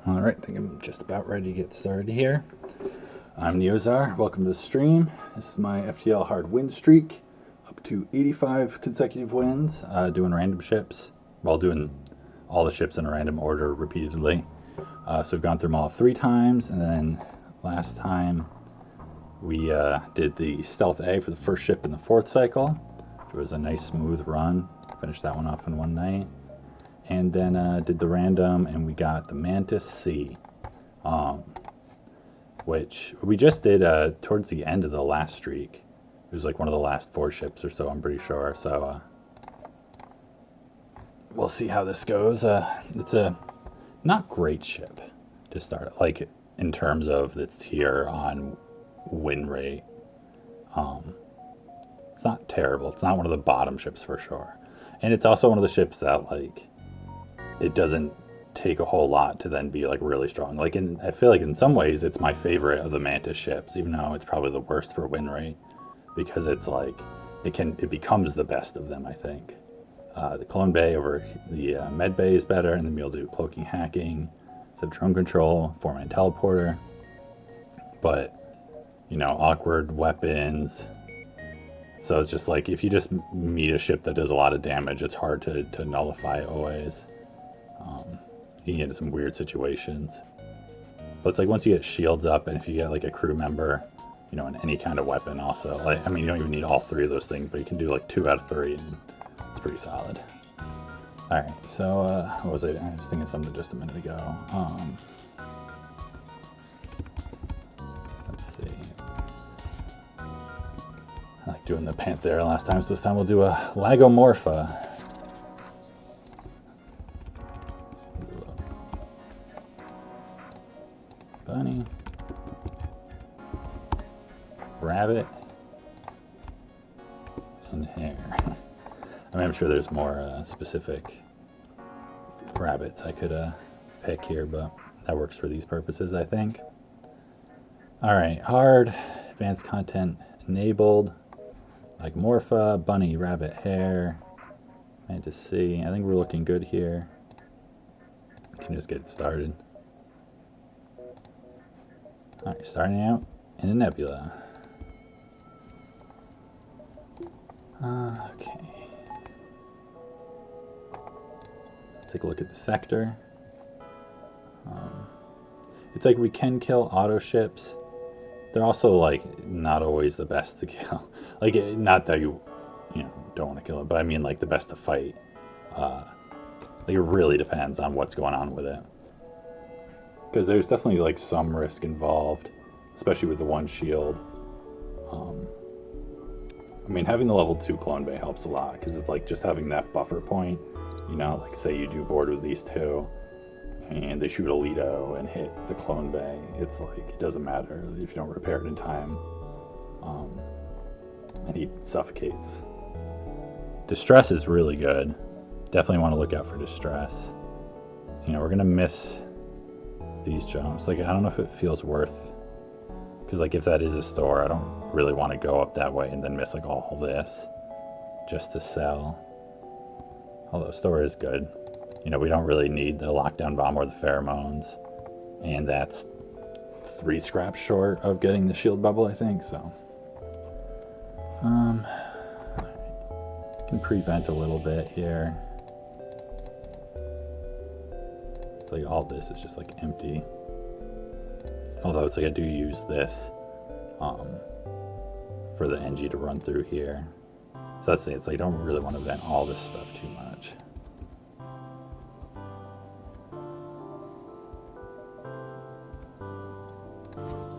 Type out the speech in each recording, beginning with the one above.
All right, I think I'm just about ready to get started here. I'm Neozar. Welcome to the stream. This is my FTL hard win streak, up to 85 consecutive wins, doing random ships, while doing all the ships in a random order repeatedly. So we've gone through them all 3 times, and then last time we did the Stealth A for the first ship in the 4th cycle, which was a nice smooth run. Finished that one off in one night. And then did the random, and we got the Mantis C, which we just did towards the end of the last streak. It was like one of the last 4 ships or so, I'm pretty sure. So we'll see how this goes. It's a not great ship to start, like in terms of its tier on win rate. It's not terrible. It's not one of the bottom ships for sure. And it's also one of the ships that, like, it doesn't take a whole lot to then be like really strong. Like, I feel like in some ways it's my favorite of the Mantis ships, even though it's probably the worst for win rate, because it's like it becomes the best of them. I think the clone bay over the med bay is better, and then we'll do cloaking, hacking, some drone control, 4-man teleporter. But you know, awkward weapons. So it's just like if you just meet a ship that does a lot of damage, it's hard to nullify always. You can get into some weird situations. But it's like once you get shields up, and if you get like a crew member, you know, in any kind of weapon also. Like, I mean, you don't even need all 3 of those things, but you can do like 2 out of 3, and it's pretty solid. Alright, so what was I doing? I was thinking something just a minute ago. Let's see. I like doing the Panther last time, so this time we'll do a Lagomorpha. Bunny, rabbit, and hare. I mean, I'm sure there's more specific rabbits I could pick here, but that works for these purposes, I think. All right, hard, advanced content enabled, like Morpha, bunny, rabbit, hare, Mantis C. I think we're looking good here. We can just get it started. Alright, starting out in a nebula. Okay. Take a look at the sector. It's like we can kill auto ships. They're also like not always the best to kill. Like, not that you know, don't want to kill it, but I mean like the best to fight. Like, it really depends on what's going on with it. Because there's definitely like some risk involved, especially with the 1 shield. I mean, having the level 2 clone bay helps a lot, because it's like just having that buffer point. You know, like say you do board with these 2, and they shoot a Lido and hit the clone bay. It's like it doesn't matter if you don't repair it in time, and he suffocates. Distress is really good. Definitely want to look out for distress. You know, we're gonna miss these jumps. Like, I don't know if it feels worth, because like if that is a store, I don't really want to go up that way and then miss like all this just to sell. Although store is good. You know, we don't really need the lockdown bomb or the pheromones, and that's 3 scraps short of getting the shield bubble, I think. So can prevent a little bit here. Like all this is just like empty. Although it's like I do use this for the NG to run through here. So that's the thing, it's like I don't really want to vent all this stuff too much.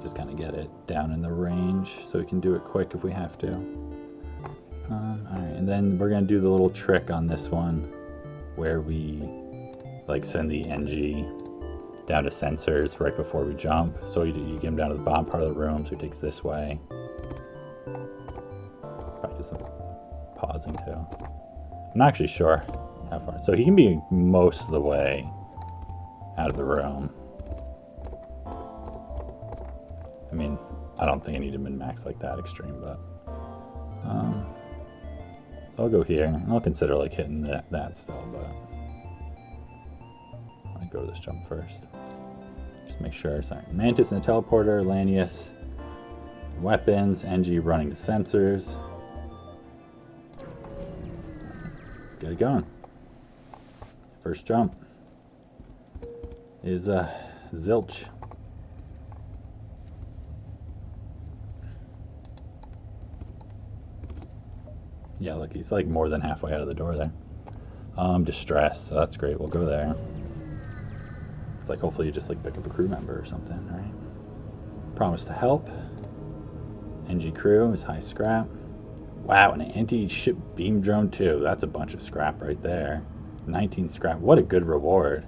Just kind of get it down in the range so we can do it quick if we have to. Alright, and then we're going to do the little trick on this one where we like send the NG down to sensors right before we jump. So you get him down to the bottom part of the room, so he takes this way. Practice some pausing too. I'm not actually sure how far. So he can be most of the way out of the room. I mean, I don't think I need to min-max like that extreme, but so I'll go here. I'll consider like hitting that still, but I go to this jump first. Just make sure. Sorry, Mantis and the teleporter, Lanius, weapons, NG running to sensors. Let's get it going. First jump is Zilch. Yeah, look, he's like more than halfway out of the door there. Distress, so that's great. We'll go there. It's like hopefully you just like pick up a crew member or something, right? Promise to help. NG crew is high scrap. Wow, an anti-ship beam drone too. That's a bunch of scrap right there. 19 scrap. What a good reward.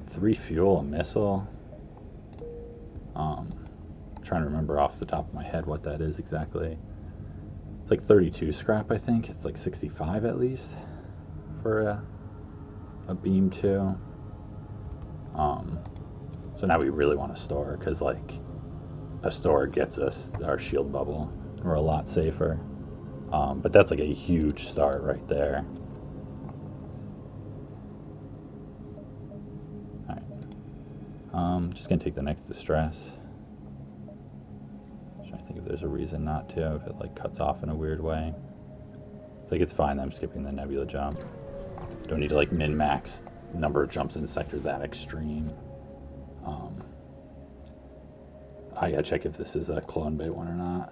3 fuel, a missile. Trying to remember off the top of my head what that is exactly. It's like 32 scrap, I think. It's like 65 at least for a beam too. So now we really want to store, because like a store gets us our shield bubble. We're a lot safer. But that's like a huge start right there. Alright. Just gonna take the next distress. Trying to think if there's a reason not to, if it like cuts off in a weird way. It's like it's fine that I'm skipping the nebula jump. Don't need to like min-max number of jumps in the sector that extreme. I gotta check if this is a clone bay one or not.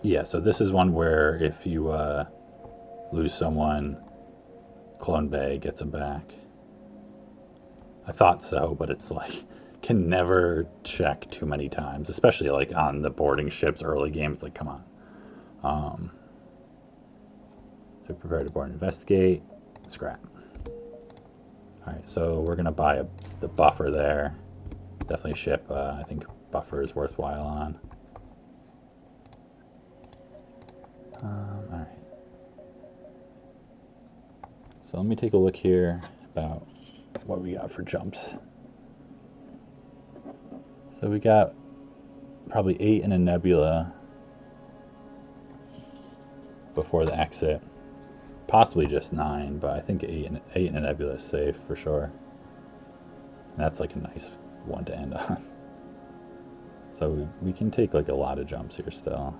Yeah, so this is one where if you lose someone, Clone Bay gets them back. I thought so, but it's like, can never check too many times, especially like on the boarding ships early game. It's like, come on. So prepare to board and investigate. Scrap. Alright, so we're going to buy the buffer there. Definitely ship, I think buffer is worthwhile on. Alright. So let me take a look here about what we got for jumps. So we got probably 8 in a nebula before the exit. Possibly just 9, but I think 8 in a nebula is safe for sure. And that's like a nice one to end on. So we can take like a lot of jumps here still.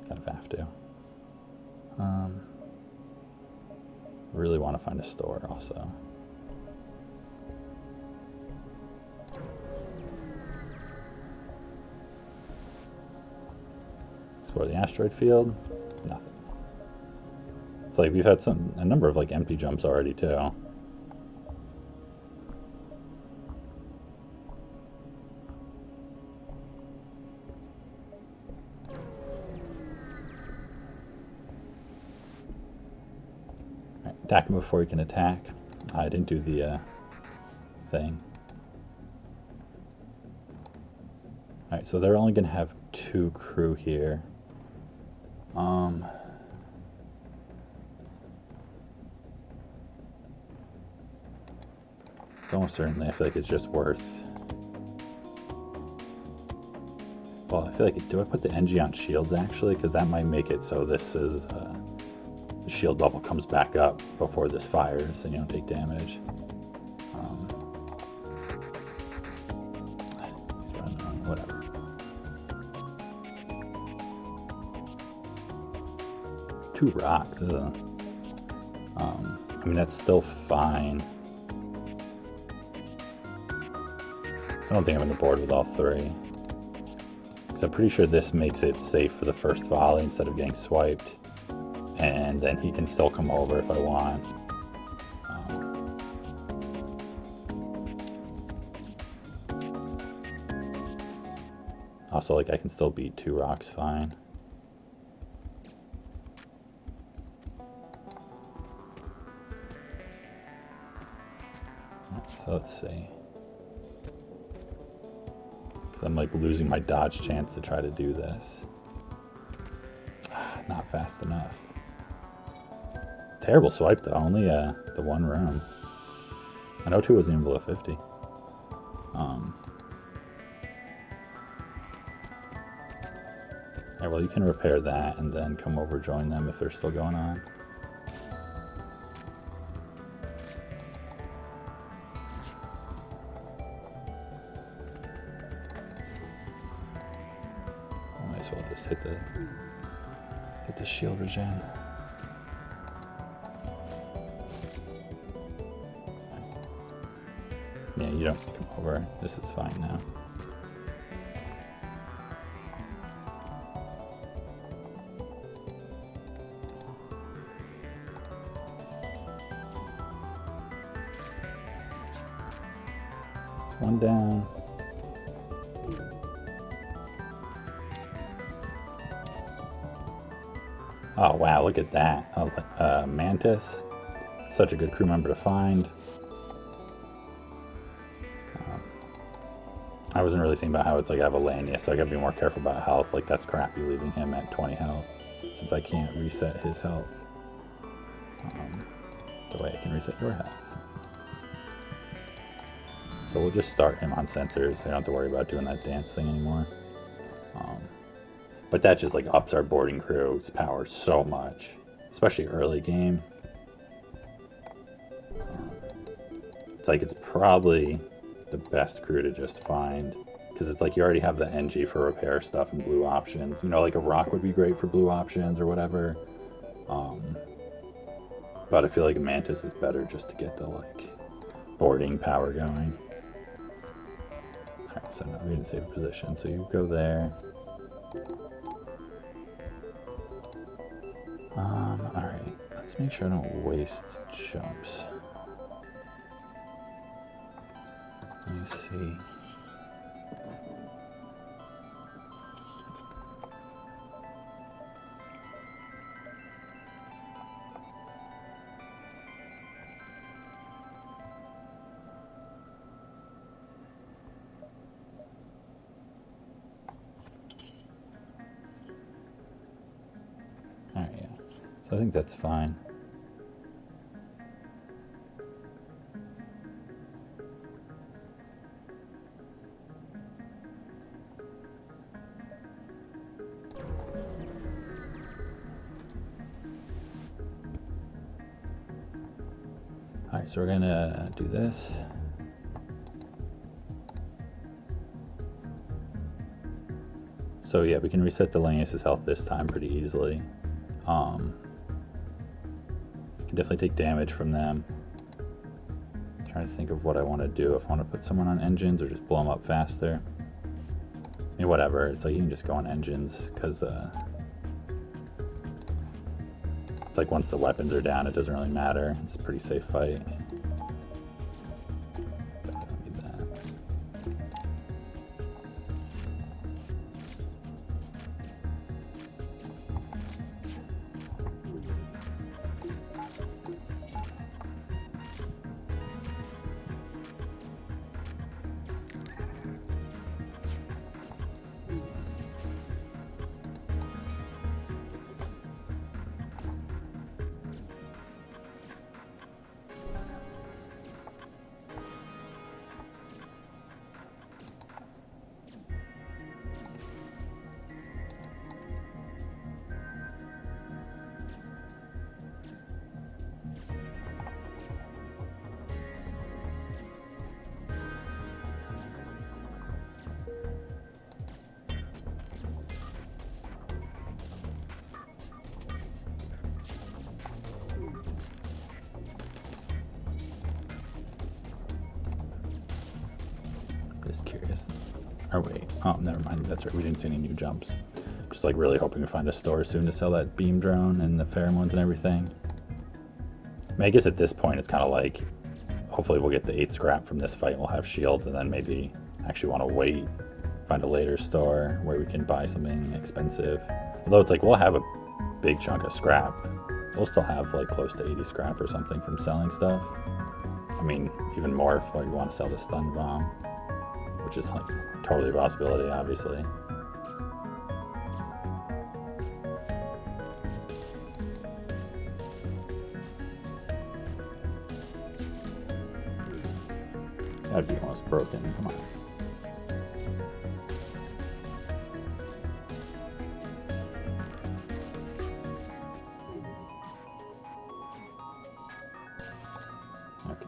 Kind of have to. Really want to find a store also. Explore the asteroid field. Nothing. It's like we've had a number of like empty jumps already too. Attack him before he can attack. I didn't do the thing. Alright, so they're only going to have 2 crew here. Almost certainly I feel like it's just worth... Well, I feel like, do I put the NG on shields actually? Because that might make it so this is... the shield bubble comes back up before this fires and you don't take damage. Whatever. 2 rocks. I mean, that's still fine. I don't think I'm going to board with all 3. Because I'm pretty sure this makes it safe for the first volley instead of getting swiped. And then he can still come over if I want. Also, like, I can still beat 2 rocks fine. So let's see. I'm like losing my dodge chance to try to do this. Not fast enough. Terrible swipe though, only the 1 room. I know 2 wasn't even below 50. Yeah, well, you can repair that and then come over join them if they're still going on. Might as well just hit the shield regen. Yeah, you don't come over. This is fine now. One down. Oh wow, look at that. Mantis. Such a good crew member to find. I wasn't really thinking about how it's like I have a Lania, so I gotta be more careful about health. Like, that's crappy leaving him at 20 health, since I can't reset his health the way I can reset your health. So we'll just start him on sensors. I don't have to worry about doing that dance thing anymore. But that just like ups our boarding crew's power so much, especially early game. It's like it's probably the best crew to just find, because it's like you already have the NG for repair stuff and blue options. You know, like a rock would be great for blue options or whatever. But I feel like a Mantis is better just to get the like boarding power going. Alright, so now we didn't save a position, so you go there. Alright, let's make sure I don't waste jumps. Let me see. Alright, yeah. So I think that's fine. Alright, so we're gonna do this. So yeah, we can reset the Lanius' health this time pretty easily. Can definitely take damage from them. I'm trying to think of what I want to do. If I want to put someone on engines or just blow them up faster. I mean, whatever. It's like you can just go on engines, because it's like once the weapons are down, it doesn't really matter. It's a pretty safe fight. Just curious. Or wait, oh, never mind. That's right. We didn't see any new jumps. Just like really hoping to find a store soon to sell that beam drone and the pheromones and everything. I mean, I guess at this point it's kind of like, hopefully we'll get the 8 scrap from this fight. We'll have shields, and then maybe actually want to wait, find a later store where we can buy something expensive. Although it's like we'll have a big chunk of scrap. We'll still have like close to 80 scrap or something from selling stuff. I mean, even more if like, we want to sell the stun bomb, which is like totally a possibility, obviously. That'd be almost broken. Come on. Okay.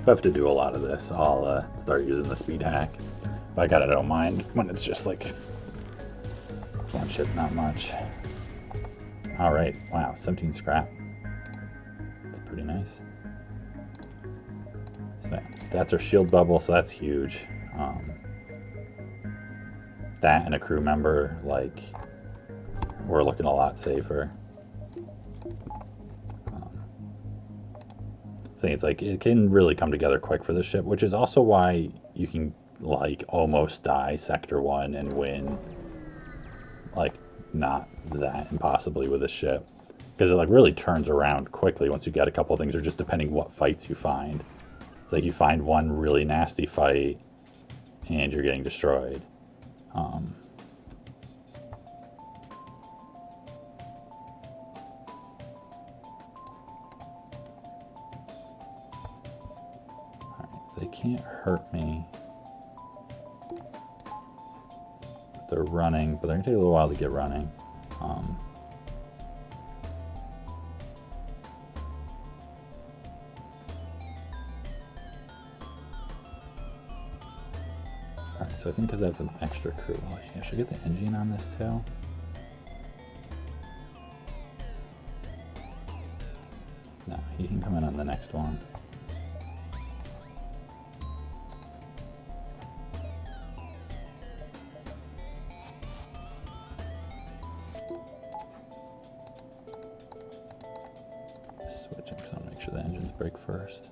If I have to do a lot of this, I'll start using the speed hack. If I got it, I don't mind when it's just like one ship, not much. All right, wow, 17 scrap. That's pretty nice. So that's our shield bubble, so that's huge. That and a crew member, like, we're looking a lot safer. I think it's like it can really come together quick for this ship, which is also why you can like almost die sector 1 and win like not that impossibly with this ship, because it like really turns around quickly once you get a couple of things, or just depending what fights you find. It's like you find one really nasty fight and you're getting destroyed. They can't hurt me. They're running, but they're gonna take a little while to get running. Alright, so I think because I have some extra crew, well, I should get the engine on this too. No, he can come in on the next one. Switching, so I'll make sure the engines break first.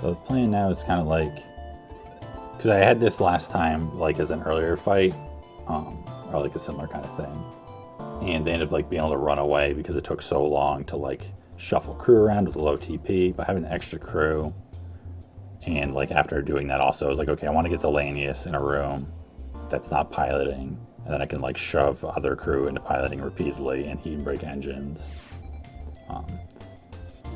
So the plan now is kind of like, because I had this last time like as an earlier fight, or like a similar kind of thing, and they ended up like being able to run away because it took so long to like shuffle crew around with a low TP. But having an extra crew, and like after doing that also, I was like, okay, I want to get the Lanius in a room that's not piloting, and then I can like shove other crew into piloting repeatedly, and he can break engines.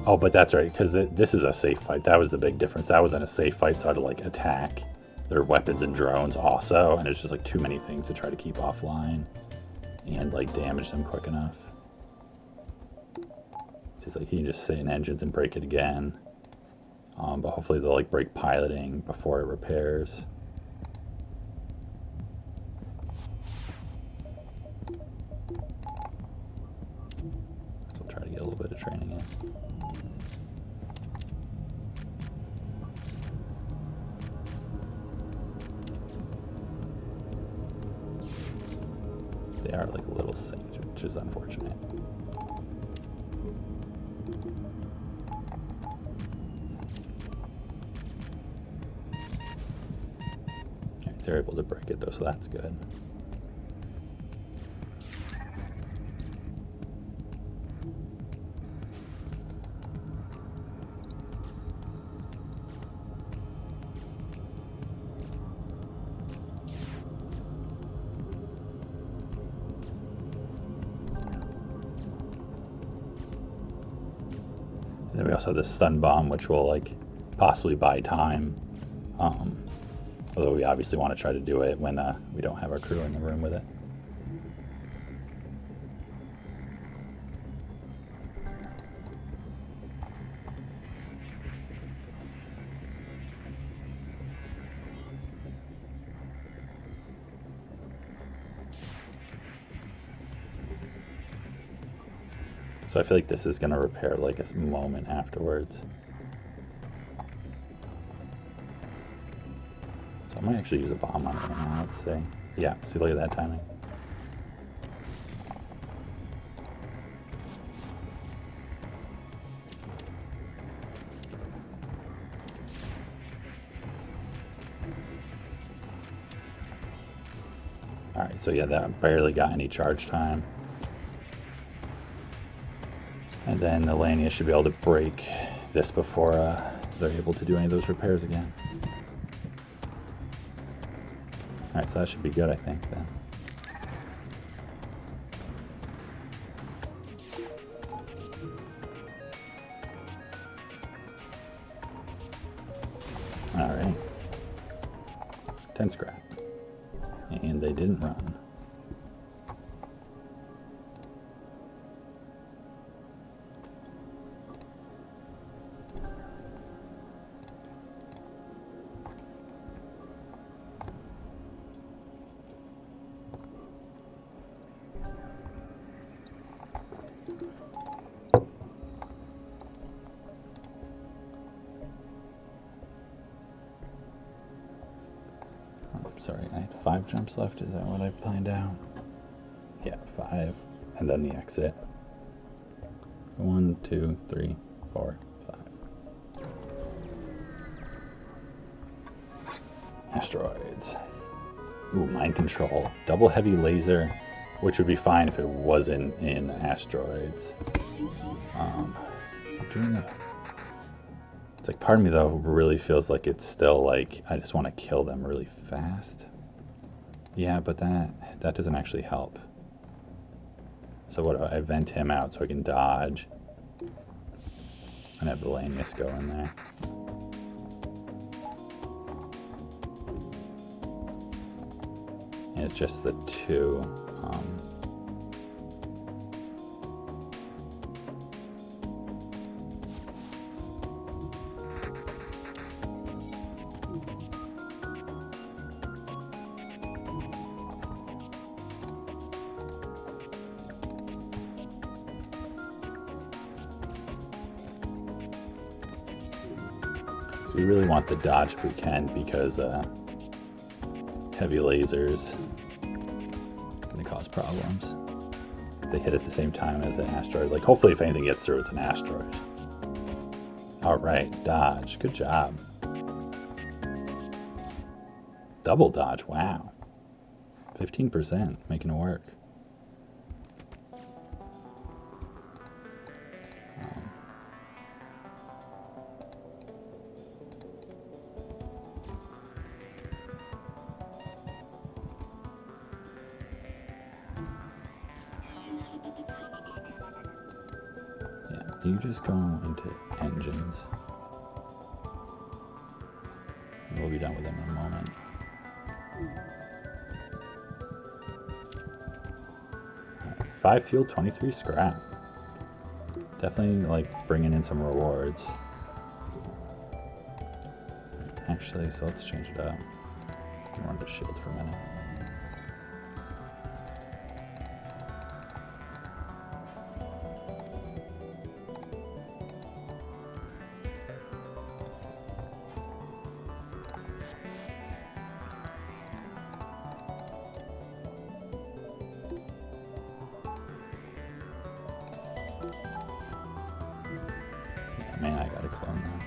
Oh, but that's right, because this is a safe fight. That was the big difference. That wasn't a safe fight, so I had to like attack their weapons and drones also, and it's just like too many things to try to keep offline and like damage them quick enough. It's like you can just sit in engines and break it again, but hopefully they'll like break piloting before it repairs. So I'll try to get a little bit of training it. They are like little things, which is unfortunate. Okay, they're able to break it though, so that's good. Then we also have the stun bomb, which will like possibly buy time. Although we obviously want to try to do it when we don't have our crew in the room with it. So I feel like this is going to repair like a moment afterwards. So I might actually use a bomb on it right now, let's see. Yeah, see, look at that timing. Alright, so yeah, that barely got any charge time. And then the Lania should be able to break this before they're able to do any of those repairs again. Alright, so that should be good, I think, then. Alright. 10 scrap. And they didn't run. Sorry, I had 5 jumps left. Is that what I planned out? Yeah, 5. And then the exit. 1, 2, 3, 4, 5. Asteroids. Ooh, mind control. Double heavy laser, which would be fine if it wasn't in asteroids. So I'm doing that. It's like part of me though really feels like it's still like I just want to kill them really fast. Yeah, but that doesn't actually help. So what do I vent him out so I can dodge and have the Lanius go in there. And it's just the 2. So we really want the dodge if we can, because heavy lasers going to cause problems if they hit at the same time as an asteroid. Like, hopefully if anything gets through, it's an asteroid. Alright, dodge. Good job. Double dodge, wow. 15%, making it work. You just go into engines. We'll be done with them in a moment. Right, 5 fuel, 23 scrap. Definitely like bringing in some rewards. Actually, so let's change it up. Run the shield for a minute. clone them.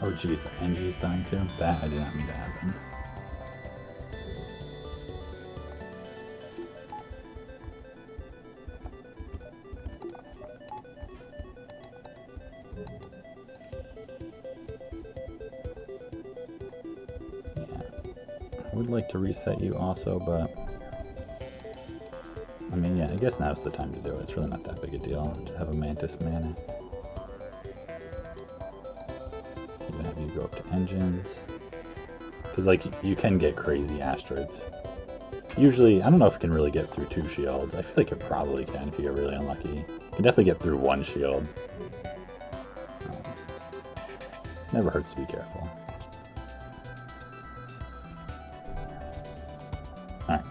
Oh geez, the NG's dying too? That I did not mean to happen. Yeah. I would like to reset you also, but I mean, yeah, I guess now's the time to do it. It's really not that big a deal. Just have a Mantis mana. Have you go up to engines, because like you can get crazy asteroids. Usually, I don't know if you can really get through 2 shields. I feel like you probably can if you get really unlucky. You can definitely get through 1 shield. Never hurts to be careful. Alright.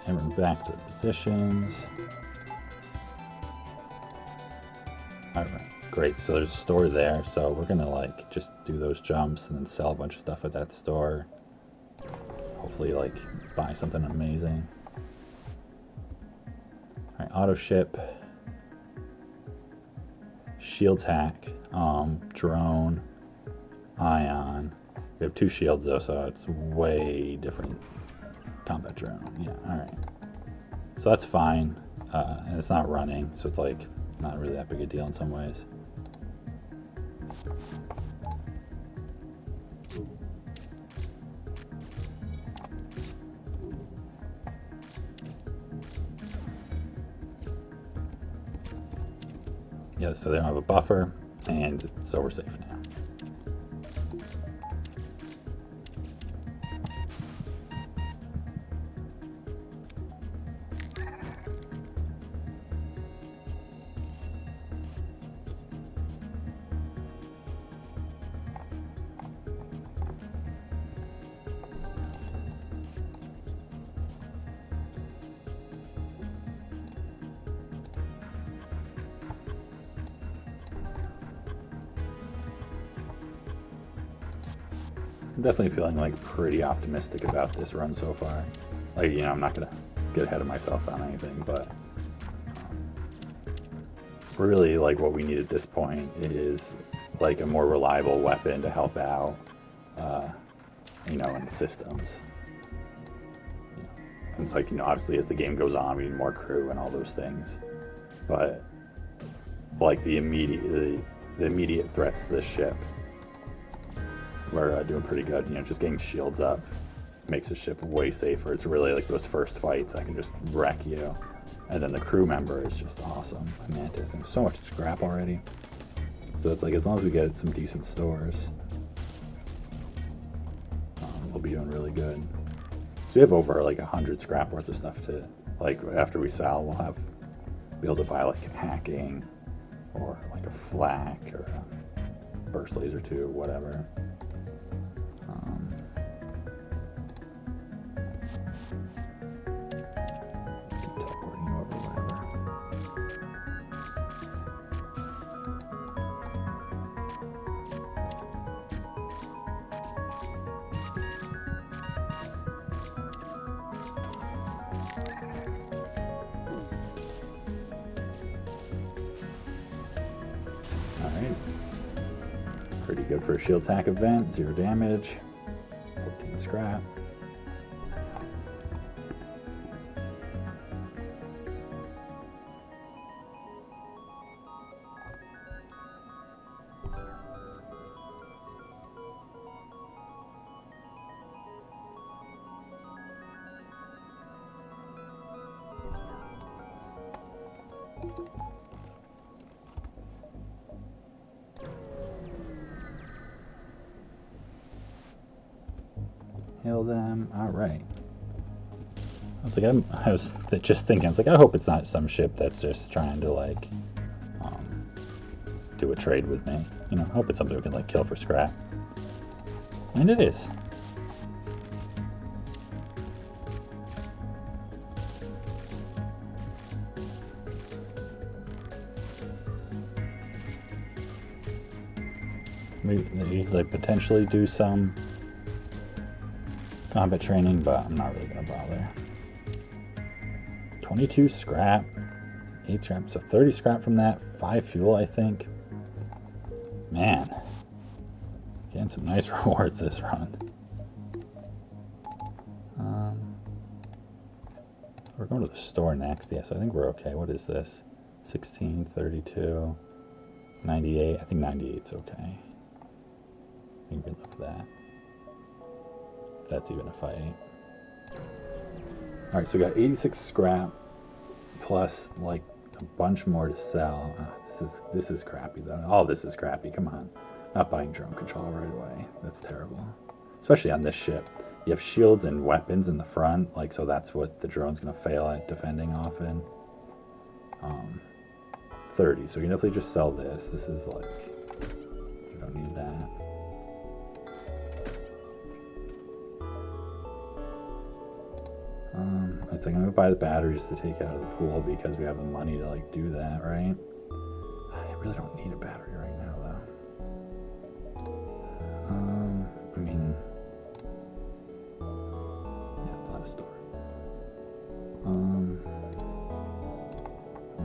And we're back to positions. Alright. Great, so there's a store there, so we're gonna like just do those jumps and then sell a bunch of stuff at that store. Hopefully like buy something amazing. Alright, auto ship, shield hack, drone, ion. We have 2 shields though, so it's way different. Combat drone, yeah, alright. So that's fine, and it's not running, so it's like not really that big a deal in some ways. Yeah, so they don't have a buffer, and so we're safe now. I'm definitely feeling like pretty optimistic about this run so far. Like, you know, I'm not gonna get ahead of myself on anything, but really like what we need at this point is like a more reliable weapon to help out, you know, in the systems. You know, and it's like, you know, obviously as the game goes on, we need more crew and all those things, but like the immediate threats to this ship, we're doing pretty good. You know, just getting shields up makes the ship way safer. It's really like those first fights I can just wreck you, and then the crew member is just awesome. Mantis, and so much scrap already. So it's like as long as we get some decent stores, we'll be doing really good. So we have over like 100 scrap worth of stuff to, like, after we sell, we'll be able to buy like hacking or like a flak or a burst laser 2 or whatever. Teleporting you over, whatever. Alright. Pretty good for a shield attack event, 0 damage, 14 scrap. Heal them. All right. I was just thinking. I was like, I hope it's not some ship that's just trying to like do a trade with me. You know, hope it's something we can like kill for scrap. And it is. They like potentially do some combat training, but I'm not really gonna bother. 22 scrap, 8 scrap, so 30 scrap from that, 5 fuel, I think. Man, getting some nice rewards this run. We're going to the store next, yeah, so I think we're okay. What is this? 16, 32, 98. I think 98's okay. I think we can live with that. If that's even a fight. Alright, so we got 86 scrap plus like a bunch more to sell. This is crappy though. All this is crappy, come on. Not buying drone control right away. That's terrible. Especially on this ship. You have shields and weapons in the front, like, so that's what the drone's gonna fail at defending often. 30, so you can definitely just sell this. This is like, you don't need that. It's like I'm gonna buy the batteries to take out of the pool because we have the money to like do that, right? I really don't need a battery right now though. I mean, yeah, it's not a store. I mean,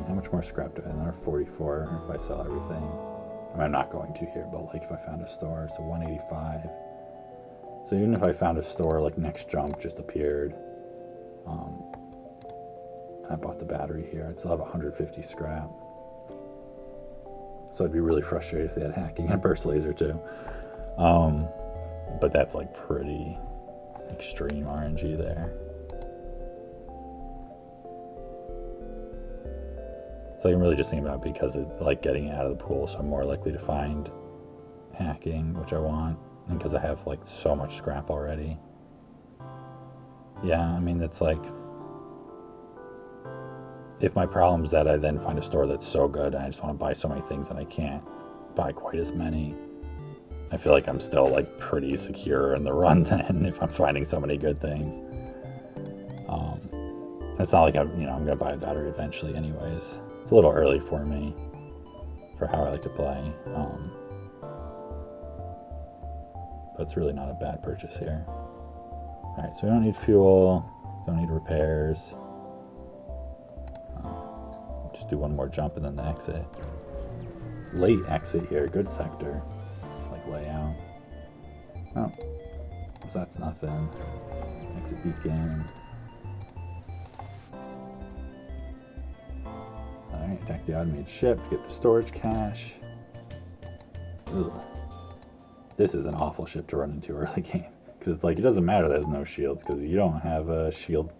how much more scrap do I have? Another 44 if I sell everything. I mean, I'm not going to here, but like if I found a store, so 185. So even if I found a store, like next jump just appeared. I bought the battery here. I'd still have 150 scrap. So I'd be really frustrated if they had hacking and a burst laser too. But that's like pretty extreme RNG there. So I'm really just thinking about it because of like getting out of the pool, so I'm more likely to find hacking, which I want, and because I have like so much scrap already. Yeah, I mean, that's like, if my problem is that I then find a store that's so good and I just want to buy so many things and I can't buy quite as many, I feel like I'm still like pretty secure in the run then if I'm finding so many good things. It's not like I'm gonna buy a battery eventually anyways. It's a little early for me for how I like to play, but it's really not a bad purchase here. Alright, so we don't need fuel, don't need repairs. Just do one more jump and then the exit. Late exit here, good sector. Like layout. Oh, so that's nothing. Exit beacon. Alright, attack the automated ship to get the storage cache. Ugh. This is an awful ship to run into early game. Because like it doesn't matter there's no shields because you don't have a shield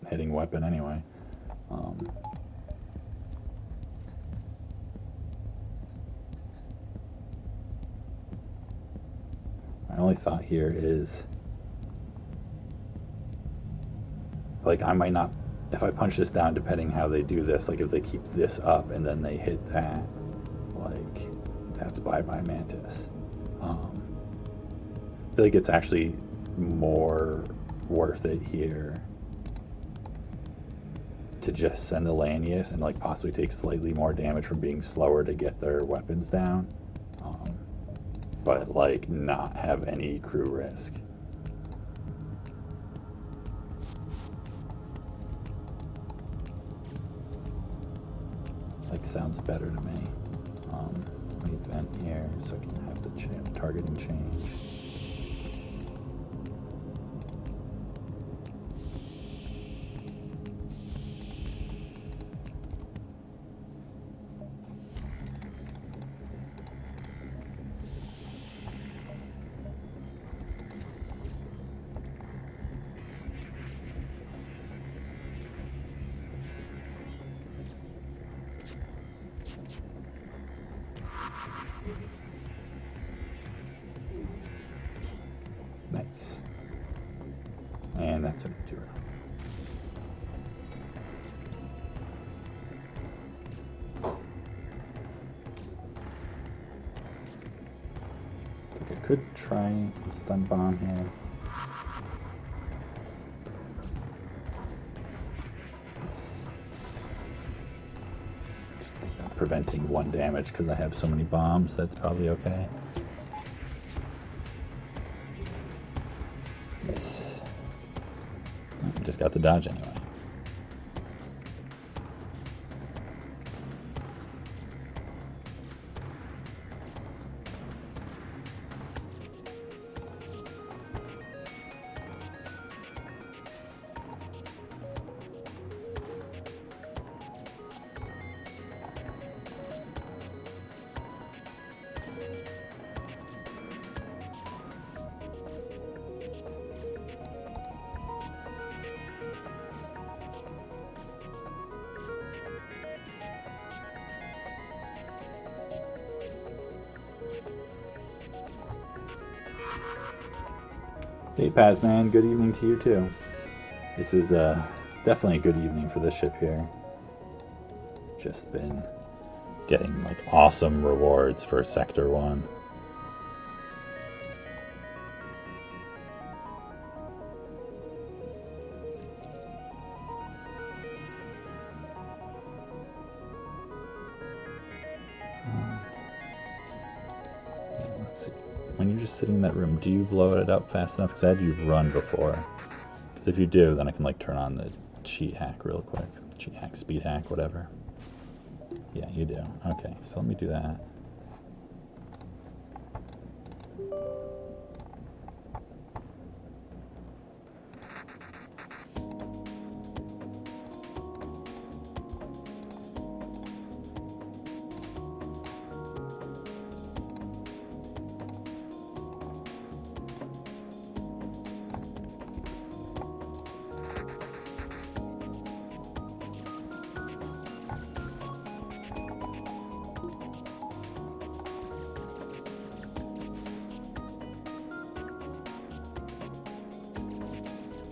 hitting weapon anyway. My only thought here is like I might not, if I punch this down depending how they do this, like if they keep this up and then they hit that, like that's bye-bye Mantis. I feel like it's actually more worth it here to just send the Lanius and like possibly take slightly more damage from being slower to get their weapons down, but like not have any crew risk. Like sounds better to me. Let me vent here so I can have the targeting change. Nice. And that's a 0. I could try a stun bomb here. Yes. Preventing 1 damage because I have so many bombs. That's probably okay. Yes. Oh, just got the dodge anyway. Hey Pazman, good evening to you too. This is definitely a good evening for this ship here. Just been getting like awesome rewards for Sector 1. Let's see. When you're just sitting in that room, do you blow it up fast enough? Because I had you run before. Because if you do, then I can like turn on the cheat hack real quick. Cheat hack, speed hack, whatever. Yeah, you do. Okay, so let me do that.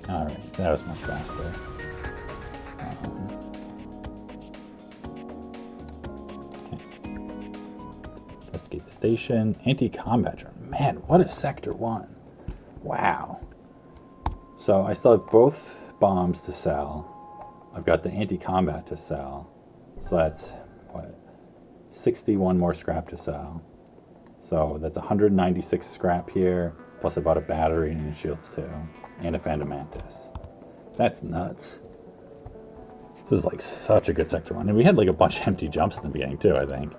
Alright, that was much faster. Okay. Investigate the station. Anti-combat drone. Man, what is Sector 1? Wow. So I still have both bombs to sell. I've got the anti-combat to sell. So that's, what, 61 more scrap to sell. So that's 196 scrap here, plus I bought a battery and shields too. And a Phantom Mantis. That's nuts. This was like such a good Sector 1. And we had like a bunch of empty jumps in the beginning too, I think.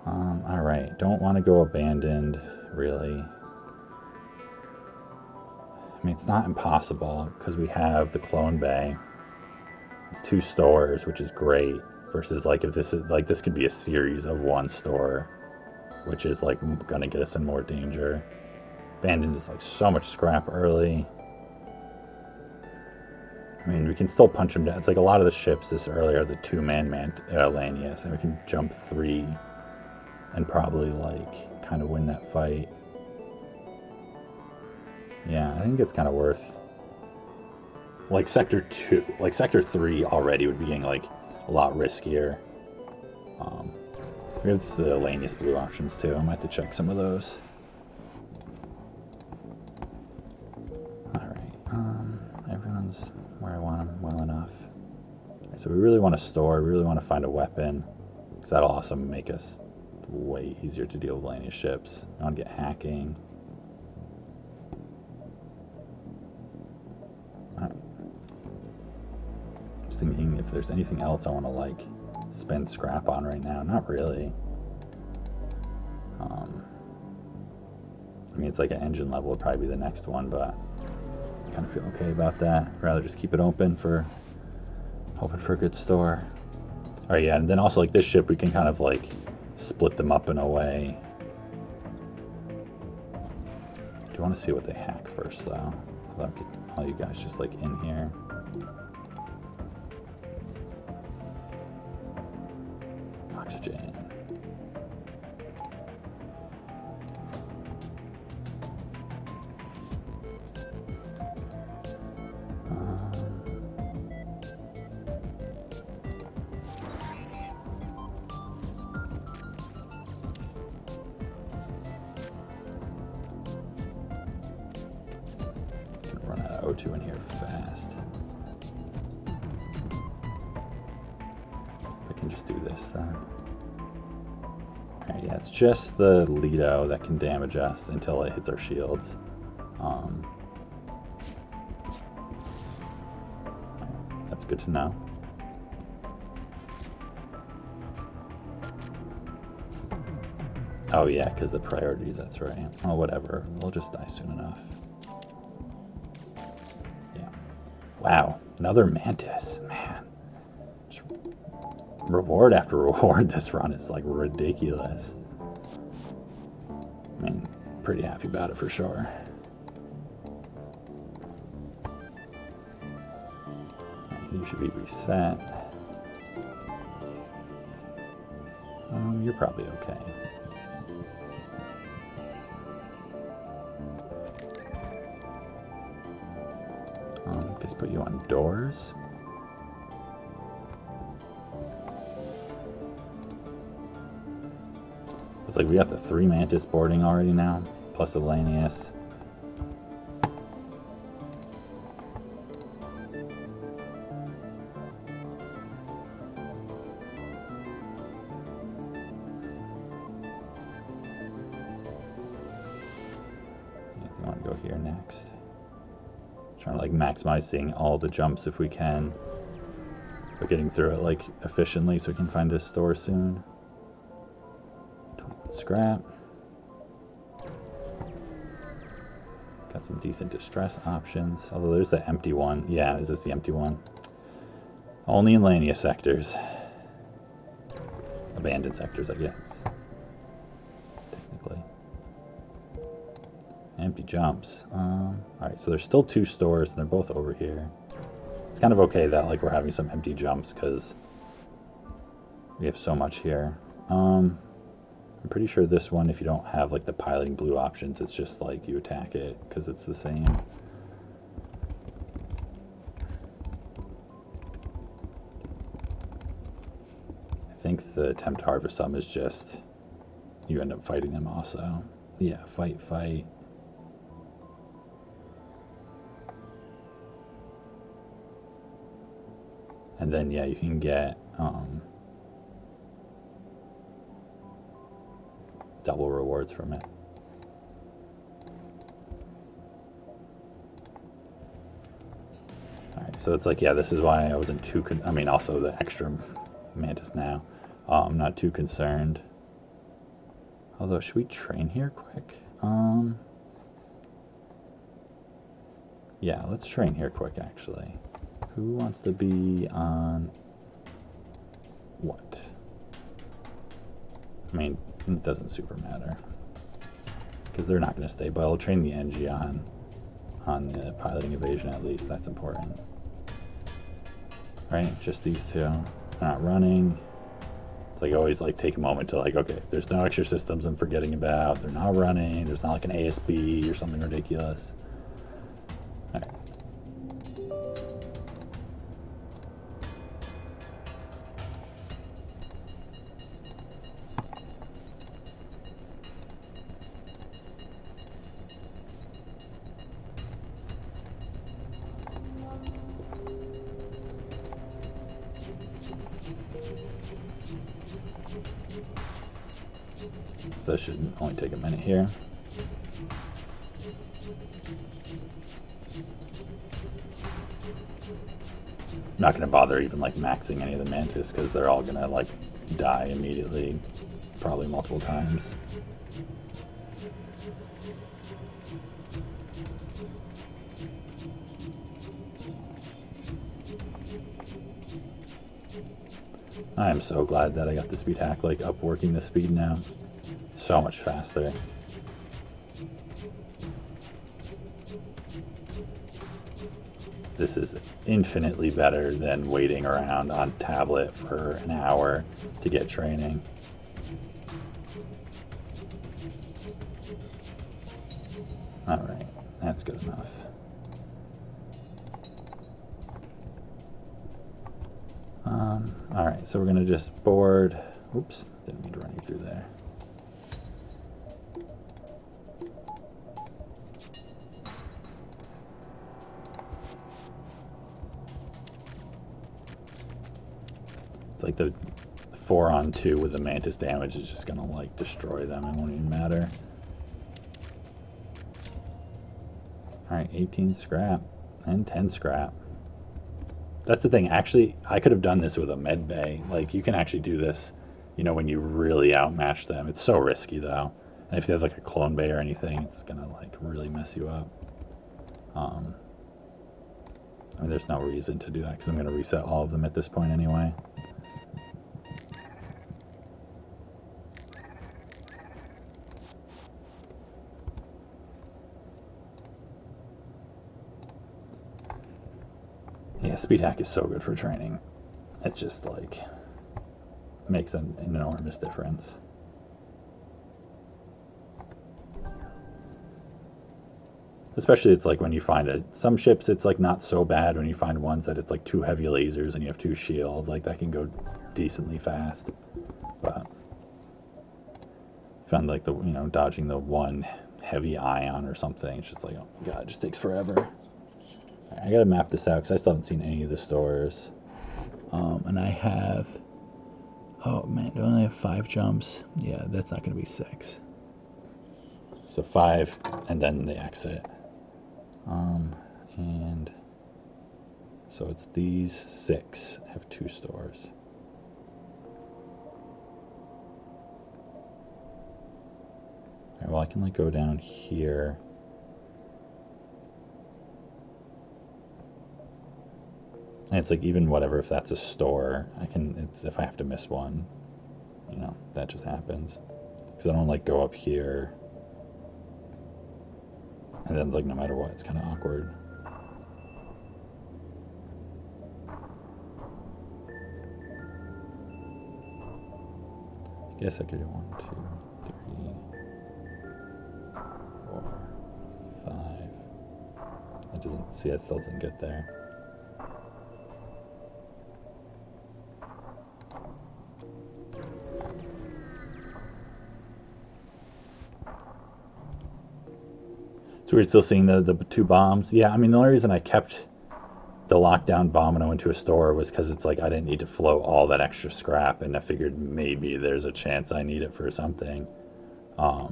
Alright, don't want to go abandoned, really. I mean, it's not impossible, because we have the clone bay. It's 2 stores, which is great. Versus like if this is like this could be a series of 1 store, which is like gonna get us in more danger. Abandoned is like so much scrap early. I mean, we can still punch them down. It's like a lot of the ships this early are the 2-man Lanius, and we can jump 3 and probably like kind of win that fight. Yeah, I think it's kind of worth. Like Sector 2, like Sector 3 already would be getting like a lot riskier. We have the Lanius blue options too. I might have to check some of those. Everyone's where I want them well enough. So we really want to store, we really want to find a weapon, because that'll also make us way easier to deal with Lanius ships. I want to get hacking. Just thinking if there's anything else I want to like spend scrap on right now. Not really. I mean, it's like an engine level would probably be the next one, but I kind of feel okay about that. I'd rather just keep it open for hoping for a good store. All right, yeah, and then also like this ship, we can kind of like split them up in a way. Do you want to see what they hack first, though? I'll get all you guys just like in here. Oxygen. O2 in here fast. I can just do this then. Alright, yeah, it's just the Lido that can damage us until it hits our shields. That's good to know. Oh yeah, because the priorities, that's right. Oh, whatever. We'll just die soon enough. Yeah. Wow, another Mantis. Man. Just reward after reward this run is like ridiculous. I mean, pretty happy about it for sure. You should be reset. You're probably okay. Just put you on doors. It's like we got the 3 Mantis boarding already now, plus a Lanius. I want to go here next. Trying to like maximize seeing all the jumps if we can, but getting through it like efficiently so we can find a store soon. Scrap. Got some decent distress options, although there's the empty one. Yeah, is this the empty one? Only in Lania sectors. Abandoned sectors, I guess. Technically. Empty jumps. Alright, so there's still 2 stores and they're both over here. It's kind of okay that like we're having some empty jumps because we have so much here. I'm pretty sure this one, if you don't have like the piloting blue options, it's just like you attack it because it's the same. I think the attempt to harvest some is just you end up fighting them also. Yeah, fight. And then, yeah, you can get double rewards from it. Alright, so it's like, yeah, this is why I wasn't too, I mean, also the extra Mantis now. I'm not too concerned. Although, should we train here quick? Yeah, let's train here quick, actually. Who wants to be on what? I mean, it doesn't super matter because they're not going to stay, but I'll train the NG on the piloting evasion at least. That's important. Right? Just these 2. They're not running. It's like always like take a moment to like, okay, there's no extra systems I'm forgetting about. They're not running. There's not like an ASB or something ridiculous. All right. So that should only take a minute here. I'm not going to bother even like maxing any of the Mantis because they're all going to like die immediately, probably multiple times. I am so glad that I got the speed hack like up working the speed now. So much faster. This is infinitely better than waiting around on tablet for an hour to get training. Alright, that's good enough. Alright, so we're going to just board. Oops, didn't mean to run you through there. like the 4-on-2 with the Mantis damage is just gonna like destroy them. It won't even matter. Alright, 18 scrap and 10 scrap. That's the thing. Actually, I could have done this with a med bay. Like, you can actually do this, you know, when you really outmatch them. It's so risky, though. And if you have, like, a clone bay or anything, it's going to, like, really mess you up. I mean, there's no reason to do that, because I'm going to reset all of them at this point anyway. Yeah, speed hack is so good for training. It just, like, makes an enormous difference. Especially it's like when you find it. Some ships it's like not so bad when you find ones that it's like 2 heavy lasers and you have 2 shields. Like that can go decently fast. But found like the, you know, dodging the 1 heavy ion or something. It's just like, oh my god, it just takes forever. Right, I gotta map this out because I still haven't seen any of the stores. And I have, oh man, do I only have 5 jumps? Yeah, that's not gonna be 6. So 5 and then the exit. And so it's these 6 have 2 stores. Alright, well I can like go down here. And it's like even whatever, if that's a store, I can, it's if I have to miss one, you know, that just happens. Because I don't like go up here. And then like no matter what, it's kind of awkward. I guess I could do 1, 2, 3, 4, 5. That doesn't, see, that still doesn't get there. So we're still seeing the 2 bombs. Yeah, I mean, the only reason I kept the lockdown bomb when I went to a store was because it's like I didn't need to flow all that extra scrap, and I figured maybe there's a chance I need it for something. I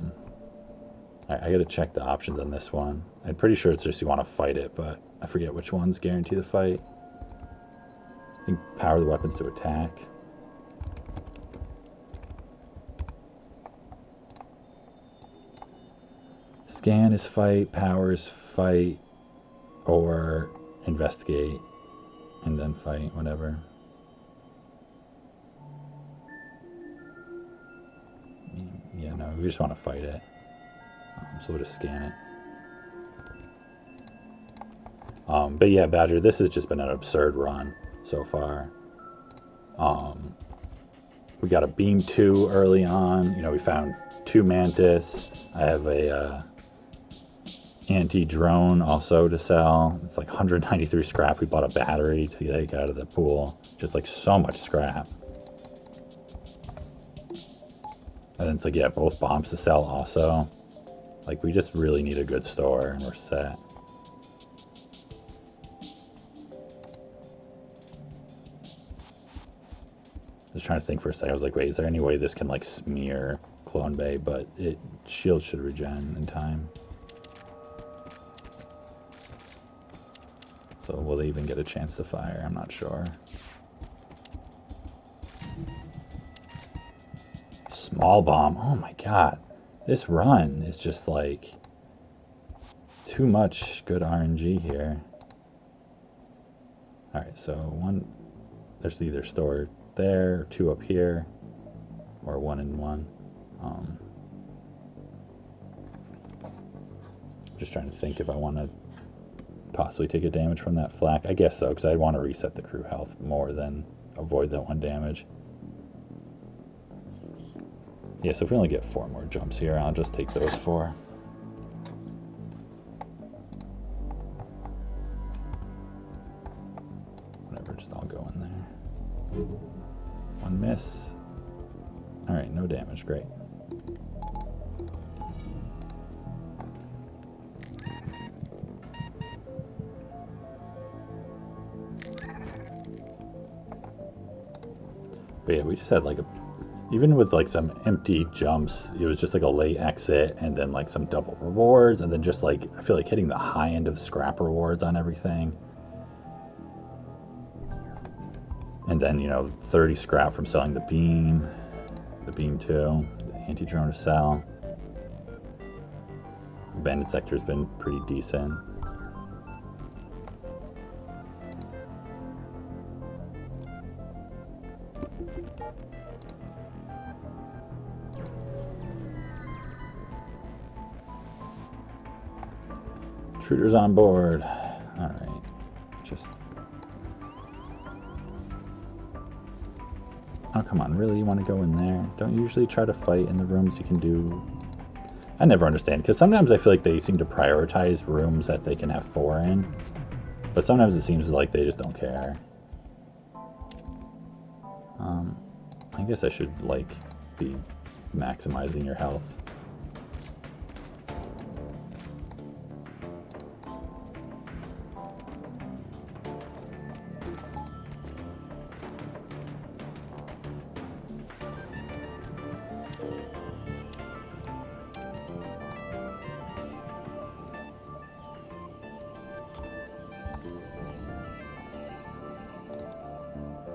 gotta check the options on this one. I'm pretty sure it's just you want to fight it, but I forget which ones guarantee the fight. I think power the weapons to attack. Scan is fight, power is fight, or investigate and then fight, whatever. Yeah, no, we just want to fight it. So we'll just scan it. But yeah, Badger, this has just been an absurd run so far. We got a beam 2 early on. You know, we found 2 Mantis. I have a anti-drone also to sell. It's like 193 scrap. We bought a battery to take out of the pool. Just like so much scrap. And then it's like, yeah, both bombs to sell also. Like, we just really need a good store and we're set. Just trying to think for a second. I was like, wait, is there any way this can like smear Clone Bay? But it shield should regen in time. So will they even get a chance to fire? I'm not sure. Small bomb. Oh my god. This run is just like too much good RNG here. Alright, so 1, there's either store there, 2 up here, or 1 and 1. Just trying to think if I want to possibly take a damage from that flak. I guess so, because I want to reset the crew health more than avoid that 1 damage. Yeah, so if we only get 4 more jumps here, I'll just take those 4. Whatever, just all go in there. 1 miss. Alright, no damage, great. But yeah, we just had like a, even with like some empty jumps, it was just like a late exit and then like some double rewards and then just like, I feel like hitting the high end of the scrap rewards on everything. And then, you know, 30 scrap from selling the beam 2, the anti-drone to sell. Bandit sector's been pretty decent. Intruders on board. All right, just. Oh, come on, really? You want to go in there? Don't you usually try to fight in the rooms you can do? I never understand, because sometimes I feel like they seem to prioritize rooms that they can have 4 in, but sometimes it seems like they just don't care. I guess I should, like, be maximizing your health.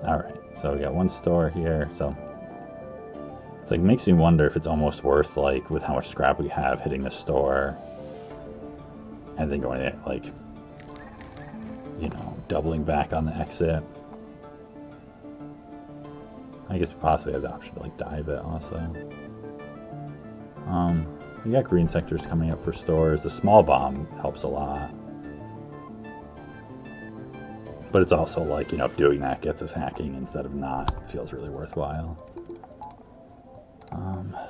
Alright, so we got 1 store here, so it's like makes me wonder if it's almost worth, like, with how much scrap we have, hitting the store and then going to, like, you know, doubling back on the exit. I guess we possibly have the option to, like, dive it also. We got green sectors coming up for stores. The small bomb helps a lot. But it's also like, you know, if doing that gets us hacking instead of not, it feels really worthwhile.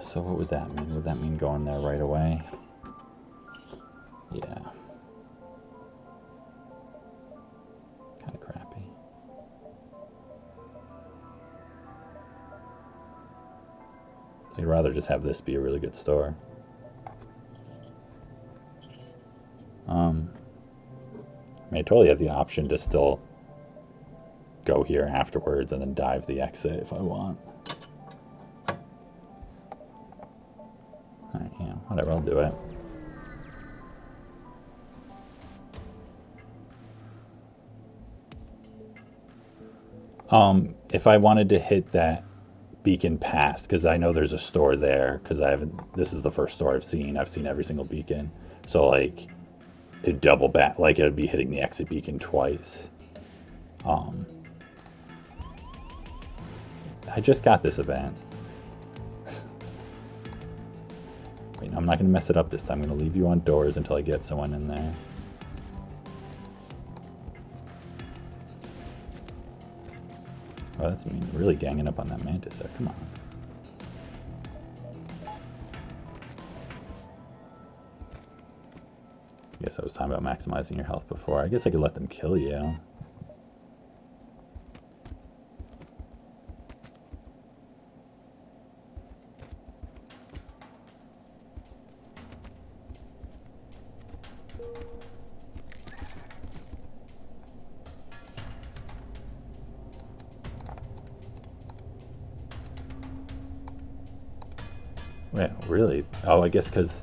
So what would that mean? Would that mean going there right away? Yeah. Kind of crappy. I'd rather just have this be a really good store. I mean, I totally have the option to still go here afterwards and then dive the exit if I want. Alright, yeah, whatever, I'll do it. If I wanted to hit that beacon pass, because I know there's a store there, because I haven't, this is the first store I've seen every single beacon, so like it'd double back, like it would be hitting the exit beacon twice. I just got this event. Wait, I'm not going to mess it up this time. I'm going to leave you on doors until I get someone in there. Oh, that's mean. Really ganging up on that Mantis there. Come on. I guess I was talking about maximizing your health before. I guess I could let them kill you. Wait, really? Oh, I guess because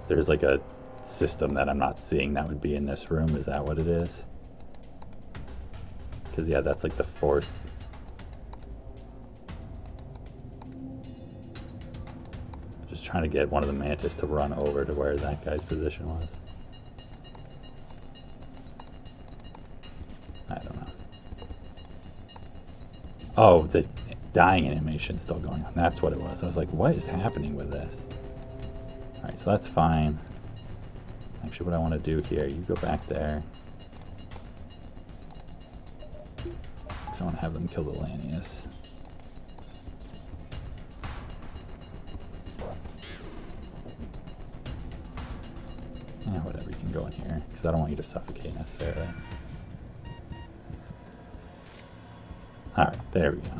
there's like a system that I'm not seeing that would be in this room. Is that what it is? Because, yeah, that's like the 4th. Just trying to get one of the Mantis to run over to where that guy's position was. I don't know. Oh, the dying animation's still going on. That's what it was. I was like, what is happening with this? Alright, so that's fine. Actually, what I want to do here, you go back there. I want to have them kill the Lanius. Yeah, whatever, you can go in here, because I don't want you to suffocate necessarily. Alright, there we go.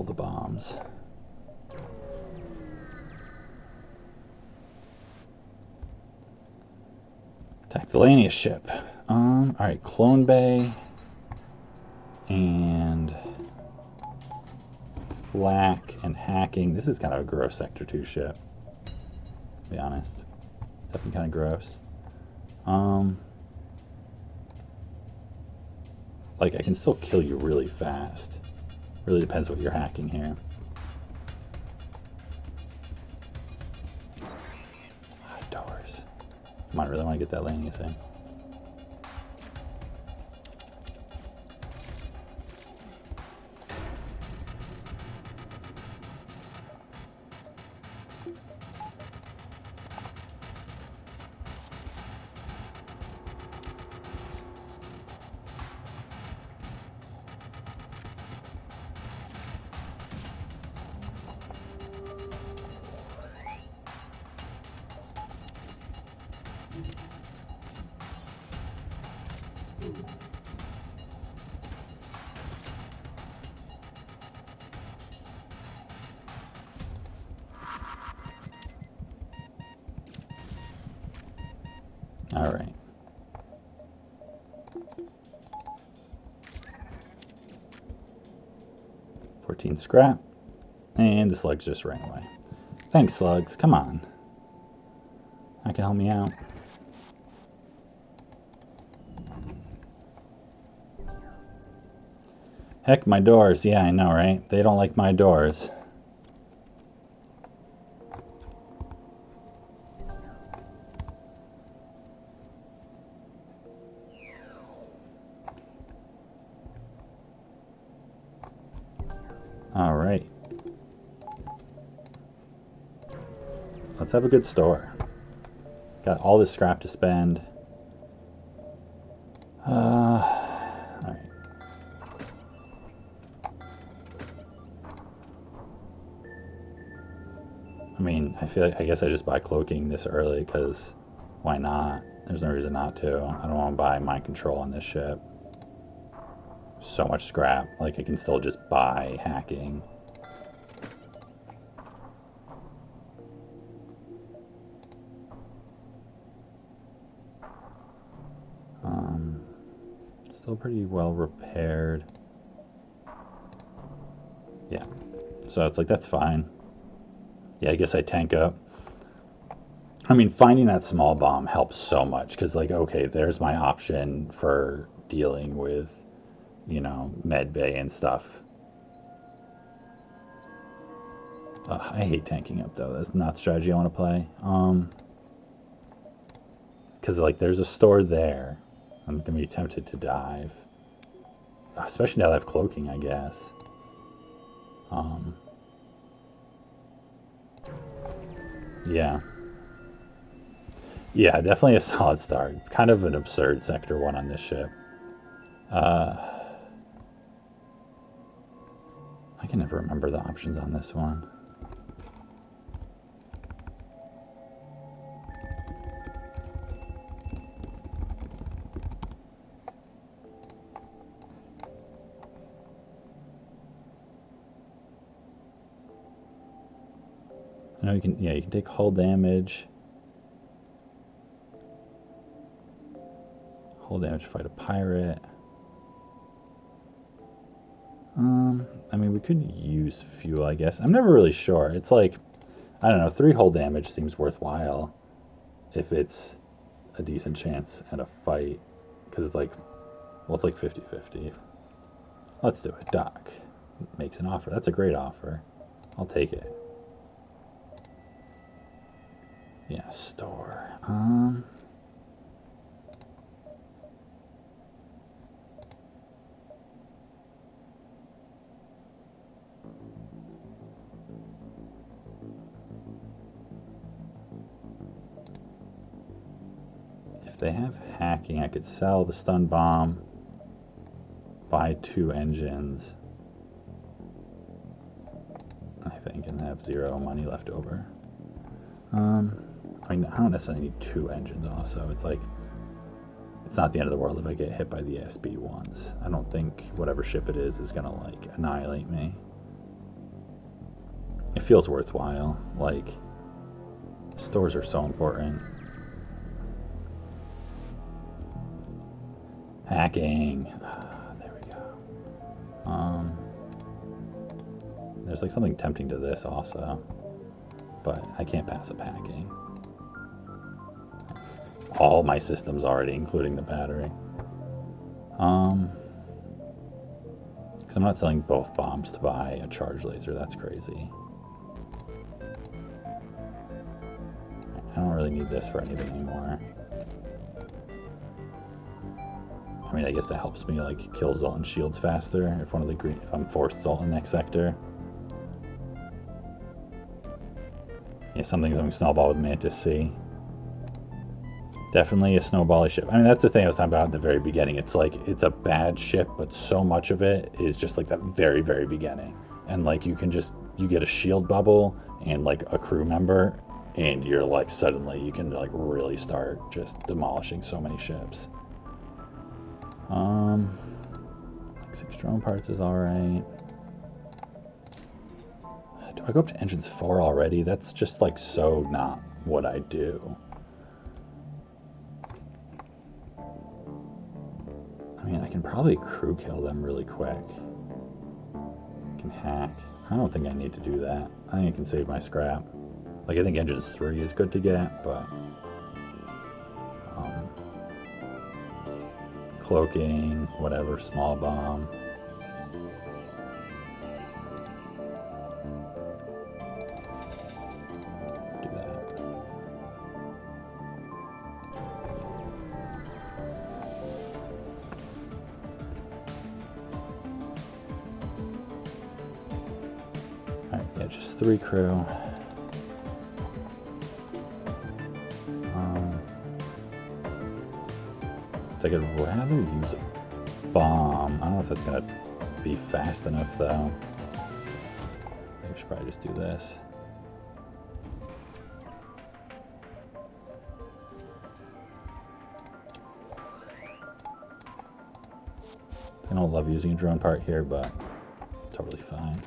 all the bombs. Attack the Lania ship. Alright, Clone Bay and Flak and Hacking. This is kind of a gross Sector 2 ship, to be honest. Definitely kind of gross. Like, I can still kill you really fast. Really depends what you're hacking here. Doors. Come on, I really want to get that Lania thing. All right. $14 scrap. And the slugs just ran away. Thanks, slugs. Come on. That can help me out. Heck, my doors. Yeah, I know, right? They don't like my doors. All right. Let's have a good store. Got all this scrap to spend. All right. I mean, I guess I just buy cloaking this early because why not? There's no reason not to. I don't want to buy mind control on this ship. So much scrap. Like, I can still just buy hacking. Still pretty well repaired. Yeah. So it's like, that's fine. Yeah, I guess I tank up. I mean, finding that small bomb helps so much because, like, okay, there's my option for dealing with, you know, med bay and stuff. I hate tanking up, though. That's not the strategy I want to play. Because, like, there's a store there. I'm going to be tempted to dive. Especially now that I have cloaking, I guess. Yeah. Yeah, definitely a solid start. Kind of an absurd Sector 1 on this ship. I can never remember the options on this one. I know you can, yeah, you can take hull damage. Hull damage, fight a pirate. I mean, we could use fuel, I guess. I'm never really sure. It's like, I don't know, 3 hull damage seems worthwhile if it's a decent chance at a fight. Because it's like, well, it's like 50-50. Let's do it. Doc makes an offer. That's a great offer. I'll take it. Yeah, store. If they have hacking, I could sell the stun bomb, buy 2 engines, I think, and have 0 money left over. I mean, I don't necessarily need 2 engines also. It's like, it's not the end of the world if I get hit by the SB once. I don't think whatever ship it is gonna, like, annihilate me. it feels worthwhile. Like, stores are so important. Hacking. There we go. There's like something tempting to this also, but I can't pass up hacking. All my systems already, including the battery. Because I'm not selling both bombs to buy a charge laser. That's crazy. I don't really need this for anything anymore. I mean, I guess that helps me like kill Zoltan shields faster if if I'm forced Zoltan next sector. Yeah, something snowball with Mantis C. Definitely a snowbally ship. I mean, that's the thing I was talking about at the very beginning. It's like, it's a bad ship, but so much of it is just like that very, very beginning. And like, you get a shield bubble and like a crew member, and you're like, suddenly you can like really start just demolishing so many ships. Like 6 drone parts is alright. Do I go up to engines 4 already? That's just like so not what I do. I mean, I can probably crew kill them really quick. I can hack. I don't think I need to do that. I think I can save my scrap. Like, I think engines 3 is good to get, but cloaking, whatever, small bomb. Do that. Alright, yeah, just 3 crew. I could rather use a bomb. I don't know if that's gonna be fast enough though. I should probably just do this. I don't love using a drone part here, but totally fine.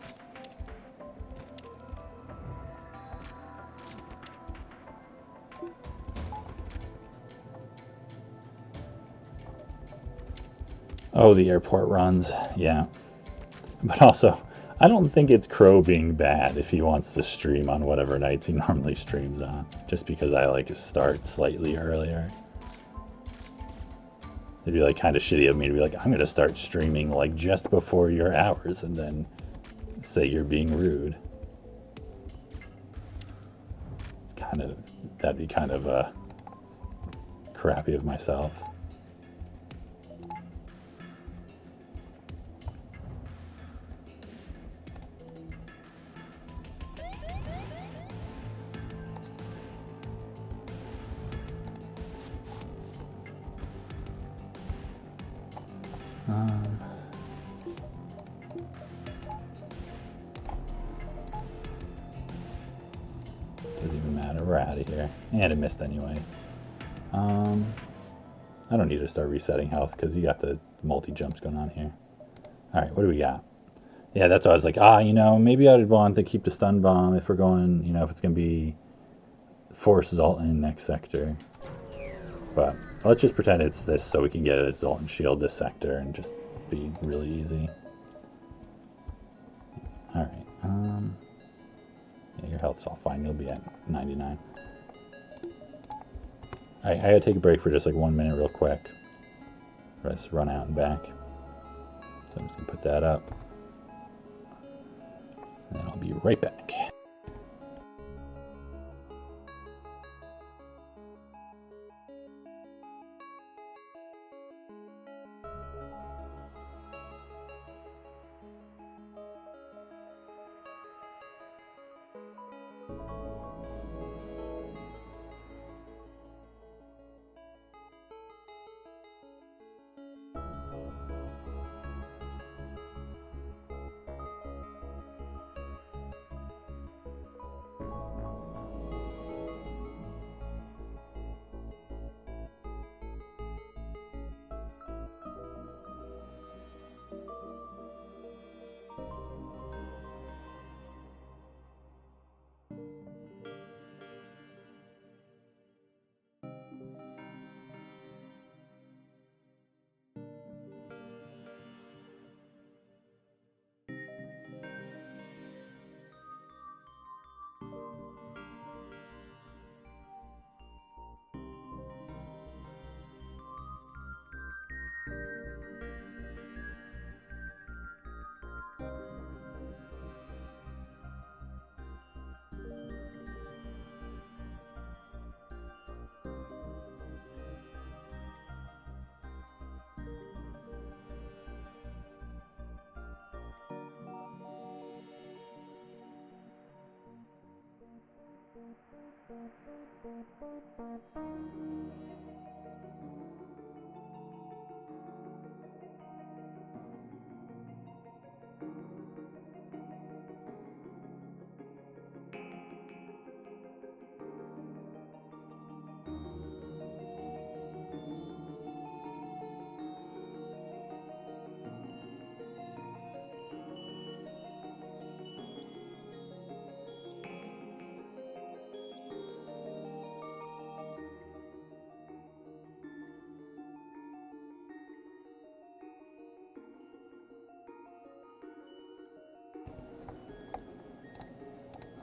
Oh, the airport runs, yeah. But also, I don't think it's Crow being bad if he wants to stream on whatever nights he normally streams on, just because I like to start slightly earlier. It'd be like kind of shitty of me to be like, I'm going to start streaming like just before your hours and then say you're being rude. It's kind of, that'd be kind of crappy of myself. Doesn't even matter, we're out of here. And it missed anyway. I don't need to start resetting health because you got the multi-jumps going on here. Alright, what do we got? Yeah, that's why I was like, you know, maybe I'd want to keep the stun bomb if we're going, you know, if it's going to be force Zoltan next sector. But let's just pretend it's this so we can get a Zoltan shield this sector and just be really easy. Alright, yeah, your health's all fine. You'll be at 99. Alright, I gotta take a break for just like 1 minute real quick. Let's run out and back. So I'm just gonna put that up. And then I'll be right back.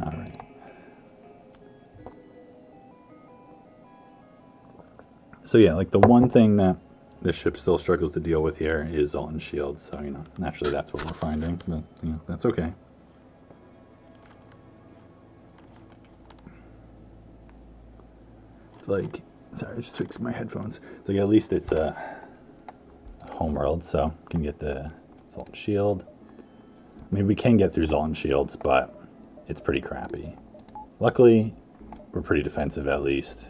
All right. So yeah, like the one thing that the ship still struggles to deal with here is Zoltan shields. So, you know, naturally that's what we're finding, but, you know, that's okay. It's like, sorry, I just fixed my headphones. It's like at least it's a homeworld, so you can get the Zoltan shield. I mean, we can get through Zoltan shields, but it's pretty crappy. Luckily, we're pretty defensive at least.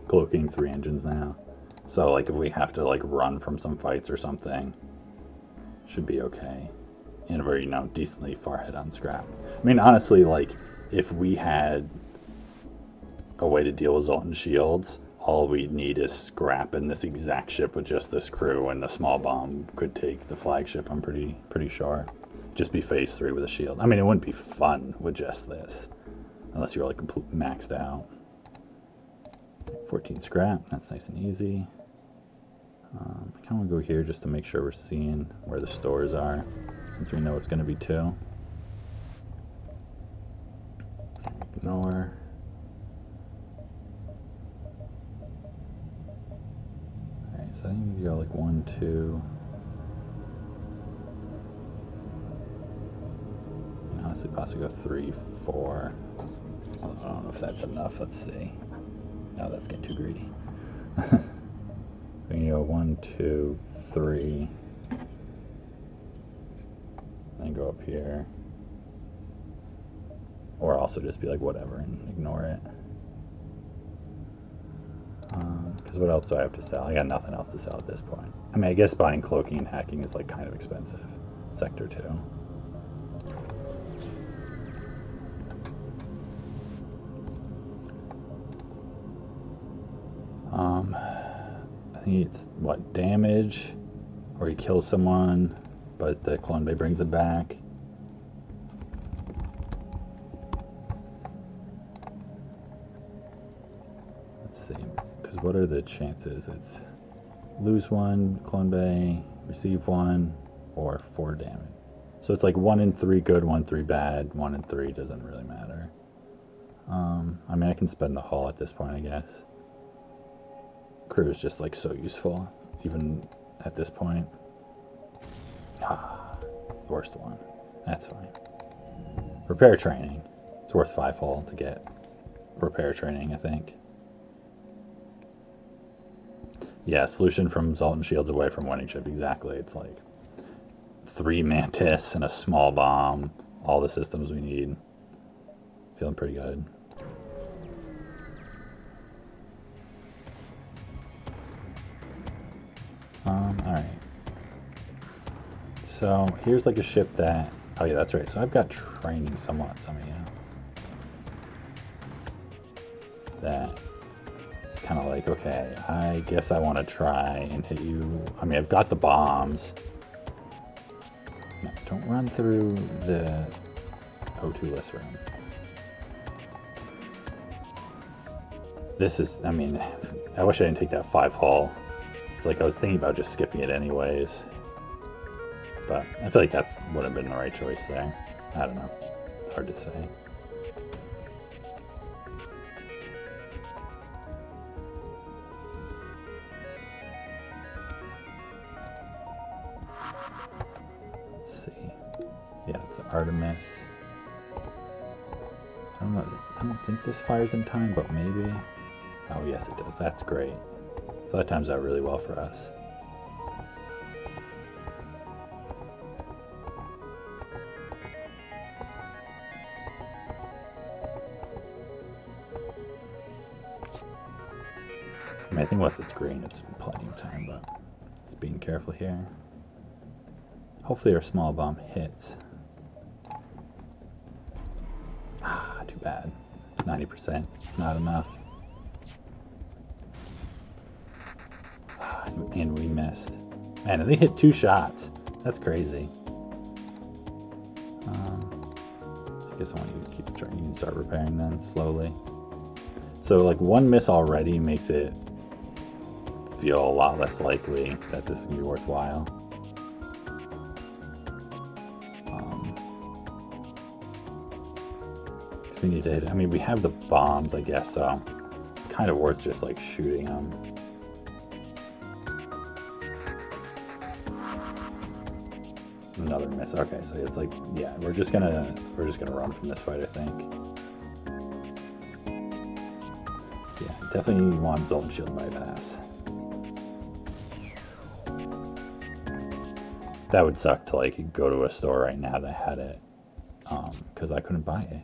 Cloaking 3 engines now. So, like, if we have to, like, run from some fights or something, should be okay. And we're, you know, decently far ahead on scrap. I mean, honestly, like, if we had a way to deal with Zoltan shields, all we need is scrap in this exact ship with just this crew, and the small bomb could take the flagship, I'm pretty sure. Just be phase 3 with a shield. I mean, it wouldn't be fun with just this, unless you're, like, maxed out. 14 scrap, that's nice and easy. I kind of want to go here just to make sure we're seeing where the stores are, since we know it's going to be 2. Ignore. Alright, so I think we go like 1, 2. And honestly, possibly go 3, 4. I don't know if that's enough. Let's see. No, that's getting too greedy. We go 1, 2, 3. Then go up here. Or also just be like, whatever, and ignore it. Because what else do I have to sell? I got nothing else to sell at this point. I mean, I guess buying cloaking and hacking is like kind of expensive. Sector 2. I think it's, what, damage? Or he kills someone, but the clone bay brings him back. Let's see, because what are the chances? It's lose 1, clone bay, receive 1, or 4 damage. So it's like 1 in 3 good, 1 in 3 bad, 1 in 3 doesn't really matter. I mean, I can spend the hull at this point, I guess. Crew is just like so useful, even at this point. Worst one. That's fine. Repair training. It's worth 5 hull to get repair training, I think. Yeah, solution from Zoltan shields away from winning ship. Exactly. It's like 3 Mantis and a small bomb. All the systems we need. Feeling pretty good. Alright. So here's like a ship that, oh yeah, that's right. So I've got training somewhat, some of you. That it's kind of like, okay, I guess I want to try and hit you. I mean, I've got the bombs. No, don't run through the O2 list room. This is, I mean, I wish I didn't take that 5 hull. It's like I was thinking about just skipping it anyways. But I feel like that would have been the right choice there. I don't know. Hard to say. Let's see. Yeah, it's Artemis. I don't know. I don't think this fires in time, but maybe. Oh, yes, it does. That's great. So that times out really well for us. mean, I think once it's green, it's plenty of time, but just being careful here. Hopefully our small bomb hits. Ah, too bad. 90%, not enough. Ah, and we missed. Man, they hit 2 shots. That's crazy. I guess I want you to keep trying. You can start repairing then slowly. So like 1 miss already makes it feel a lot less likely that this is gonna be worthwhile. We need to hit. I mean, we have the bombs, I guess, so it's kind of worth just like shooting them. Another miss. Okay, so it's like, yeah, we're just gonna run from this fight, I think. Yeah, definitely want Zoltan Shield bypass. That would suck to like go to a store right now that had it, because I couldn't buy it.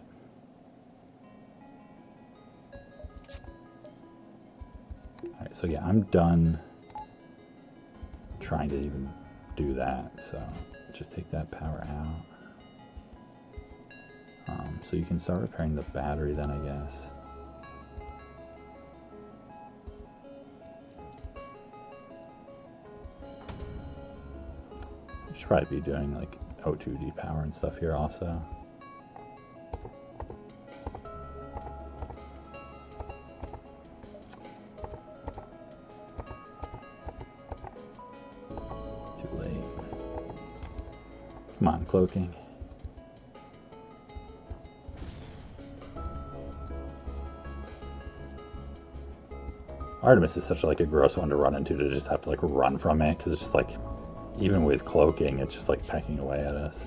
Alright, so yeah, I'm done trying to even do that, so just take that power out. So you can start repairing the battery then, I guess. You should probably be doing like O2 power and stuff here also. Too late. Come on, cloaking. Artemis is such like a gross one to run into, to just have to like run from it, because it's just like, even with cloaking, it's just like pecking away at us.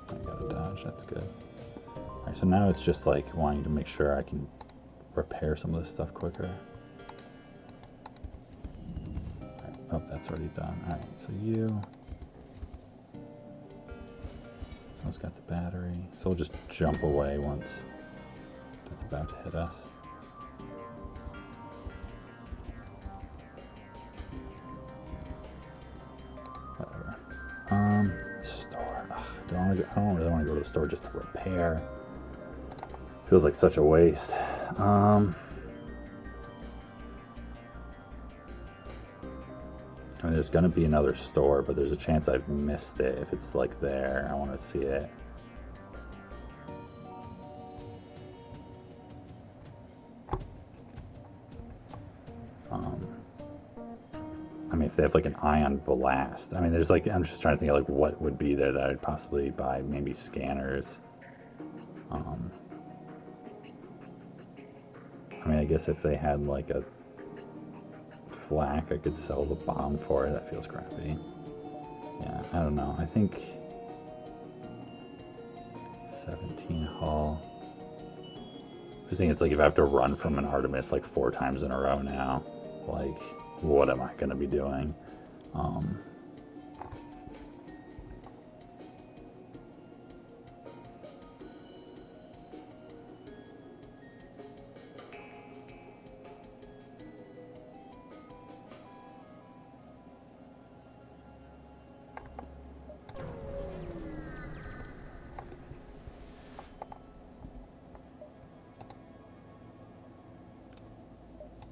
I gotta dodge, that's good. Alright, so now it's just like wanting to make sure I can repair some of this stuff quicker. Right. Oh, that's already done. Alright, so you... Someone's got the battery. So we'll just jump away once it's about to hit us. Whatever. Store. Ugh, I don't really want to go to the store just to repair. Feels like such a waste. I mean, there's gonna be another store, but there's a chance I've missed it. If it's like there, I want to see it. I mean, if they have like an ion blast, I mean, there's like, I'm just trying to think of like what would be there that I'd possibly buy. Maybe scanners. I mean, I guess if they had like a flak, I could sell the bomb for it. That feels crappy. Yeah, I don't know. I think 17 hull. I just think it's like if I have to run from an Artemis like 4 times in a row now, like, what am I going to be doing?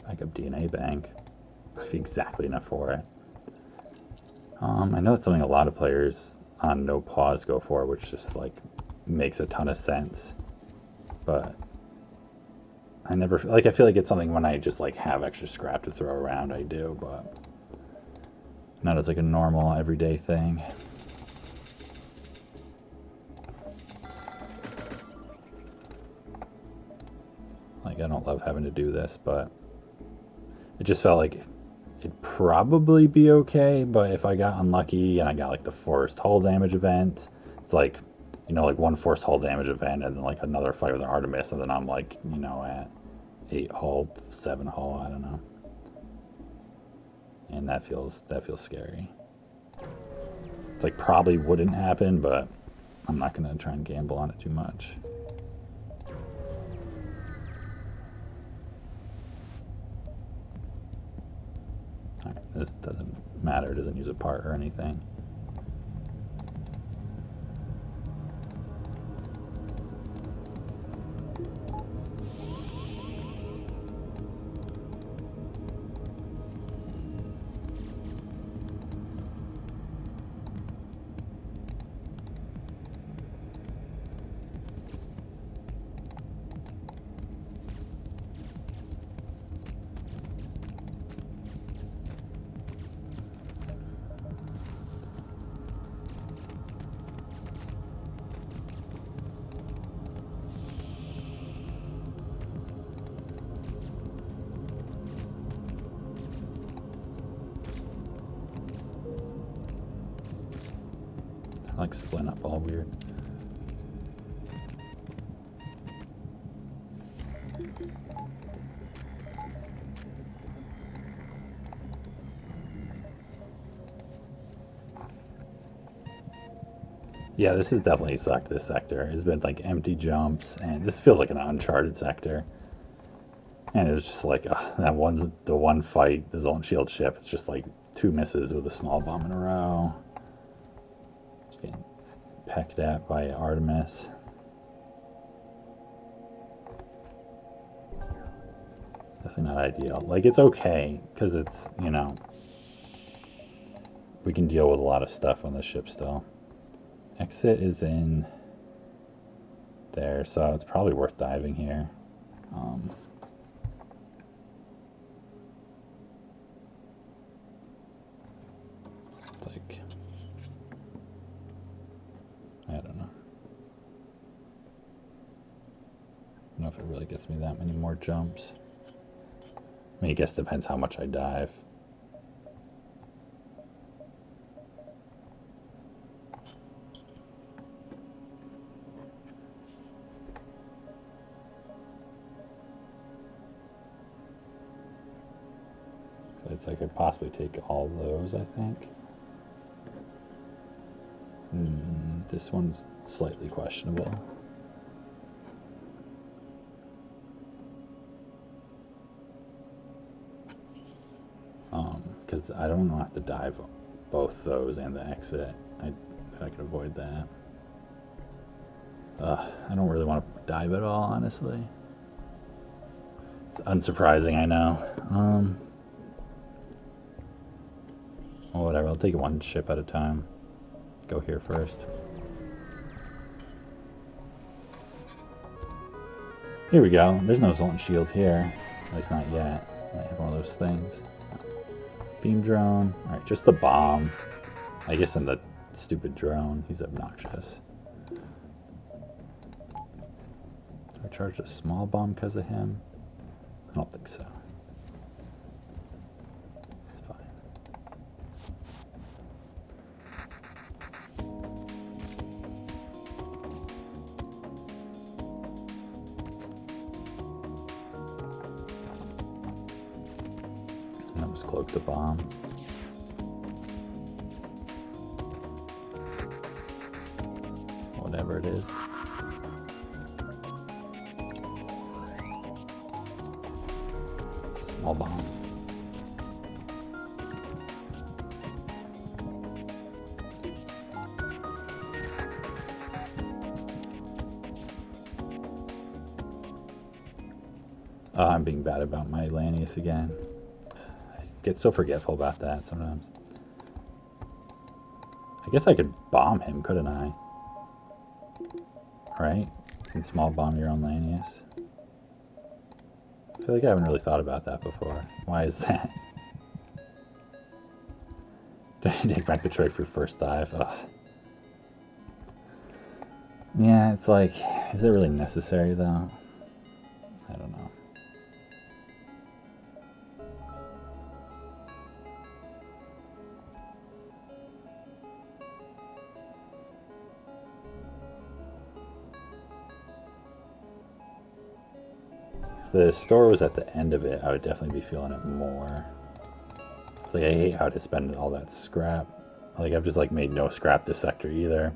Backup DNA bank. Exactly enough for it. I know it's something a lot of players on no pause go for, which just like makes a ton of sense. But I never like, I feel like it's something when I just like have extra scrap to throw around, I do, but not as like a normal everyday thing. Like, I don't love having to do this, but it just felt like it'd probably be okay. But if I got unlucky and I got like the forced hull damage event, it's like, you know, like 1 forced hull damage event and then like another fight with an Artemis, and then I'm like, you know, at 8 hull, 7 hull, I don't know. And that feels scary. It's like probably wouldn't happen, but I'm not gonna try and gamble on it too much. This doesn't matter, it doesn't use a part or anything. Like splitting up all weird. Yeah, this has definitely sucked, this sector. It's been like empty jumps, and this feels like an uncharted sector. And it was just like, the one fight, the Zone Shield ship, it's just like 2 misses with a small bomb in a row. Just getting pecked at by Artemis. Definitely not ideal. Like, it's okay, because it's, you know, we can deal with a lot of stuff on the ship still. Exit is in there, so it's probably worth diving here. It's like, I don't know. I don't know if it really gets me that many more jumps. I mean, I guess it depends how much I dive. So I could possibly take all those, I think. This one's slightly questionable. Because I don't want to have to dive both those and the exit. I could avoid that. I don't really want to dive at all, honestly. It's unsurprising, I know. Well, whatever, I'll take it one ship at a time. Go here first. Here we go. There's no Zone Shield here. At least not yet. I have one of those things. Beam drone. Alright, just the bomb. I guess in the stupid drone. He's obnoxious. Do I charge a small bomb because of him? I don't think so. It's fine. And I'll just cloak the bomb. Whatever it is. Small bomb. Oh, I'm being bad about my Lanius again. I get so forgetful about that sometimes. I guess I could bomb him, couldn't I? Right? You can small bomb your own Lanius. I feel like I haven't really thought about that before. Why is that? Take back the tray for first dive. Ugh. Yeah, it's like, is it really necessary though? I don't know. If the store was at the end of it, I would definitely be feeling it more. Like, I hate how to spend all that scrap. Like, I've just like made no scrap this sector either.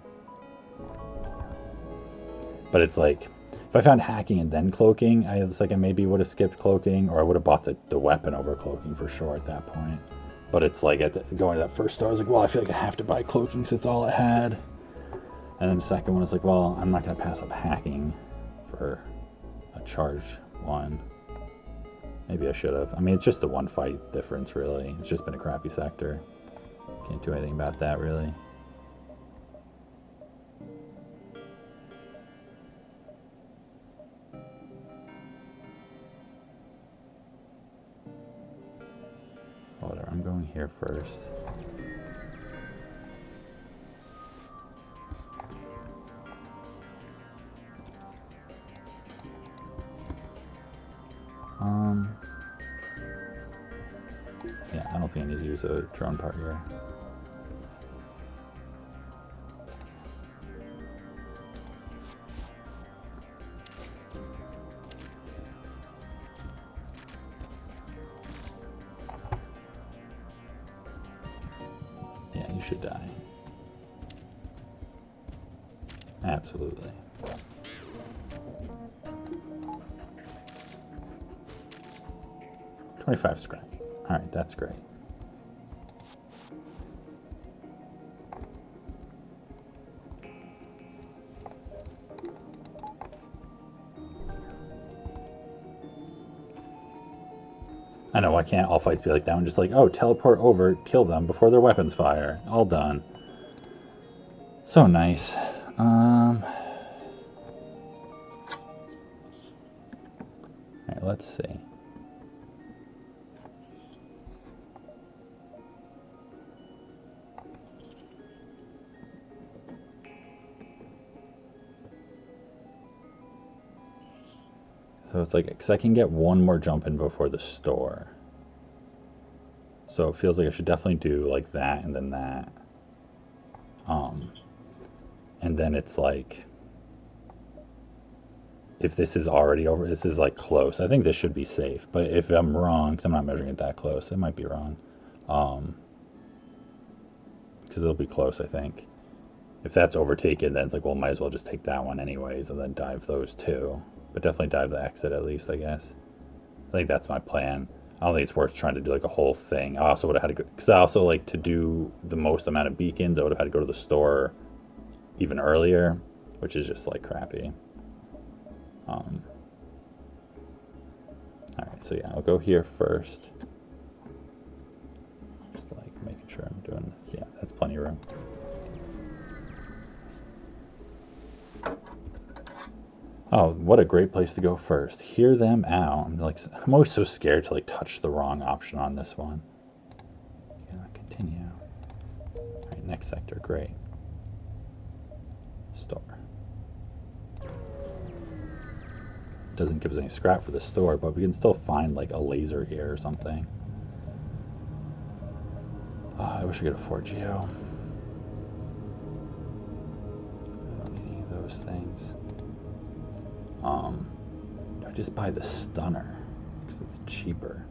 But it's like, if I found hacking and then cloaking, it's like I maybe would have skipped cloaking, or I would have bought the weapon over cloaking for sure at that point. But it's like going to that first store, I was like, well, I feel like I have to buy cloaking because it's all it had. And then the second one is like, well, I'm not going to pass up hacking for a charged one. Maybe I should have. I mean, it's just the one fight difference, really. It's just been a crappy sector. Can't do anything about that, really. Whatever, I'm going here first. Yeah, I don't think I need to use a drone part here. Yeah, you should die. Absolutely. $25 scrap. Alright, that's great. I know, why can't all fights be like that one? Just like, oh, teleport over, kill them before their weapons fire. All done. So nice. Alright, let's see. So it's like, because I can get one more jump in before the store. So it feels like I should definitely do like that and then that. And then it's like, if this is already over, this is like close. I think this should be safe. But if I'm wrong, because I'm not measuring it that close, it might be wrong. Because it'll be close, I think. If that's overtaken, then it's like, well, might as well just take that one anyways and then dive those two. But definitely dive the exit at least, I guess. I think that's my plan. I don't think it's worth trying to do like a whole thing. I also would have had to go, because I also like to do the most amount of beacons, I would have had to go to the store even earlier, which is just like crappy. Alright, so yeah, I'll go here first. Just like making sure I'm doing this. Yeah, that's plenty of room. Oh, what a great place to go first. Hear them out. I'm always so scared to like touch the wrong option on this one. Yeah, continue. Alright, next sector, great. Store. Doesn't give us any scrap for the store, but we can still find like a laser here or something. Oh, I wish I could afford Geo. I don't need any of those things. Do I just buy the stunner? Because it's cheaper.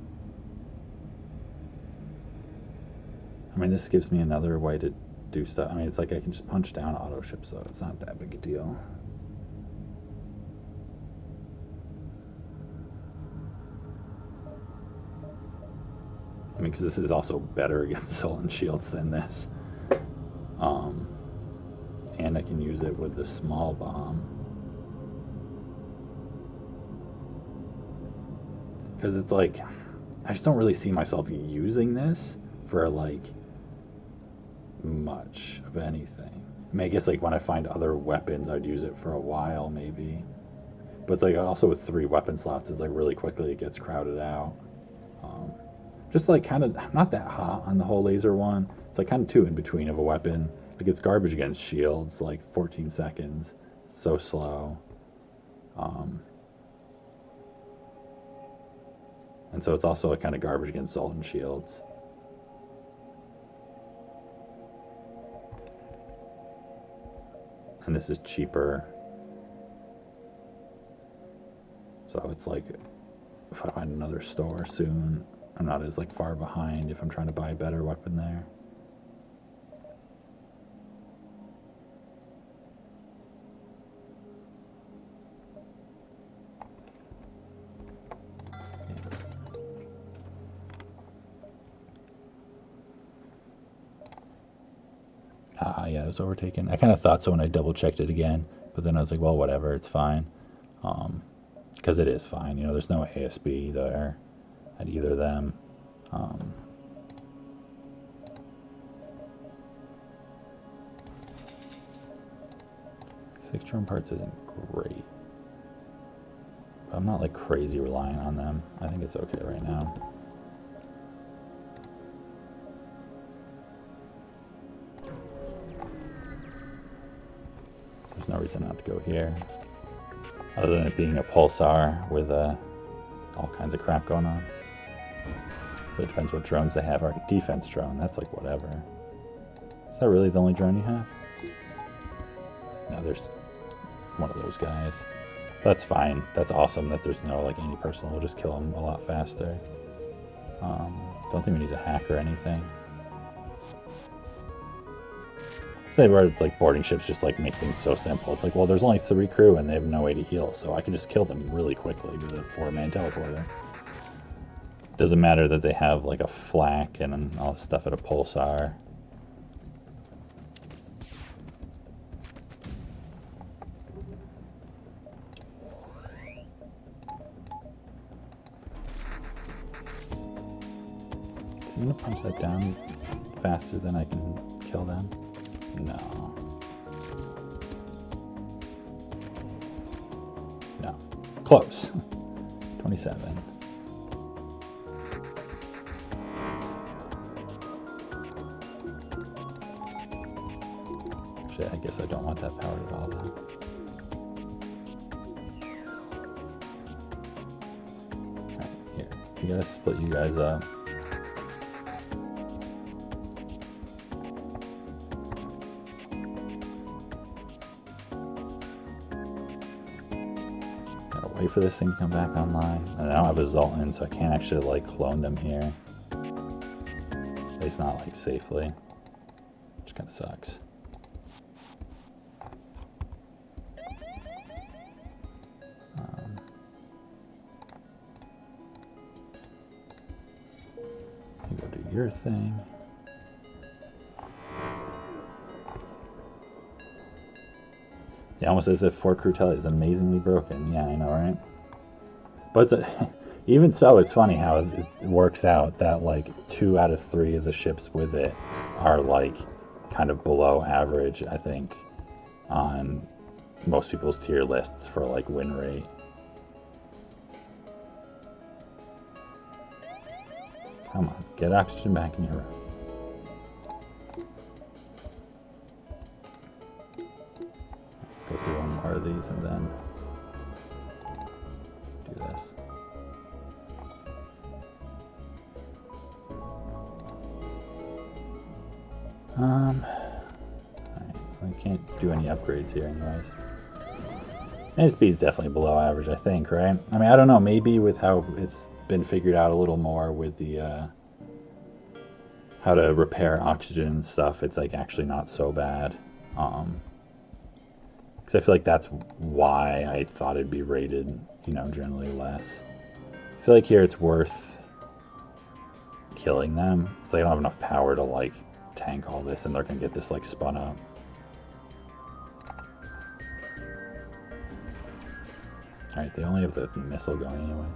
I mean, this gives me another way to do stuff. I mean, it's like I can just punch down auto ship, so it's not that big a deal. I mean, because this is also better against Sultan shields than this. And I can use it with the small bomb. Because it's like, I just don't really see myself using this for like much of anything. I mean, I guess like when I find other weapons, I'd use it for a while maybe. But it's like also with 3 weapon slots, it's like really quickly it gets crowded out. Just like kind of not that hot on the whole laser one. It's like kind of too in between of a weapon. Like it's garbage against shields, like 14 seconds. It's so slow. And so it's also like kind of garbage against Sultan shields. And this is cheaper. So it's like, if I find another store soon, I'm not as like far behind if I'm trying to buy a better weapon there. Ah, yeah, it was overtaken. I kind of thought so when I double checked it again, but then I was like, well, whatever, it's fine. Because it is fine. You know, there's no ASB there at either of them. Six drone parts isn't great. But I'm not like crazy relying on them. I think it's okay right now. There's no reason not to go here. Other than it being a pulsar with all kinds of crap going on. But it depends what drones they have. Our defense drone, that's like whatever. Is that really the only drone you have? No, there's one of those guys. That's fine. That's awesome that there's no like anti-personal. We'll just kill them a lot faster. Don't think we need a hack or anything. Say where it's like boarding ships just like make things so simple. It's like, well, there's only 3 crew and they have no way to heal, so I can just kill them really quickly with a 4-man teleporter. Doesn't matter that they have like a flak and all this stuff at a pulsar. Is he gonna punch that down faster than I can kill them? No. No. Close. 27. Shit, I guess I don't want that powered at all though. Alright, here. We gotta split you guys up. Wait for this thing to come back online. And I don't have a Zoltan, so I can't actually like clone them here. At least not like safely. Which kind of sucks. You go do your thing. Yeah, almost as if Fort Crutel is amazingly broken. Yeah, I know, right? But even so, it's funny how it works out that like 2 out of 3 of the ships with it are like kind of below average, I think, on most people's tier lists for like win rate. Come on, get oxygen back in your room. Go through one more of these and then do this. Alright, we can't do any upgrades here anyways. NSP is definitely below average, I think, right? I mean, I don't know, maybe with how it's been figured out a little more with the how to repair oxygen and stuff, it's like actually not so bad. Because I feel like that's why I thought it'd be rated, you know, generally less. I feel like here it's worth killing them. It's like I don't have enough power to like tank all this, and they're gonna get this like spun up. Alright, they only have the missile going anyways.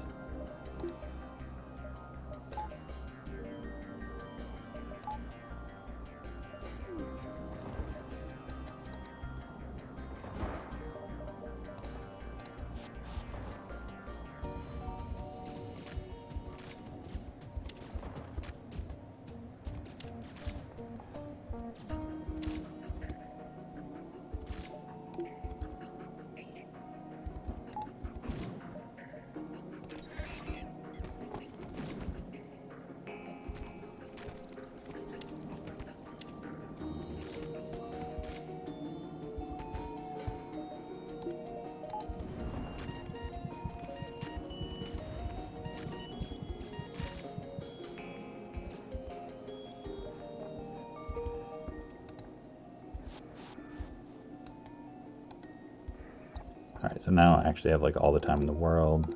Alright, so now I actually have like all the time in the world.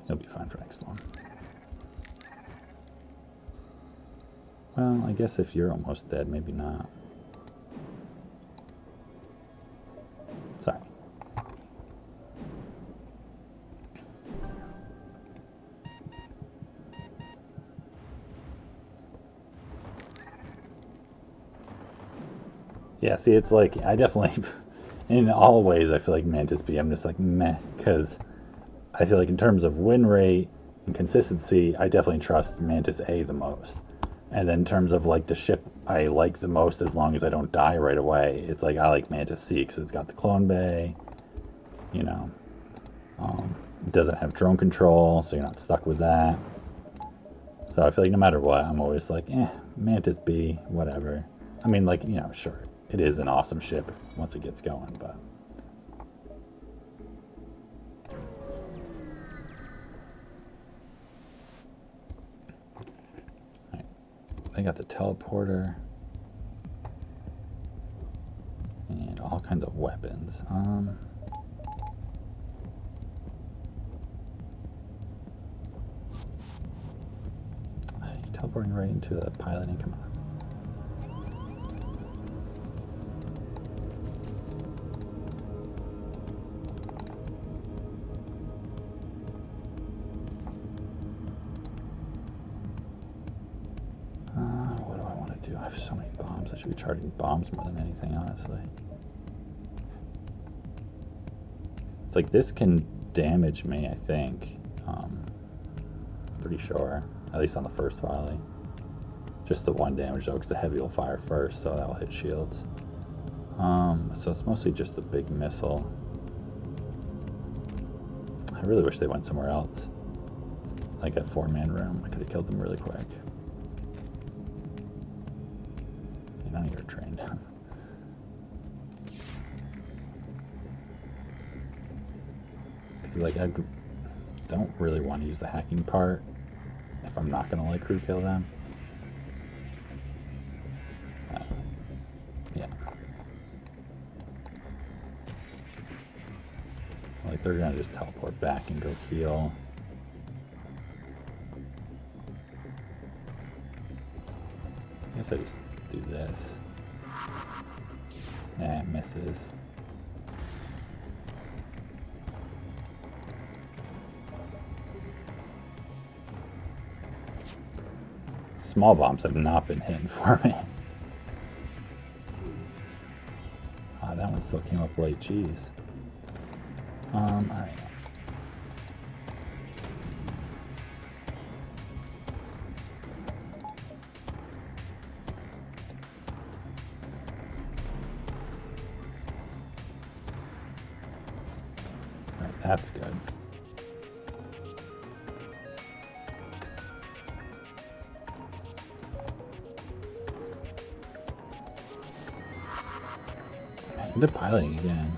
He'll be fine for next one. Well, I guess if you're almost dead, maybe not. Sorry. Yeah, see, it's like, I definitely, in all ways, I feel like Mantis B, I'm just like, meh, because I feel like in terms of win rate and consistency, I definitely trust Mantis A the most. And then in terms of like the ship I like the most, as long as I don't die right away, it's like I like Mantis C because it's got the clone bay, you know. It doesn't have drone control, so you're not stuck with that. So I feel like no matter what, I'm always like, Mantis B, whatever. I mean, like, you know, sure, it is an awesome ship once it gets going, but... Right. I got the teleporter. And all kinds of weapons. Teleporting right into the piloting, come on. What do I want to do? I have so many bombs. I should be charging bombs more than anything, honestly. It's like this can damage me, I think. Pretty sure. At least on the first volley. Just the one damage though, because the heavy will fire first, so that will hit shields. So it's mostly just the big missile. I really wish they went somewhere else. Like a 4-man room. I could have killed them really quick. And now you're trained. Because like I don't really want to use the hacking part if I'm not going to like crew kill them. Yeah. Like they're going to just teleport back and go heal. I guess I just do this. Nah, it misses. Small bombs have not been hitting for me. That one still came up late, jeez. Alright. Alright, that's good. Into piloting again.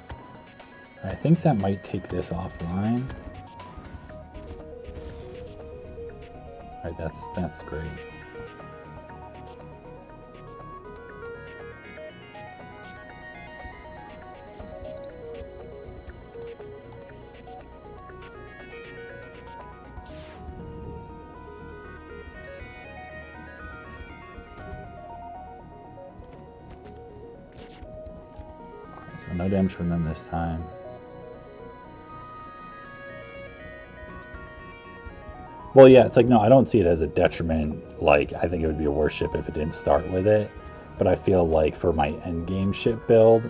I think that might take this offline. Alright, that's great. So no damage from them this time. Well, yeah, it's like, no, I don't see it as a detriment. Like, I think it would be a worse ship if it didn't start with it. But I feel like for my endgame ship build,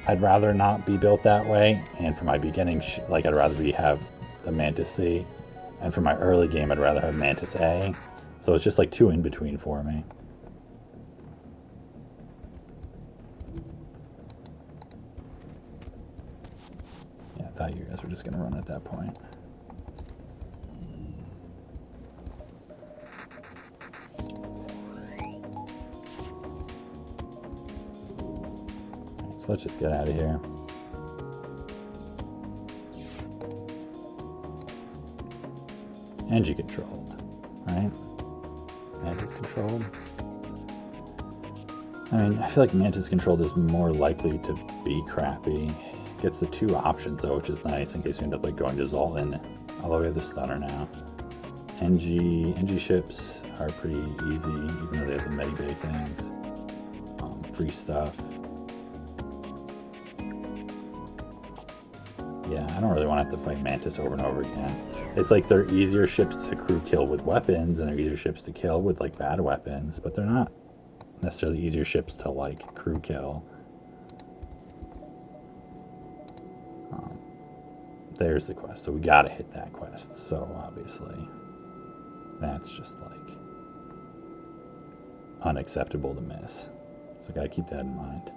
I'd rather not be built that way. And for my beginning, like, I'd rather have the Mantis C. And for my early game, I'd rather have Mantis A. So it's just like two in between for me. Yeah, I thought you guys were just going to run at that point. Let's just get out of here. Energy controlled, right? Mantis controlled. I mean, I feel like Mantis controlled is more likely to be crappy. Gets the two options though, which is nice in case you end up like going to Zoltan Although we have the stunner now. NG ships are pretty easy, even though they have the Medibay things. Free stuff. Yeah, I don't really want to have to fight Mantis over and over again. It's like they're easier ships to crew kill with weapons, and they're easier ships to kill with like bad weapons, but they're not necessarily easier ships to like crew kill. There's the quest, so we gotta hit that quest. So obviously, that's just like unacceptable to miss. So I gotta keep that in mind.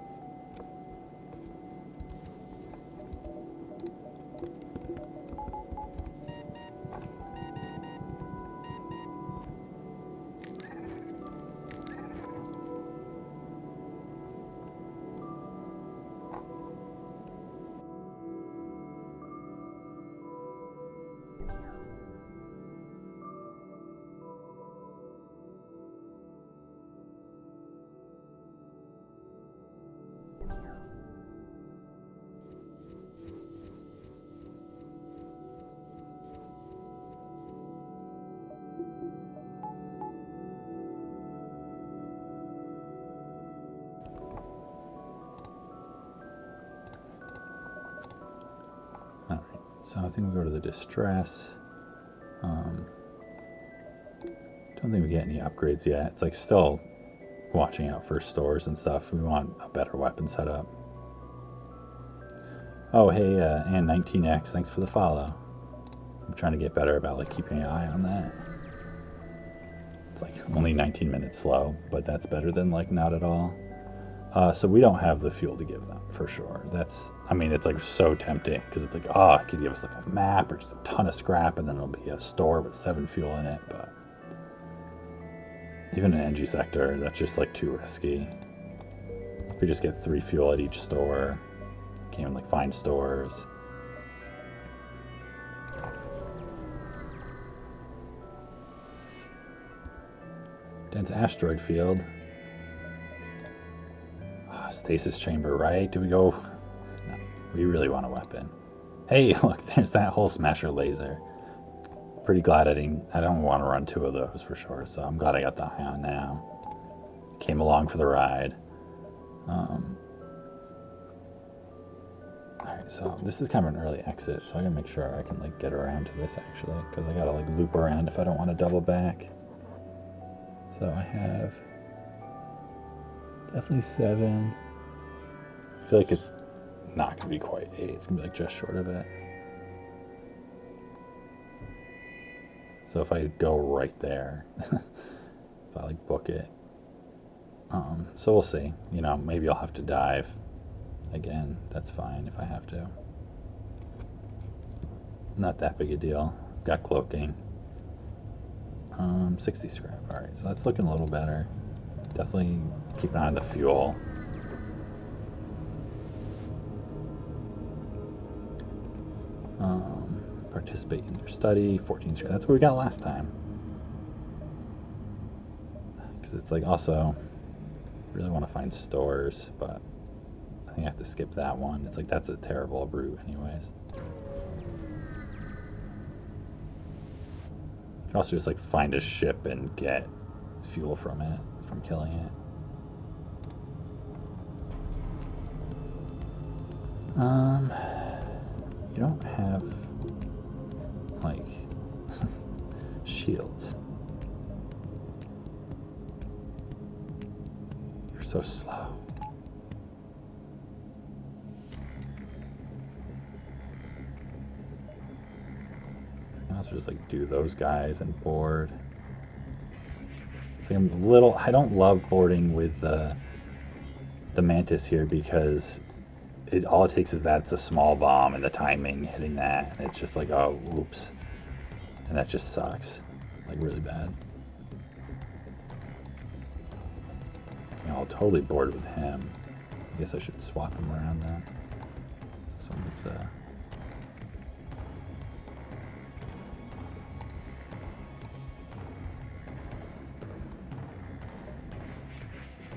So I think we go to the distress. Don't think we get any upgrades yet. It's like still watching out for stores and stuff. We want a better weapon setup. Oh, hey, and 19X, thanks for the follow. I'm trying to get better about like keeping an eye on that. It's like only 19 minutes slow, but that's better than like not at all. So we don't have the fuel to give them for sure. That's, I mean, it's like so tempting because it's like, oh, it could give us like a map or just a ton of scrap, and then it'll be a store with 7 fuel in it. But even an NG sector, that's just like too risky. If we just get 3 fuel at each store, can't even like find stores. Dense asteroid field. Stasis chamber, right? Do we go? No, we really want a weapon. Hey, look, there's that whole smasher laser. Pretty glad I don't want to run 2 of those for sure, so I'm glad I got the Ion now. Came along for the ride. Alright, so this is kind of an early exit, so I gotta make sure I can like get around to this actually, because I gotta like loop around if I don't want to double back. So I have definitely 7. I feel like it's not going to be quite 8. It's going to be like just short of it. So if I go right there, if I like book it. So we'll see. You know, maybe I'll have to dive again. That's fine if I have to. Not that big a deal. Got cloaking. 60 scrap. Alright, so that's looking a little better. Definitely keep an eye on the fuel. Participate in your study. 14 scrap. That's what we got last time. Because it's like also, really want to find stores, but I think I have to skip that one. It's like that's a terrible route anyways. You can also just like find a ship and get fuel from it, from killing it. You don't have like shields. You're so slow. I can also just like do those guys and board. It's like I'm a little, I don't love boarding with the Mantis here because all it takes is that it's a small bomb and the timing hitting that, and it's just like, oh, oops. And that just sucks. Like, really bad. You know, I'll totally board with him. I guess I should swap him around then. Someone's,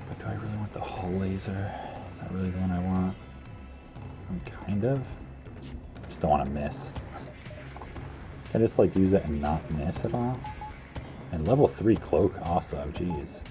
but do I really want the hull laser? Is that really the one I want? Kind of. Just don't want to miss. I just like use it and not miss at all. And level 3 cloak also, jeez.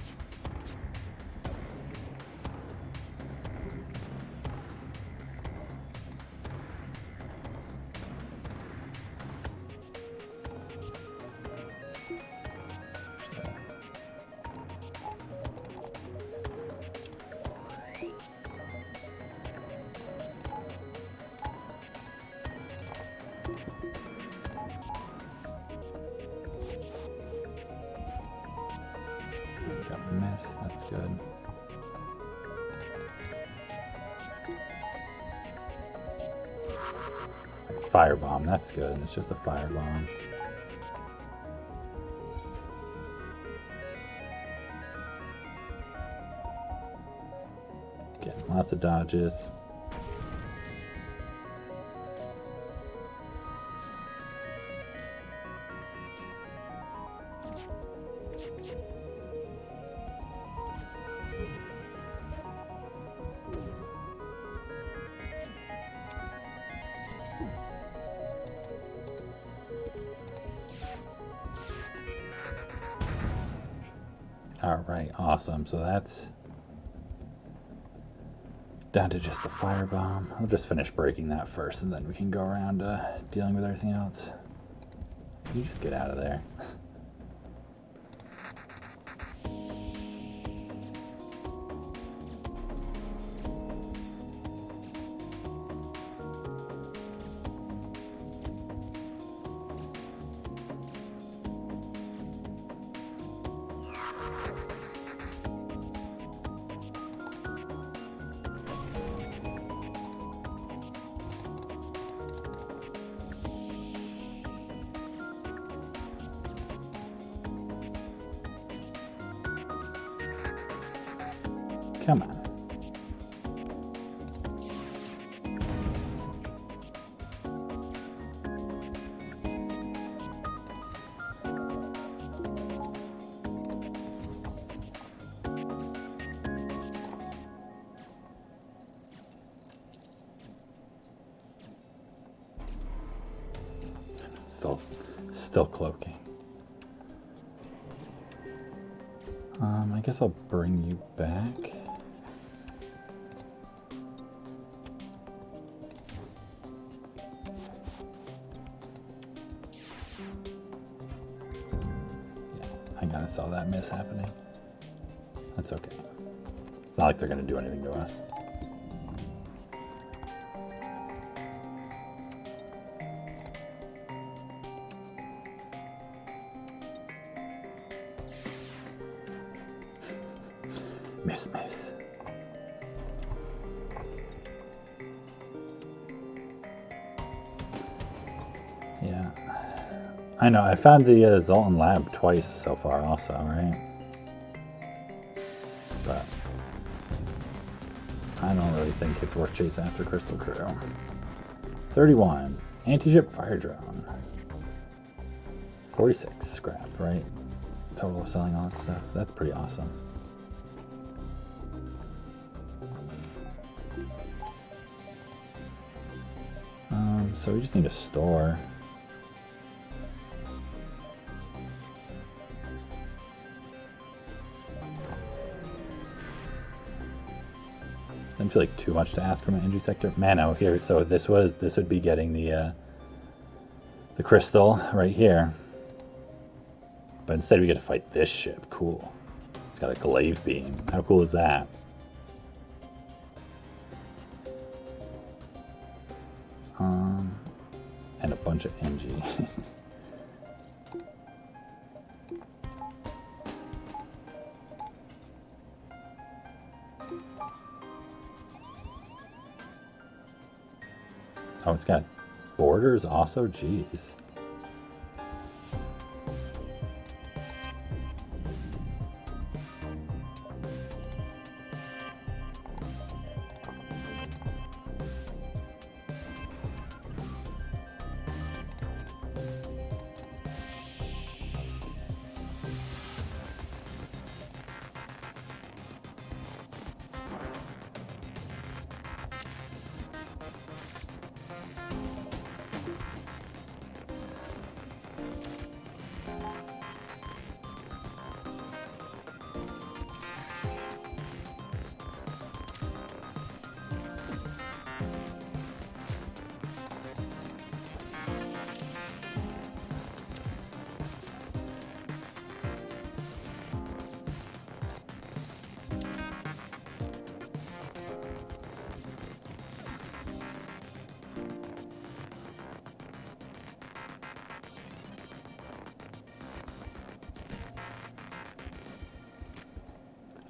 Got miss, that's good. Firebomb, that's good. It's just a firebomb. Getting lots of dodges. Alright, awesome. So that's down to just the firebomb. I'll just finish breaking that first and then we can go around dealing with everything else. You just get out of there. Come on. Still cloaking. I guess I'll bring you back. I kind of saw that miss happening. That's okay. It's not like they're going to do anything to us. Miss. Yeah. I know, I found the Zoltan lab twice so far also, right? But I don't really think it's worth chasing after Crystal Crew. 31. Anti-ship fire drone. 46 scrap, right? Total of selling all that stuff. That's pretty awesome. So we just need a store. Doesn't feel like too much to ask from an energy sector. Mano here, so this would be getting the crystal right here. But instead we get to fight this ship. Cool. It's got a glaive beam. How cool is that? And a bunch of NG. Oh, it's got borders also? Jeez.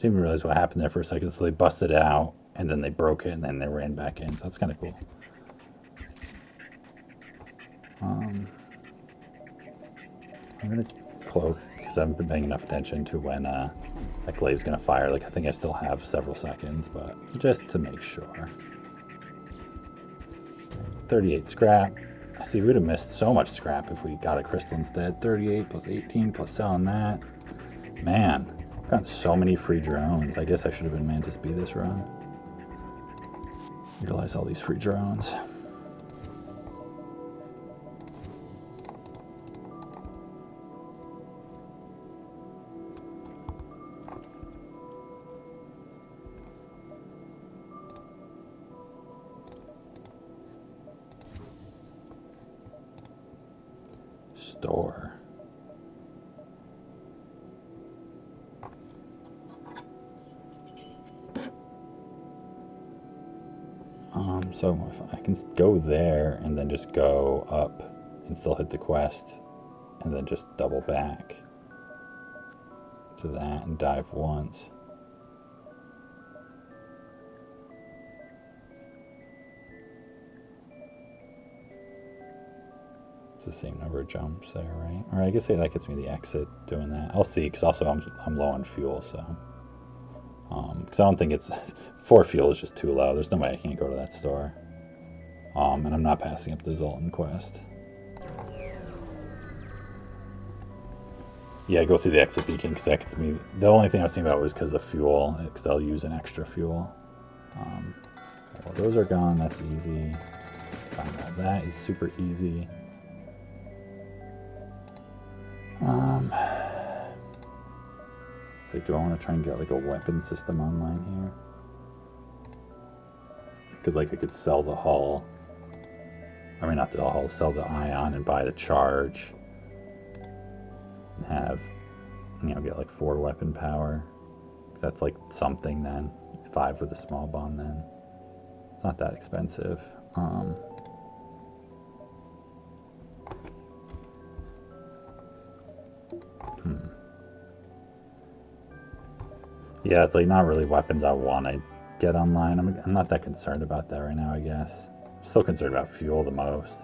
Didn't even realize what happened there for a second. So they busted it out, and then they broke it, and then they ran back in. So that's kind of cool. I'm going to cloak, because I haven't been paying enough attention to when that glaive's going to fire. Like, I think I still have several seconds, but just to make sure. 38 scrap. See, we would have missed so much scrap if we got a crystal instead. 38 plus 18 plus selling that. Man, I've got so many free drones. I guess I should have been Mantis B this run. Utilize all these free drones. Store. So if I can go there and then just go up and still hit the quest and then just double back to that and dive once. It's the same number of jumps there, right? Or I guess that gets me the exit doing that. I'll see, because also I'm low on fuel, so. Because I don't think it's 4 fuel is just too low. There's no way I can't go to that store. And I'm not passing up the Zoltan quest. Yeah, I go through the exit beacon because that gets me. The only thing I was thinking about was because of fuel, because I'll use an extra fuel. Well, those are gone. That's easy. Find out that is super easy. Like, do I want to try and get like a weapon system online here? Because like I could sell the hull. I mean, not the hull, sell the ion and buy the charge. And have, get like 4 weapon power. That's like something then. It's 5 with a small bomb then. It's not that expensive. Yeah, it's like not really weapons I want to get online. I'm not that concerned about that right now, I guess. I'm still concerned about fuel the most.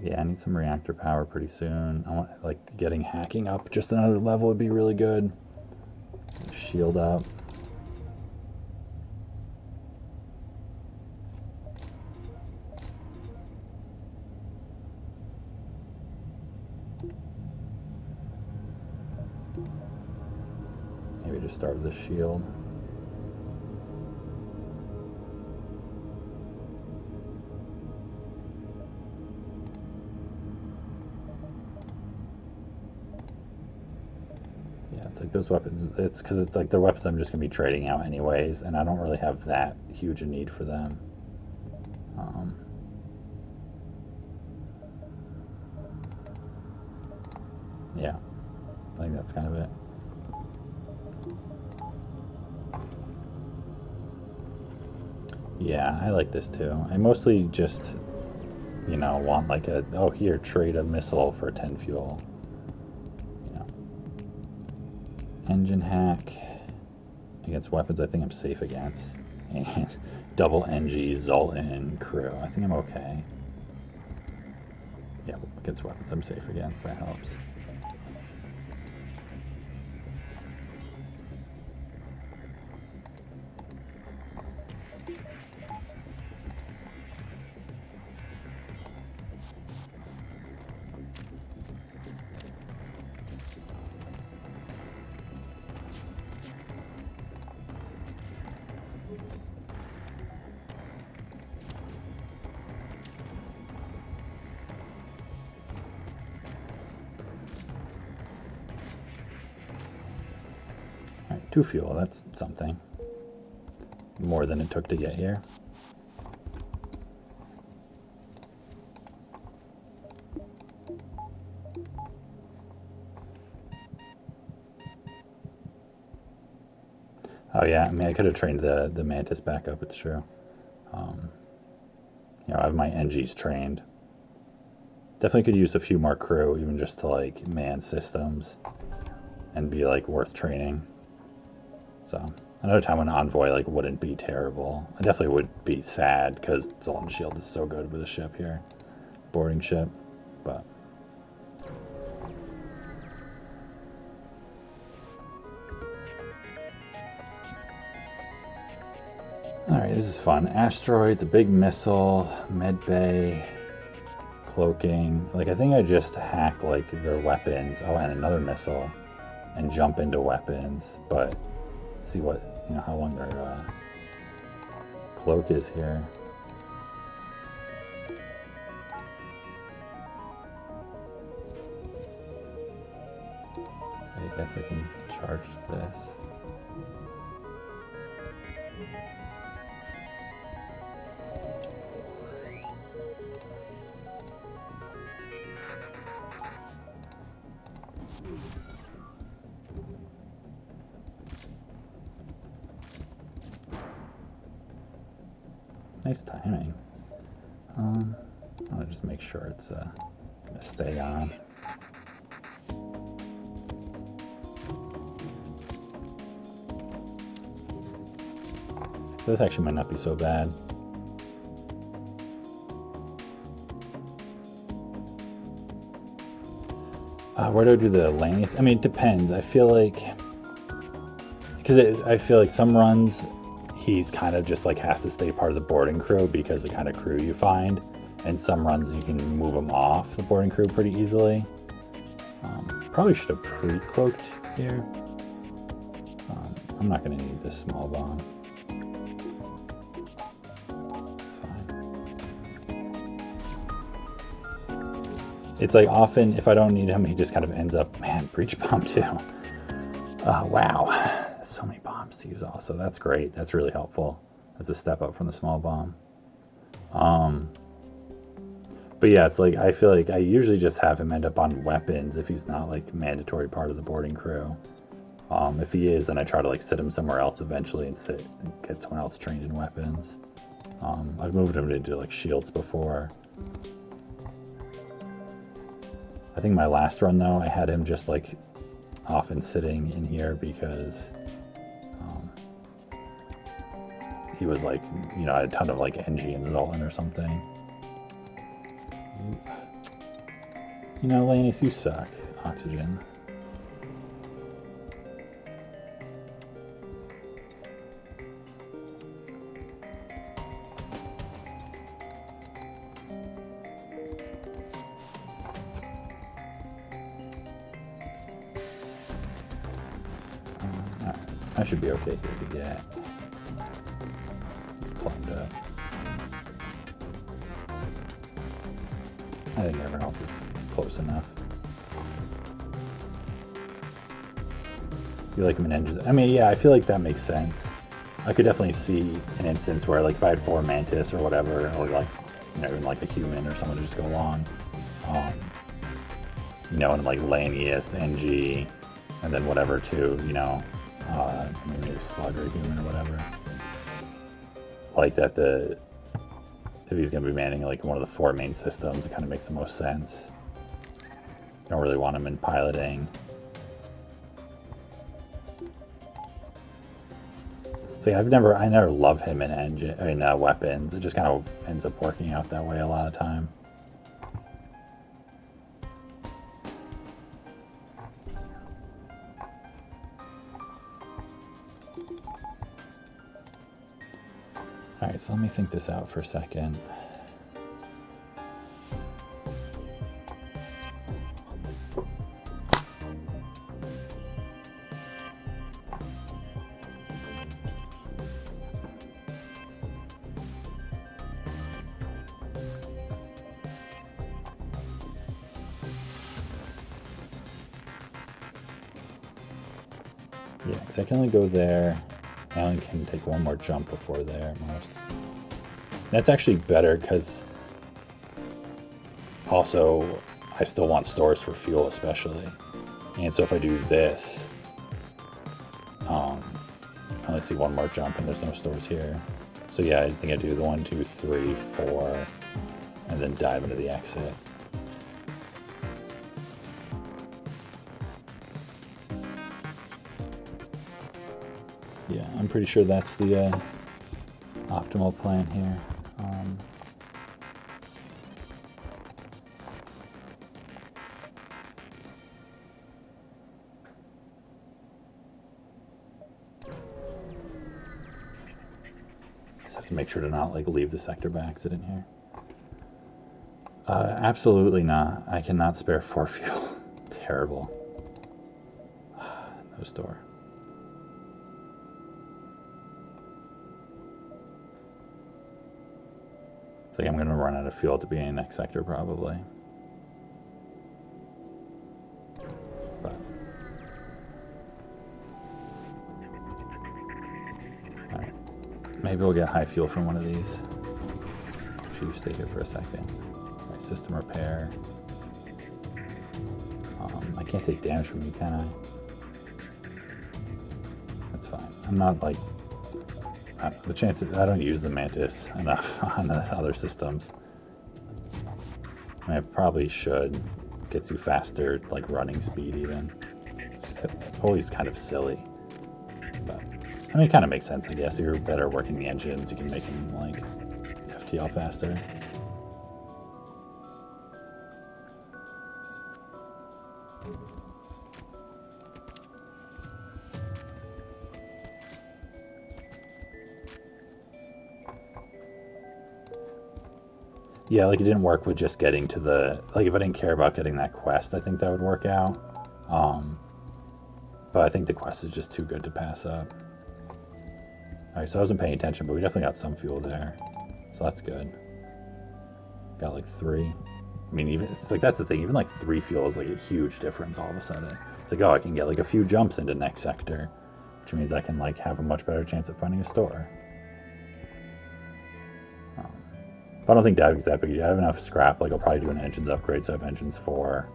Yeah, I need some reactor power pretty soon. I want, like, getting hacking up just another level would be really good. Shield up. Maybe just start with the shield. It's like those weapons, it's because it's like the weapons I'm just going to be trading out anyways, and I don't really have that huge a need for them. Yeah, I think that's kind of it. Yeah, I like this too. I mostly just, want like here, trade a missile for 10 fuel. Engine hack against weapons I think I'm safe against. And double NG, Zoltan, crew. I think I'm okay. Yeah, against weapons I'm safe against. That helps. Alright, 2 fuel, that's something. More than it took to get here. Oh yeah, I mean I could have trained the Mantis back up, it's true. You know, I have my NGs trained. Definitely could use a few more crew, even just to like man systems and be like worth training. So another time when Envoy like wouldn't be terrible. I definitely would be sad because Sultan Shield is so good with a ship here, boarding ship, but. Alright, this is fun. Asteroids, a big missile, med bay, cloaking. Like, I think I just hack, like, their weapons. Oh, and another missile. And jump into weapons. But, see what, you know, how long their cloak is here. I guess I can charge this. Nice timing. I'll just make sure it's gonna stay on. This actually might not be so bad. Where do I do the landings? I mean, it depends. I feel like, because I feel like some runs he's kind of just like has to stay part of the boarding crew because the kind of crew you find, and some runs you can move him off the boarding crew pretty easily. Probably should have pre-cloaked here. I'm not going to need this small bomb. It's like often if I don't need him, he just kind of ends up, man, breach bomb too. Wow, so many bombs to use also. That's great. That's really helpful. That's a step up from the small bomb. But yeah, it's like I feel like I usually just have him end up on weapons if he's not like mandatory part of the boarding crew. If he is, then I try to like sit him somewhere else eventually and get someone else trained in weapons. I've moved him to do like shields before. I think my last run though, I had him just like often sitting in here because he was like, you know, a ton of like NG and Zoltan or something. You know, Lannis, you suck. Oxygen. I should be okay here to get plumbed up. I think everyone else is close enough. You like him in engine? I mean, yeah, I feel like that makes sense. I could definitely see an instance where, like, if I had 4 Mantis or whatever, or like, you know, even like a human or someone to just go along, you know, and like Lannis, NG, and then whatever too, you know. Maybe a slug or a human or whatever. Like that if he's going to be manning like one of the 4 main systems, it kind of makes the most sense. Don't really want him in piloting. See, I never love him in weapons. It just kind of ends up working out that way a lot of time. Alright, so let me think this out for a second. Yeah, because I can only go there. I only can take one more jump before there at most. That's actually better because also I still want stores for fuel especially. And so if I do this, I only see one more jump and there's no stores here. So yeah, I think I do the 1, 2, 3, 4, and then dive into the exit. Yeah, I'm pretty sure that's the optimal plan here. Just have to make sure to not like leave the sector by accident here. Absolutely not. I cannot spare 4 fuel. Terrible. No store. It's like I'm going to run out of fuel at the beginning of next sector, probably. But. Alright. Maybe we'll get high fuel from one of these. Actually, stay here for a second. Alright, system repair. I can't take damage from you, can I? That's fine. I'm not like... the chances... I don't use the Mantis enough on the other systems. I probably should. Gets you faster, like running speed even. Always kind of silly. But, I mean, it kind of makes sense, I guess. If you're better working the engines, you can make them, like, FTL faster. Yeah, like it didn't work with just getting to the... Like if I didn't care about getting that quest, I think that would work out. But I think the quest is just too good to pass up. Alright, so I wasn't paying attention, but we definitely got some fuel there. So that's good. Got like 3. I mean, even it's like that's the thing. Even like 3 fuel is like a huge difference all of a sudden. It's like, oh, I can get like a few jumps into next sector, which means I can like have a much better chance of finding a store. But I don't think diving's that big. I have enough scrap. Like I'll probably do an engines upgrade, so I have engines 4,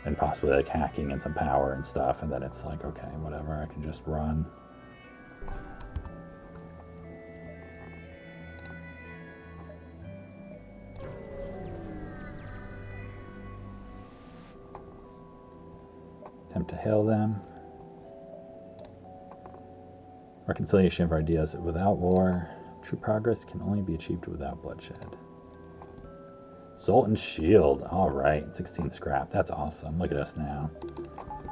and possibly like hacking and some power and stuff. And then it's like, okay, whatever. I can just run. Attempt to hail them. Reconciliation of ideas without war. True progress can only be achieved without bloodshed. Zoltan's shield. Alright, 16 scrap. That's awesome. Look at us now.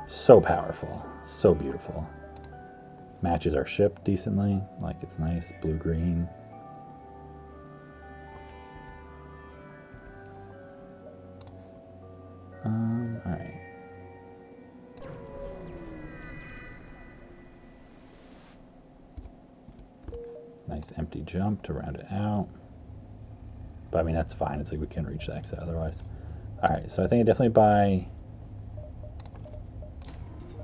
So powerful. So beautiful. Matches our ship decently. Like, it's nice. Blue-green. Alright. Nice empty jump to round it out. But I mean, that's fine. It's like we can reach the exit otherwise. Alright, so I think I definitely buy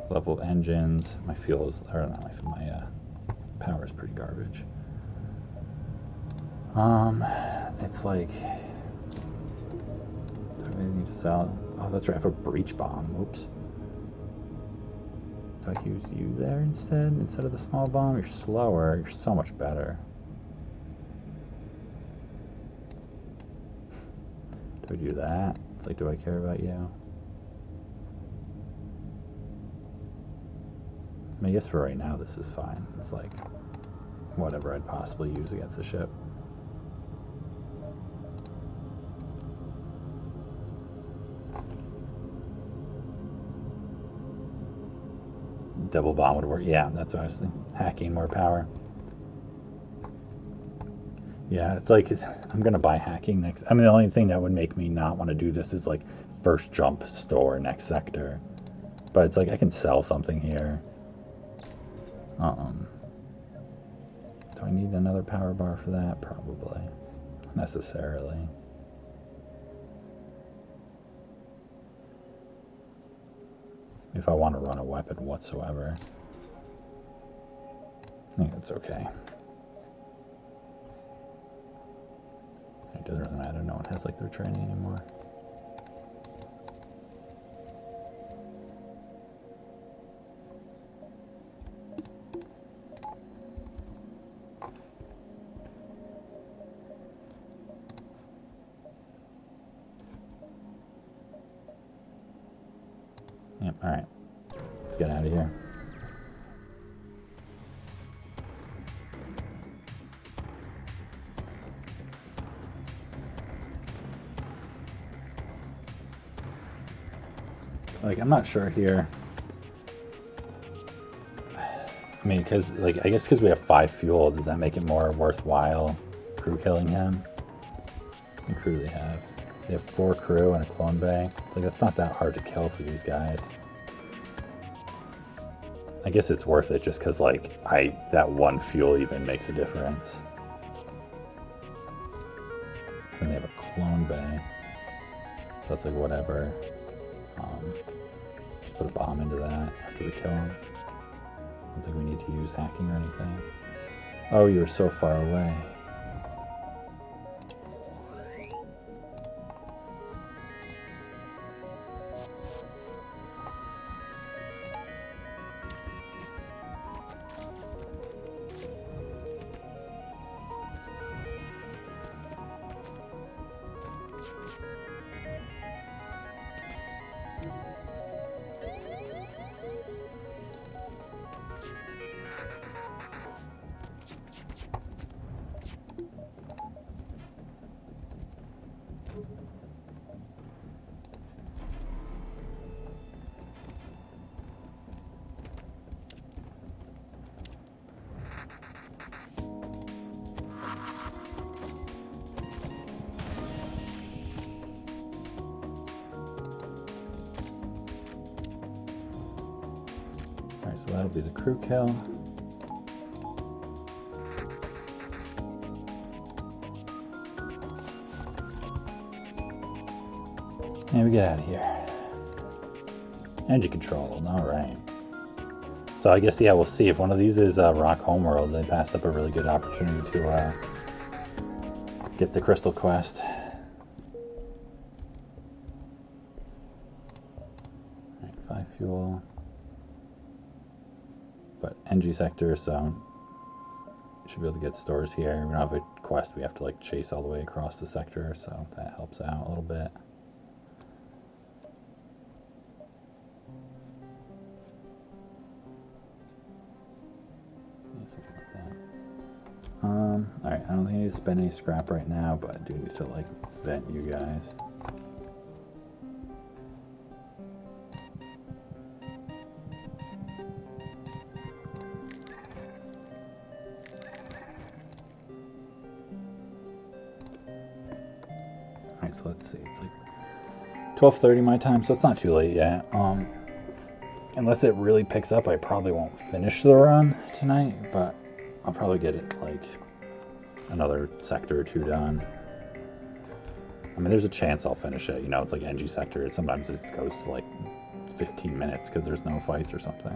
level engines. My fuel is, or not, my power is pretty garbage. It's like, do I need to sell? Oh, that's right. I have a breach bomb. Oops. Do I use you there instead of the small bomb? You're slower. You're so much better. Do I do that? It's like, do I care about you? I mean, I guess for right now this is fine. It's like whatever I'd possibly use against the ship. Double bomb would work. Yeah, that's what I was thinking. Hacking, more power. Yeah, it's like I'm gonna buy hacking next. I mean, the only thing that would make me not want to do this is like first jump store next sector. But it's like I can sell something here. Do I need another power bar for that? Probably. Not necessarily. If I want to run a weapon whatsoever. I think that's okay. It doesn't really matter. No one has like their training anymore. Alright. Let's get out of here. Like, I'm not sure here. I mean, because, like, I guess because we have 5 fuel, does that make it more worthwhile crew killing him? What crew do they have? They have 4 crew and a clone bay. It's like, that's not that hard to kill for these guys. I guess it's worth it just because, like, that 1 fuel even makes a difference. And they have a clone bay. So that's like, whatever. Just put a bomb into that after we kill him. I don't think we need to use hacking or anything. Oh, you're so far away. Alright, so that'll be the crew kill. And we get out of here. Engine control, alright. So I guess, yeah, we'll see. If one of these is Rock Homeworld, they passed up a really good opportunity to get the Crystal Quest. Alright, 5 fuel. But NG sector, so should be able to get stores here. We don't have a quest we have to like chase all the way across the sector, so that helps out a little bit. Yeah, something like that. Alright, I don't think I need to spend any scrap right now, but I do need to like vent you guys. Alright, so let's see, it's like 12:30 my time, so it's not too late yet. Unless it really picks up, I probably won't finish the run tonight, but I'll probably get it like another sector or 2 done. I mean, there's a chance I'll finish it, you know, it's like NG sector, sometimes it goes to like 15 minutes because there's no fights or something.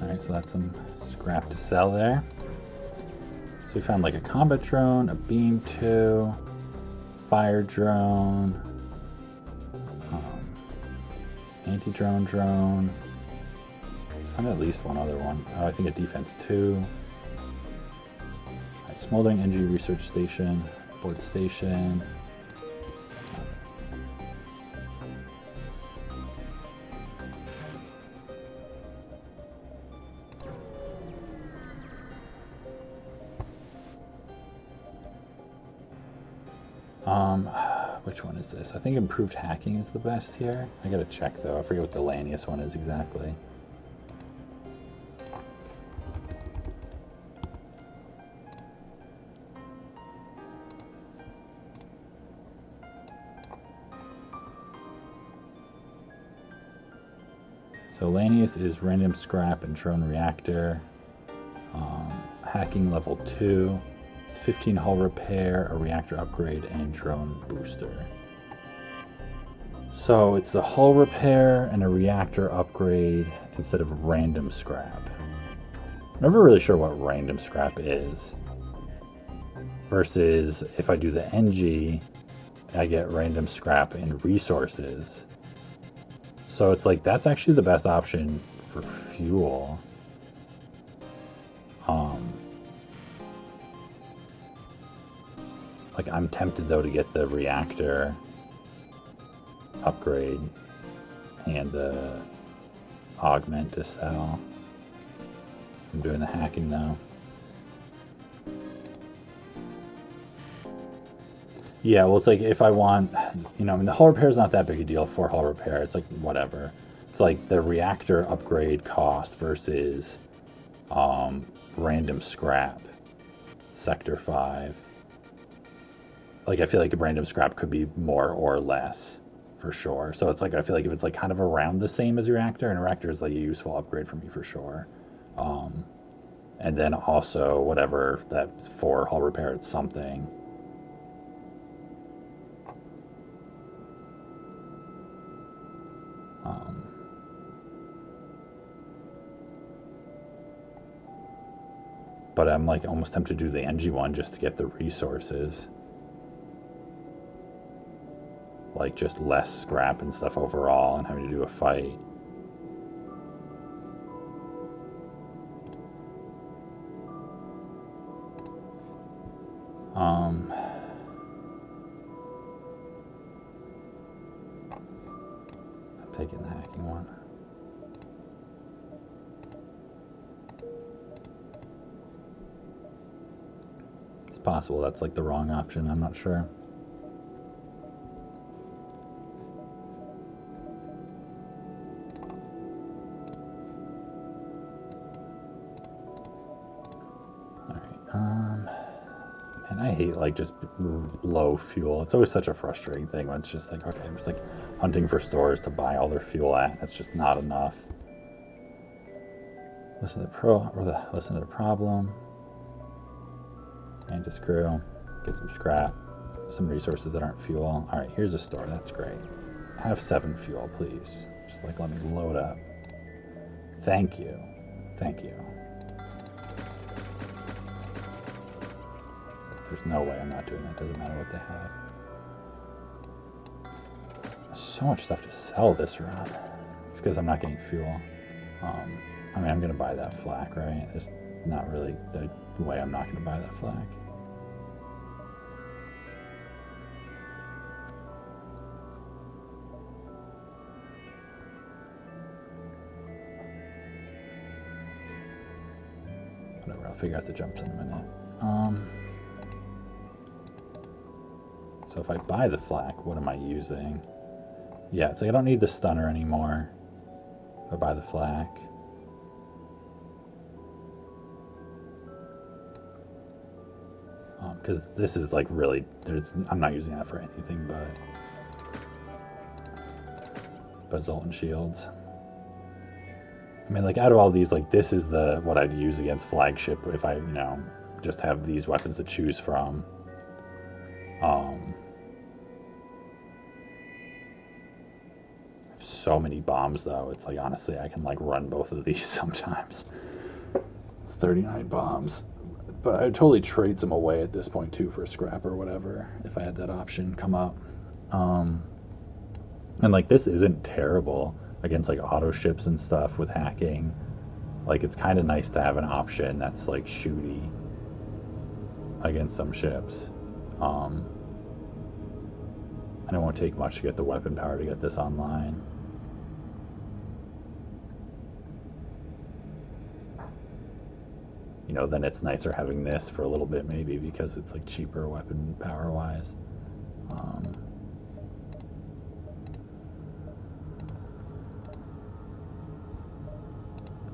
Alright, so that's some scrap to sell there. So we found like a combat drone, a beam 2, fire drone, anti-drone drone. Found at least one other one. Oh, I think a defense 2. Alright, smoldering energy research station, board station. Which one is this? I think improved hacking is the best here. I gotta check though. I forget what the Lanius one is exactly. So Lanius is random scrap and drone reactor. Hacking level 2. 15 hull repair, a reactor upgrade, and drone booster. So it's the hull repair and a reactor upgrade instead of random scrap. I'm never really sure what random scrap is. Versus if I do the NG, I get random scrap and resources. So it's like that's actually the best option for fuel. Like, I'm tempted though to get the reactor upgrade and the augment to sell. I'm doing the hacking though. Yeah, well, it's like if I want, you know, I mean, the hull repair is not that big a deal for hull repair. It's like whatever. It's like the reactor upgrade cost versus random scrap, sector 5. Like, I feel like a random scrap could be more or less for sure. So it's like, I feel like if it's like kind of around the same as reactor, and reactor is like a useful upgrade for me for sure. And then also whatever that for hull repair, it's something. But I'm like almost tempted to do the NG one just to get the resources. Like just less scrap and stuff overall and having to do a fight. I'm taking the hacking one. It's possible that's like the wrong option, I'm not sure. And I hate like just low fuel. It's always such a frustrating thing when it's just like, okay, I'm just like hunting for stores to buy all their fuel at. It's just not enough. Listen to the problem. Mantis crew, get some scrap, some resources that aren't fuel. All right, here's a store. That's great. Have 7 fuel, please. Just like let me load up. Thank you. Thank you. There's no way I'm not doing that. Doesn't matter what they have. So much stuff to sell this run. It's because I'm not getting fuel. I mean, I'm going to buy that flak, right? There's not really the way I'm not going to buy that flak. Whatever, I'll figure out the jumps in a minute. So if I buy the flak, what am I using? Yeah, it's like I don't need the stunner anymore. If I buy the flak. Because this is like really, I'm not using that for anything but Zoltan shields. I mean, like out of all these, like this is what I'd use against flagship if I, you know, just have these weapons to choose from. So many bombs though. It's like honestly, I can like run both of these sometimes. 39 bombs. But I'd totally trade some away at this point too for a scrap or whatever if I had that option come up. And like this isn't terrible against like auto ships and stuff with hacking. Like it's kind of nice to have an option that's like shooty against some ships. And it won't take much to get the weapon power to get this online. You know, then it's nicer having this for a little bit maybe because it's like cheaper weapon power wise.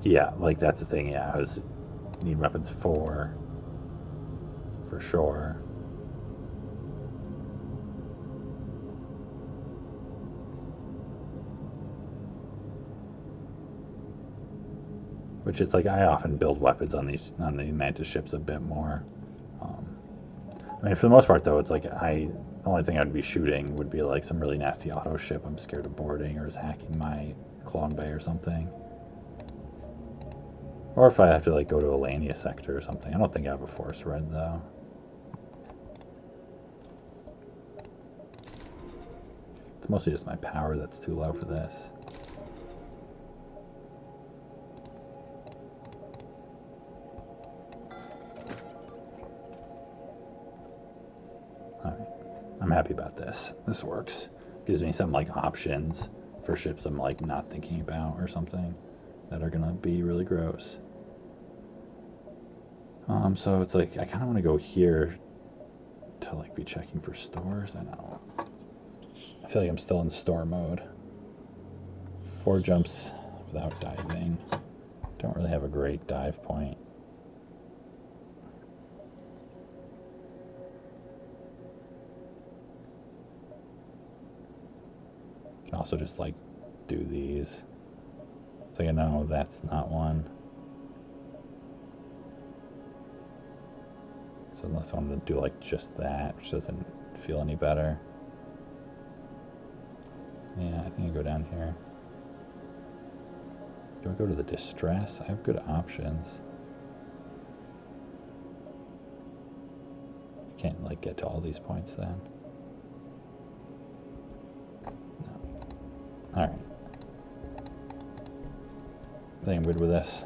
Yeah, like that's the thing. Yeah, I need weapons for sure. Which it's like I often build weapons on the Mantis ships a bit more. I mean, for the most part though, it's like the only thing I'd be shooting would be like some really nasty auto ship I'm scared of boarding or is hacking my clone bay or something. Or if I have to like go to a Lania sector or something. I don't think I have a force red though. It's mostly just my power that's too low for this. I'm happy about this. This works. Gives me some like options for ships I'm like not thinking about or something that are gonna be really gross. So it's like I kind of want to go here to like be checking for stores. I know. I feel like I'm still in store mode. 4 jumps without diving. Don't really have a great dive point. You can also just like do these. So you know that's not one. So unless I wanted to do like just that, which doesn't feel any better. Yeah, I think I go down here. Do I go to the distress? I have good options. I can't like get to all these points then. No. Alright. I think I'm good with this.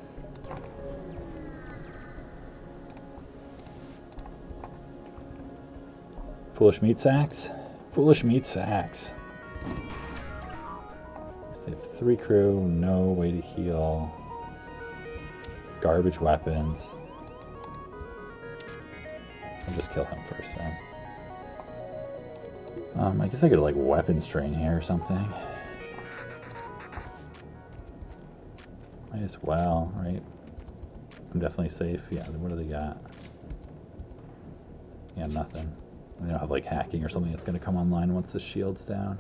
Foolish meat sacks? Foolish meat sacks. They have 3 crew, no way to heal. Garbage weapons. I'll just kill him first then. I guess I could like weapon strain here or something. Might as well, right? I'm definitely safe. Yeah, what do they got? Yeah, nothing. They don't have like hacking or something that's going to come online once the shield's down.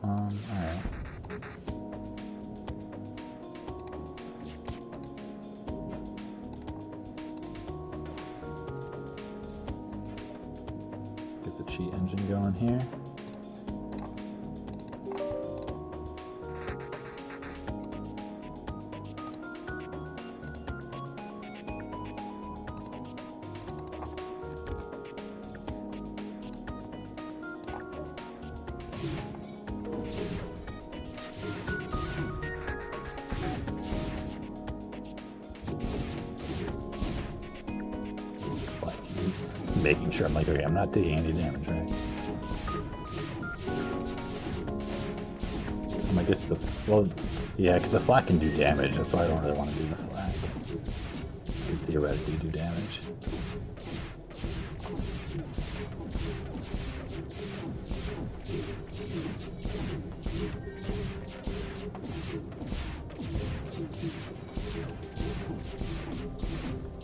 Alright. Get the cheat engine going here. Making sure I'm like, okay, I'm not taking any damage, right? I guess the, well, yeah, because the flak can do damage, that's why I don't really want to do the flak. It can theoretically do damage.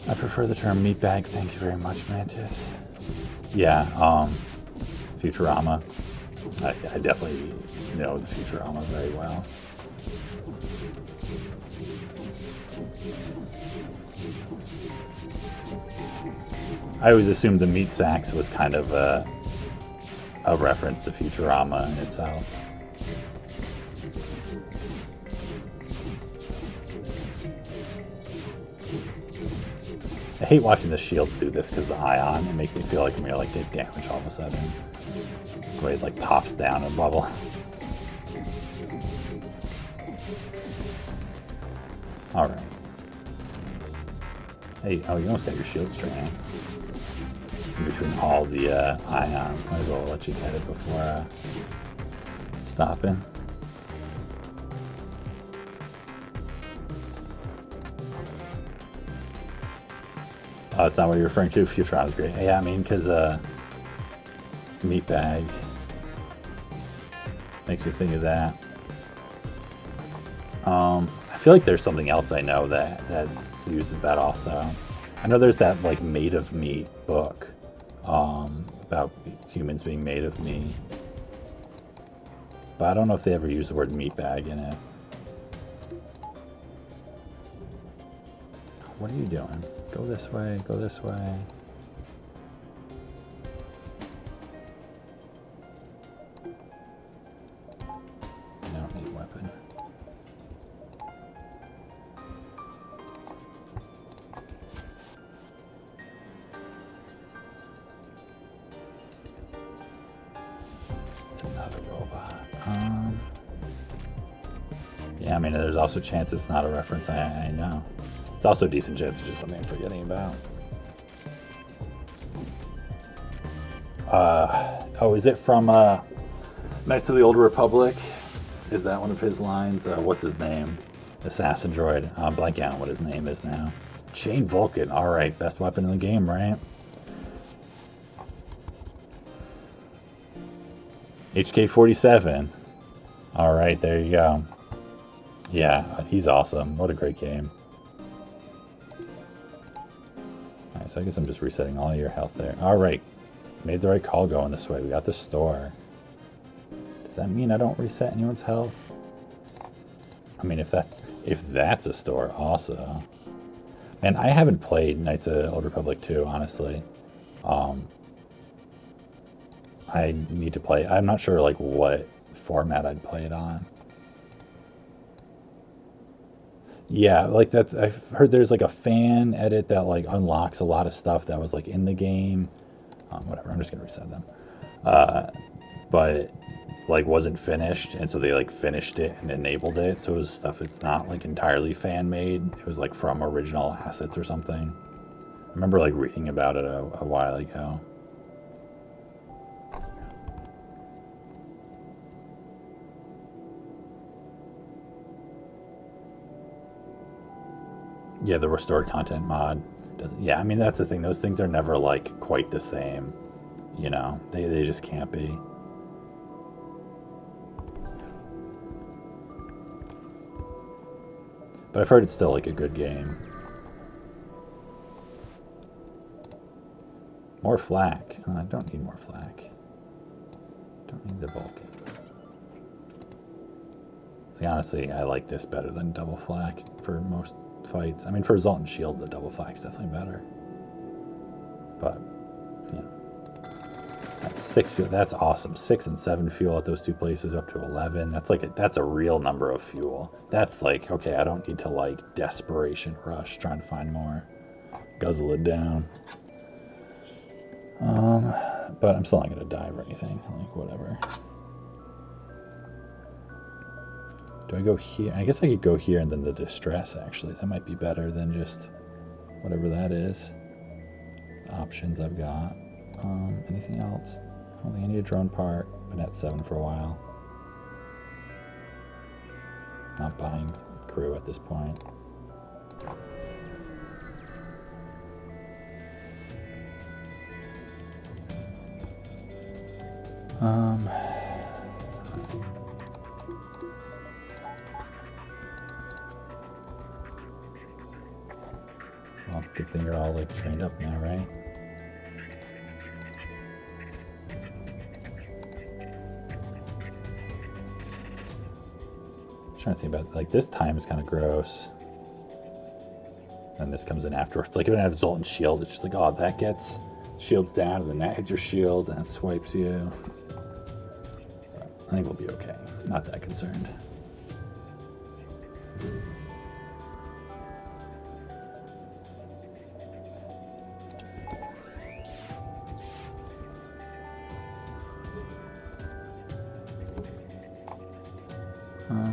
I prefer the term meatbag, thank you very much, Mantis. Yeah, Futurama. I definitely know the Futurama very well. I always assumed the meat sacks was kind of a reference to Futurama in itself. I hate watching the shields do this because the ion, it makes me feel like I'm gonna like get damage all of a sudden. The way it like pops down a bubble. Alright. Hey, oh, you almost got your shield straining. In between all the ions. Might as well let you get it before stopping. Oh, that's not what you're referring to? Futurama's great. Yeah, I mean, because meatbag makes me think of that. I feel like there's something else I know that uses that also. I know there's that like Made of Meat book about humans being made of meat, but I don't know if they ever use the word meatbag in it. What are you doing? Go this way, go this way. I don't need a weapon. It's another robot. Yeah, I mean, there's also a chance it's not a reference. I know. It's also a decent chance it's just something I'm forgetting about. Oh, is it from Knights of the Old Republic? Is that one of his lines? What's his name? Assassin droid. I'm blanking on what his name is now. Chain Vulcan. All right, best weapon in the game, right? HK-47. All right, there you go. Yeah, he's awesome. What a great game. All right, so I guess I'm just resetting all your health there. All right, made the right call going this way. We got the store. Does that mean I don't reset anyone's health? I mean, if that's a store, also. And I haven't played Knights of the Old Republic 2, honestly. I need to play. I'm not sure like what format I'd play it on. Yeah, like that. I've heard there's like a fan edit that like unlocks a lot of stuff that was like in the game. Whatever. I'm just gonna reset them. But like wasn't finished, and so they like finished it and enabled it. So it was stuff. It's not like entirely fan made. It was like from original assets or something. I remember like reading about it a while ago. Yeah, the restored content mod. Yeah, I mean, that's the thing. Those things are never, like, quite the same. You know? They just can't be. But I've heard it's still, like, a good game. More flak. Oh, I don't need more flak. Don't need the Vulcan. See, honestly, I like this better than double flak for most fights. I mean, for Assault and Shield, the double flak's definitely better. But, you know. That's 6 fuel. That's awesome. 6 and 7 fuel at those two places, up to 11. That's like that's a real number of fuel. That's like, okay, I don't need to like desperation rush trying to find more. Guzzle it down. But I'm still not gonna die or anything. Like whatever. Do I go here? I guess I could go here and then the distress, actually. That might be better than just whatever that is. Options I've got. Anything else? I don't think I need a drone part. Been at 7 for a while. Not buying crew at this point. Well, good thing you're all like trained up now, right? I'm trying to think about like this time is kind of gross. And this comes in afterwards. Like if it has Assault and Shield, it's just like, oh, that gets shields down, and then that hits your shield and it swipes you. I think we'll be okay. Not that concerned.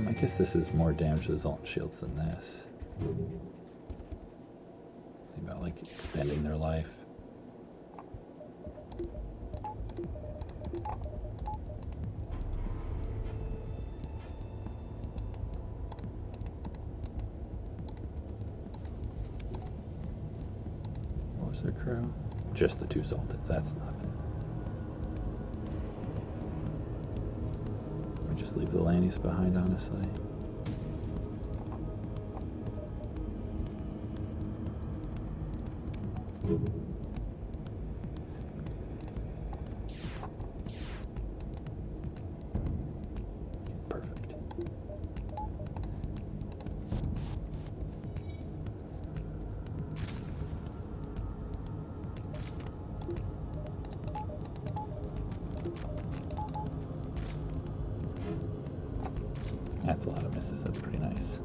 I guess this is more damage to Assault and Shields than this. Think about like extending their life. What was their crew? Just the 2 Sultans. That's nothing. Just leave the Lannies behind, honestly. Perfect. That's a lot of misses. That's pretty nice.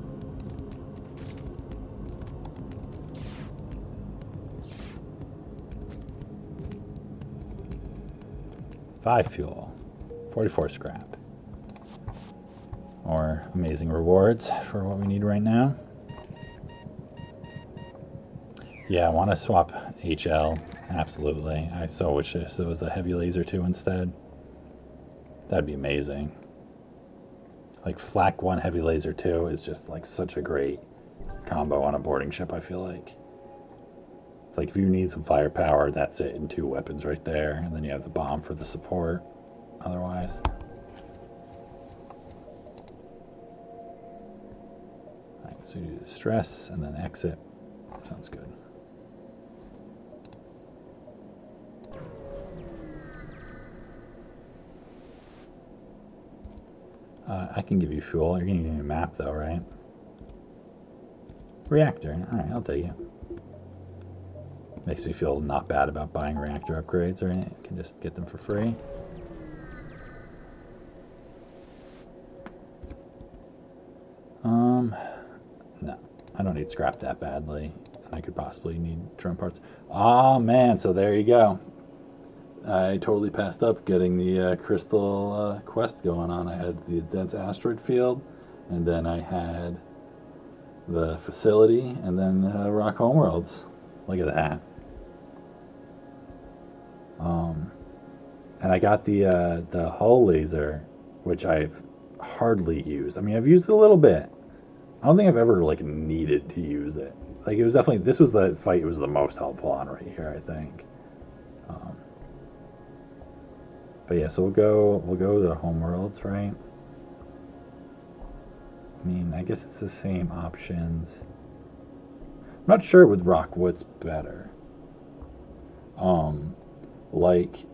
Five fuel, 44 scrap. More amazing rewards for what we need right now. Yeah, I want to swap HL Absolutely. I so wish it was a heavy laser too instead. That'd be amazing. Like flak 1 heavy laser 2 is just like such a great combo on a boarding ship, I feel like. It's like if you need some firepower, that's it in 2 weapons right there, and then you have the bomb for the support otherwise. Alright, so you do the stress and then exit. Sounds good. I can give you fuel. You're going to give me a map though, right? Reactor. Alright, I'll take it. Makes me feel not bad about buying reactor upgrades or anything. I can just get them for free. No. I don't need scrap that badly. I could possibly need drone parts. Oh man, so there you go. I totally passed up getting the crystal quest going on. I had the dense asteroid field, and then I had the facility, and then rock homeworlds. Look at that. And I got the hull laser, which I've hardly used. I mean, I've used it a little bit. I don't think I've ever like needed to use it. Like it was definitely, this was the fight it was the most helpful on right here, I think. But yeah, so we'll go to homeworlds, right? I mean, I guess it's the same options. I'm not sure with rock what's better. Like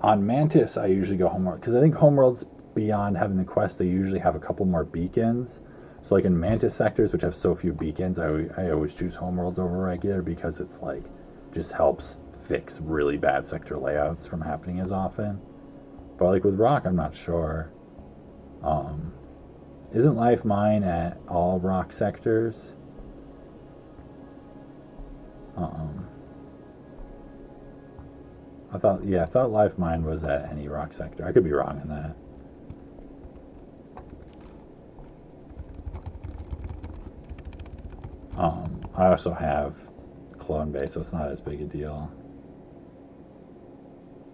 on Mantis, I usually go homeworld because I think homeworlds, beyond having the quest, they usually have a couple more beacons. So like in Mantis sectors, which have so few beacons, I always choose homeworlds over regular because it's like just helps fix really bad sector layouts from happening as often. But like with rock, I'm not sure. Isn't life mine at all rock sectors? I thought life mine was at any rock sector. I could be wrong in that. I also have clone base, so it's not as big a deal.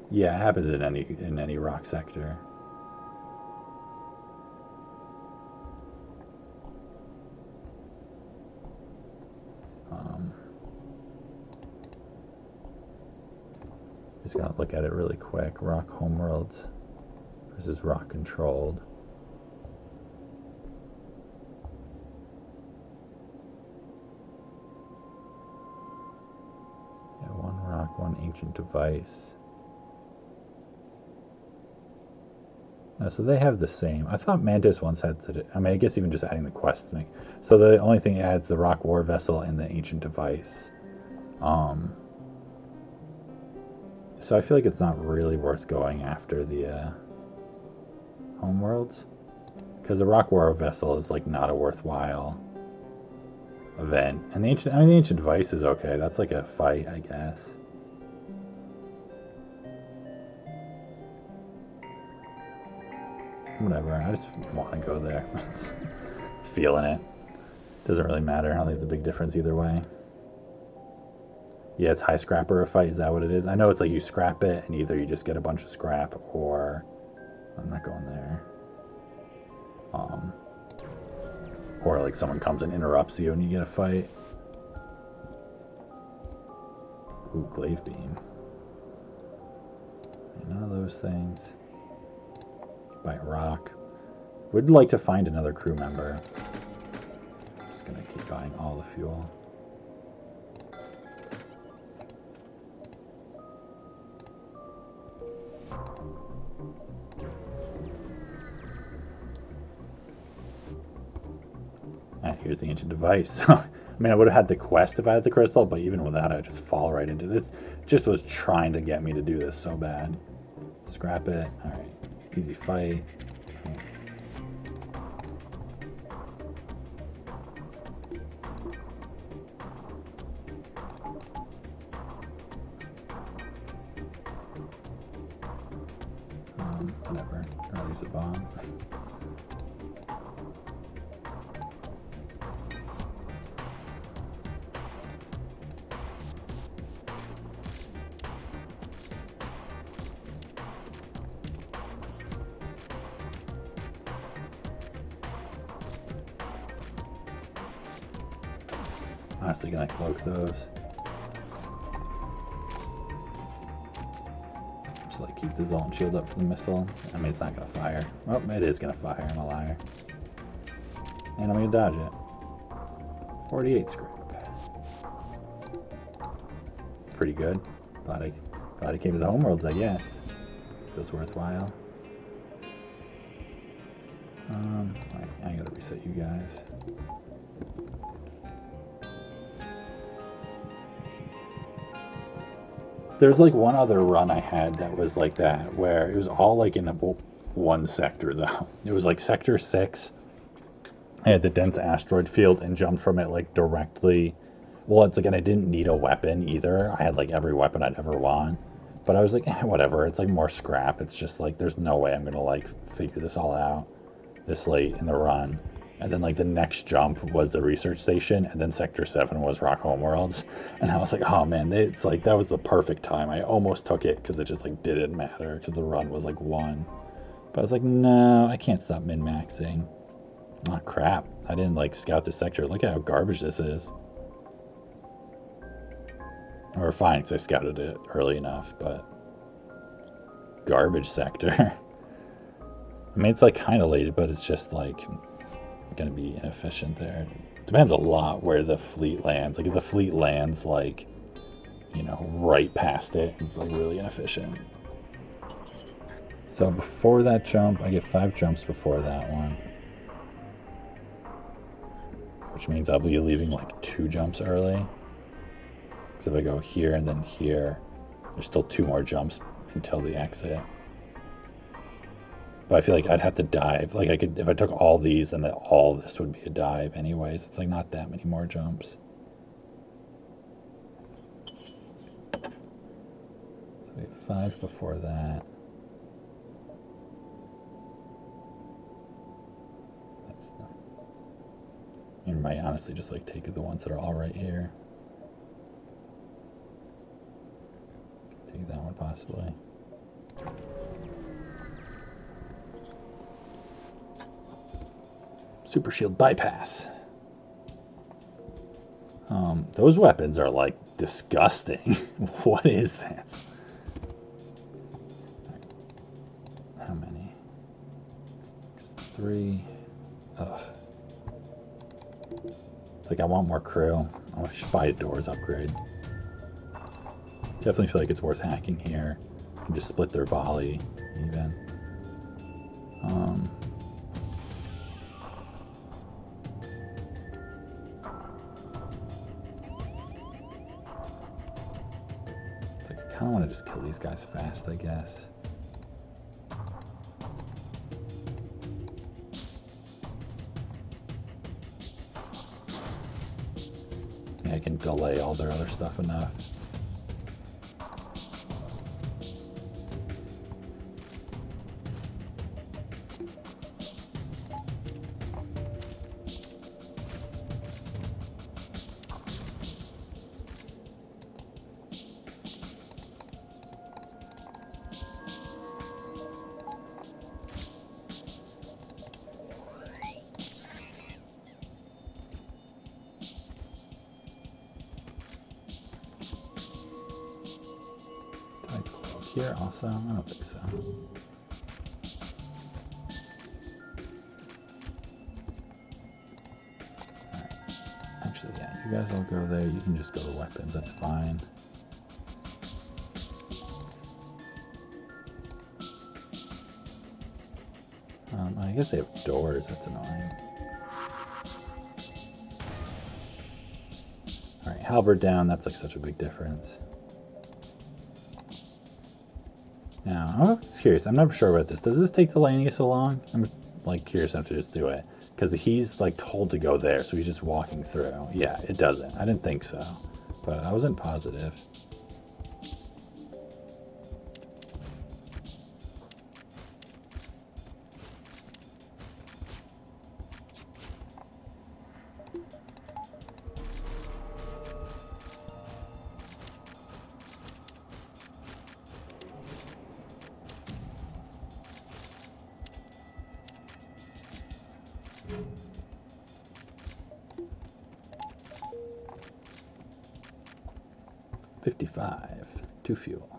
Yeah, it happens in any rock sector. Just gonna look at it really quick. Rock homeworlds versus rock controlled. Yeah, one rock, one ancient device. No, so they have the same. I thought Mantis once had to. I mean, I guess even just adding the quests. So the only thing it adds the rock war vessel and the ancient device. So I feel like it's not really worth going after the homeworlds, because the rock war vessel is like not a worthwhile event. And the ancient device is okay. That's like a fight, I guess. Whatever. I just want to go there. It's feeling it. Doesn't really matter. I don't think it's a big difference either way. Yeah, it's high scrapper a fight. Is that what it is? I know it's like you scrap it, and either you just get a bunch of scrap, or I'm not going there. Or like someone comes and interrupts you, and you get a fight. Ooh, glaive beam. None of those things. Buy a rock. Would like to find another crew member. Just gonna keep buying all the fuel. Here's the ancient device. I mean, I would have had the quest if I had the crystal, but even without, I just fall right into this. It just was trying to get me to do this so bad. Scrap it. All right, easy fight. Whatever. I'll use a bomb. Honestly, gonna cloak those. Just like keep the zone shield up for the missile. I mean, it's not gonna fire. Oh, it is gonna fire. I'm a liar. And I'm gonna dodge it. 48 script. Pretty good. Glad I came to the homeworlds, I guess. Feels worthwhile. I gotta reset you guys. There's like one other run I had that was like that, where it was all like in one sector though. It was like sector 6. I had the dense asteroid field and jumped from it like directly. Well, it's like, and I didn't need a weapon either. I had like every weapon I'd ever want. But I was like, whatever. It's like more scrap. It's just like, there's no way I'm gonna like figure this all out this late in the run. And then like the next jump was the research station, and then sector 7 was Rock Homeworlds. And I was like, oh man, it's like that was the perfect time. I almost took it because it just like didn't matter because the run was like 1. But I was like, no, I can't stop min-maxing. Oh crap, I didn't like scout this sector. Look at how garbage this is. We're fine because I scouted it early enough, but garbage sector. I mean, it's like kind of late, but it's just like going to be inefficient there. Depends a lot where the fleet lands. Like if the fleet lands like, you know, right past it, it's like really inefficient. So before that jump, I get 5 jumps before that one, which means I'll be leaving like 2 jumps early. Because if I go here and then here, there's still 2 more jumps until the exit. But I feel like I'd have to dive. Like I could, if I took all these, then all this would be a dive anyways. It's like not that many more jumps. So we have 5 before that. That's not. You might honestly just like take the ones that are all right here. Take that one possibly. Super shield bypass. Those weapons are like disgusting. What is this? How many? 3. Ugh. It's like I want more crew. I should buy a doors upgrade. Definitely feel like it's worth hacking here. You can just split their volley even. I kind of want to just kill these guys fast, I guess. Yeah, I can delay all their other stuff enough. Here also? I don't think so. Alright. Actually, yeah, you guys all go there. You can just go to weapons, that's fine. I guess they have doors, that's annoying. Alright, halberd down, that's like such a big difference. Now, I'm curious. I'm never sure about this. Does this take the landing so long? I'm like curious enough to just do it because he's like told to go there, so he's just walking through. Yeah, it doesn't. I didn't think so, but I wasn't positive. 55. 2 fuel.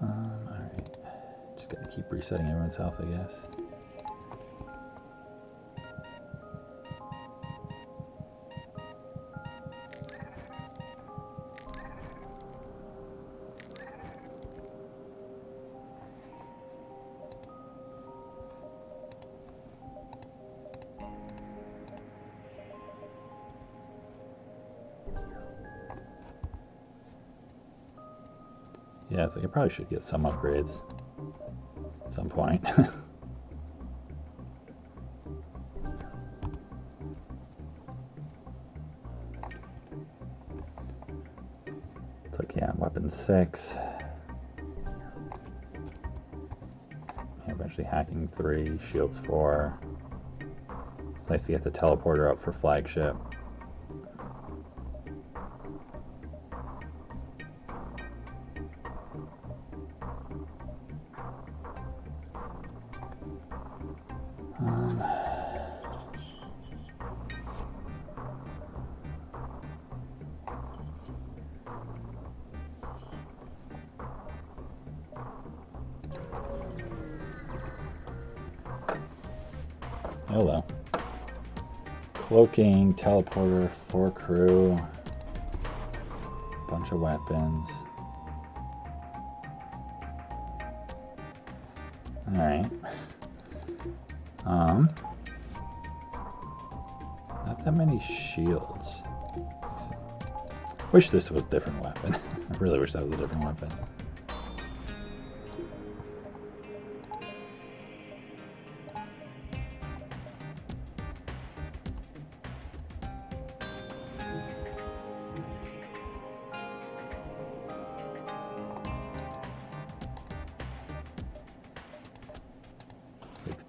Alright. Just gotta keep resetting everyone's health, I guess. Yeah, I think I probably should get some upgrades at some point. It's like, yeah, weapon 6. Eventually hacking 3, shields 4. It's nice to get the teleporter up for flagship. Hello. Cloaking, teleporter, 4 crew, bunch of weapons. Alright. Not that many shields. Wish this was a different weapon. I really wish that was a different weapon.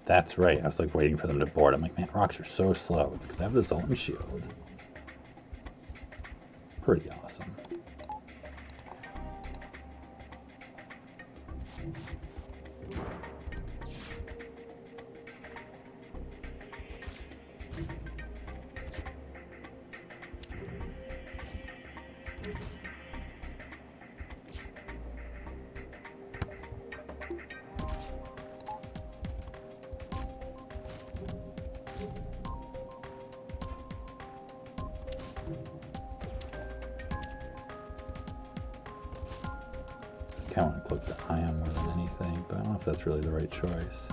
That's right. I was like waiting for them to board. I'm like, man, rocks are so slow. It's because I have the Zoltan shield. Pretty awesome. I want to click the ion more than anything, but I don't know if that's really the right choice.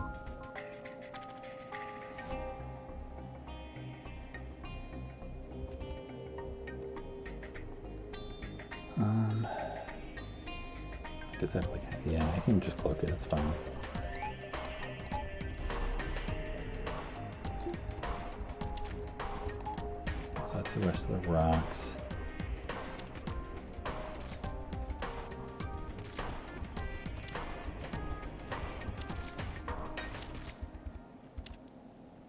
I guess I have yeah, I can just cloak it, it's fine. So that's the rest of the rocks.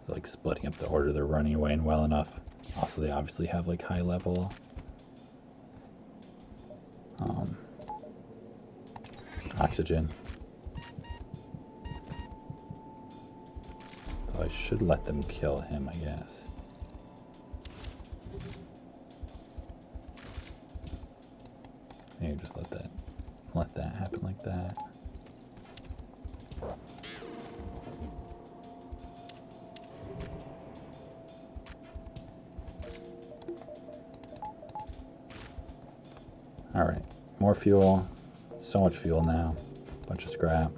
Like splitting up the order they're running away in well enough. Also, they obviously have like high level oxygen. So I should let them kill him, I guess. Maybe just let that happen like that. All right, more fuel. So much fuel now. Bunch of scrap.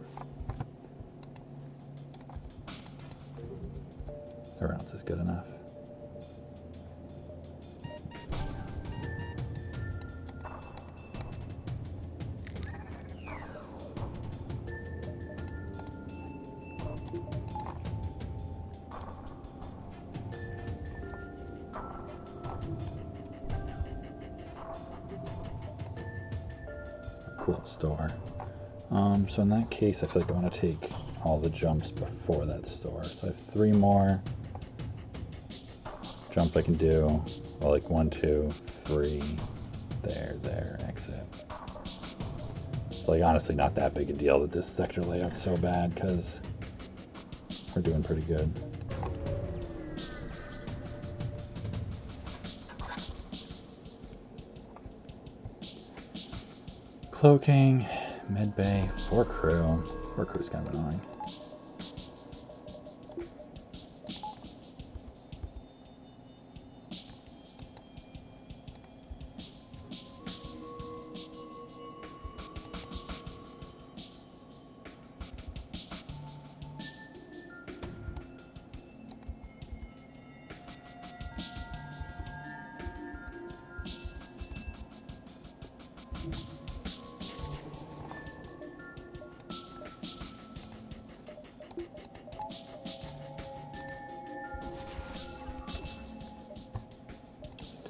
Everyone else is good enough. Cool store. So in that case, I feel like I want to take all the jumps before that store. So I have 3 more jump I can do. Well, like 1, 2, 3. There, exit. It's like honestly not that big a deal that this sector layout's so bad because we're doing pretty good. Cloaking, med bay, 4 crew. 4 crew's kind of annoying.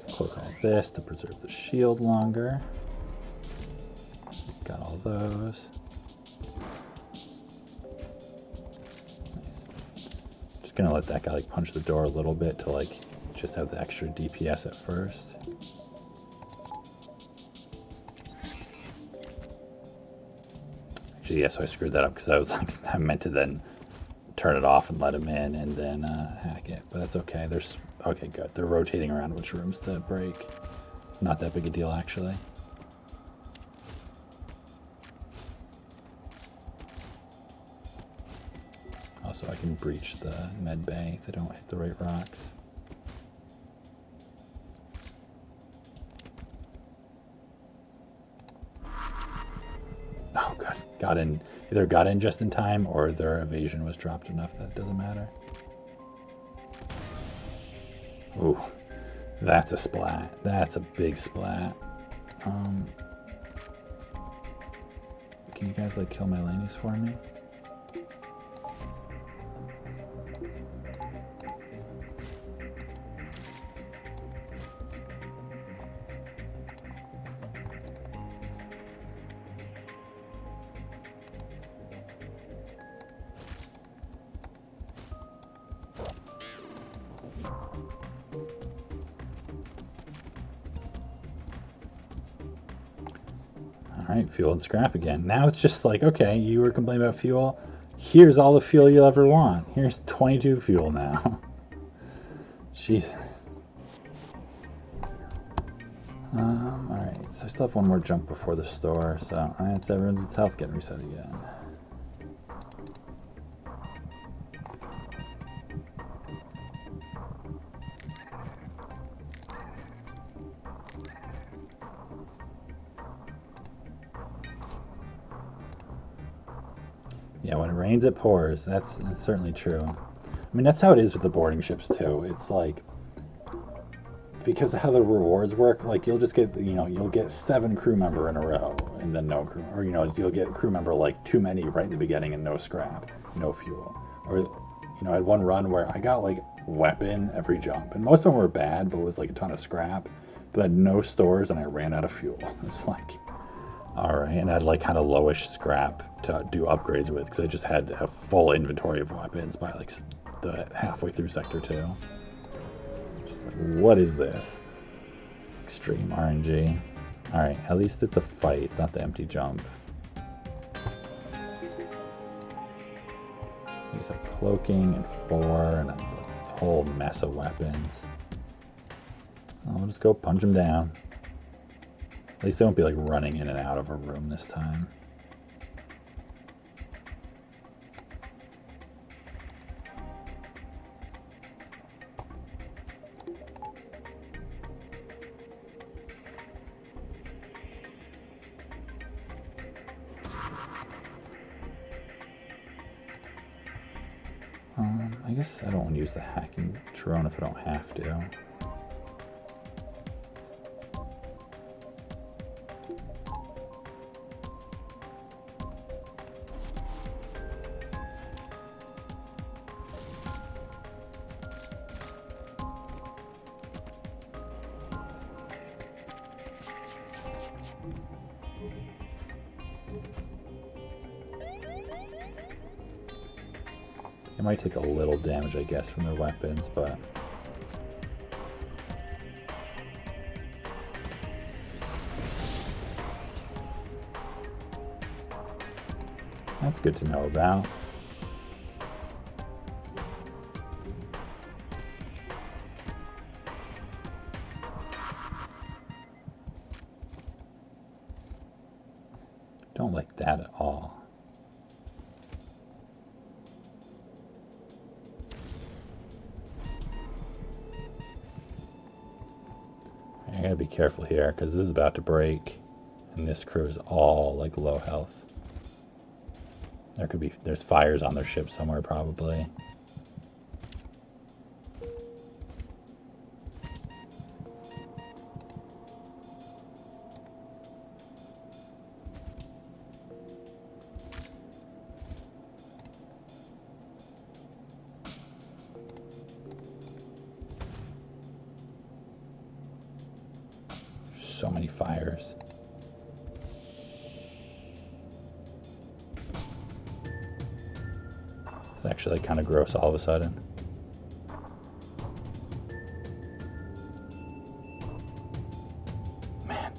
Cloak all this to preserve the shield longer. Got all those. Nice. Just gonna let that guy like punch the door a little bit to like just have the extra DPS at first. Actually, yeah, so I screwed that up because I was like, I meant to then turn it off and let him in and then hack it, but that's okay. There's okay, good. They're rotating around which rooms to break. Not that big a deal, actually. Also, I can breach the med bay if they don't hit the right rocks. Oh, good. Got in. Either got in just in time or their evasion was dropped enough that it doesn't matter. Ooh, that's a splat. That's a big splat. Can you guys like kill my lanies for me? Alright, fuel and scrap again. Now it's just like, okay, you were complaining about fuel. Here's all the fuel you'll ever want. Here's 22 fuel now. Jeez. Alright, so I still have one more jump before the store, so it's everyone's health getting reset again. Yeah, when it rains, it pours. That's certainly true. I mean, that's how it is with the boarding ships, too. It's like, because of how the rewards work, like, you'll just get, you'll get 7 crew member in a row, and then no crew, or, you'll get crew member, like, too many right in the beginning and no scrap, no fuel. Or, I had one run where I got, like, weapon every jump, and most of them were bad, but it was, like, a ton of scrap, but I had no stores, and I ran out of fuel. It's like... Alright, and I had like kind of lowish scrap to do upgrades with because I just had to have full inventory of weapons by like the halfway through Sector 2. Just like, what is this? Extreme RNG. Alright, at least it's a fight, it's not the empty jump. These are cloaking and 4 and a whole mess of weapons. I'll just go punch them down. At least they won't be like running in and out of a room this time. I guess I don't want to use the hacking drone if I don't have to. It might take a little damage, I guess, from their weapons, but... That's good to know about. don't like that at all. I gotta be careful here because this is about to break, and this crew is all like low health. There's fires on their ship somewhere probably. So many fires. It's actually kind of gross all of a sudden. Man.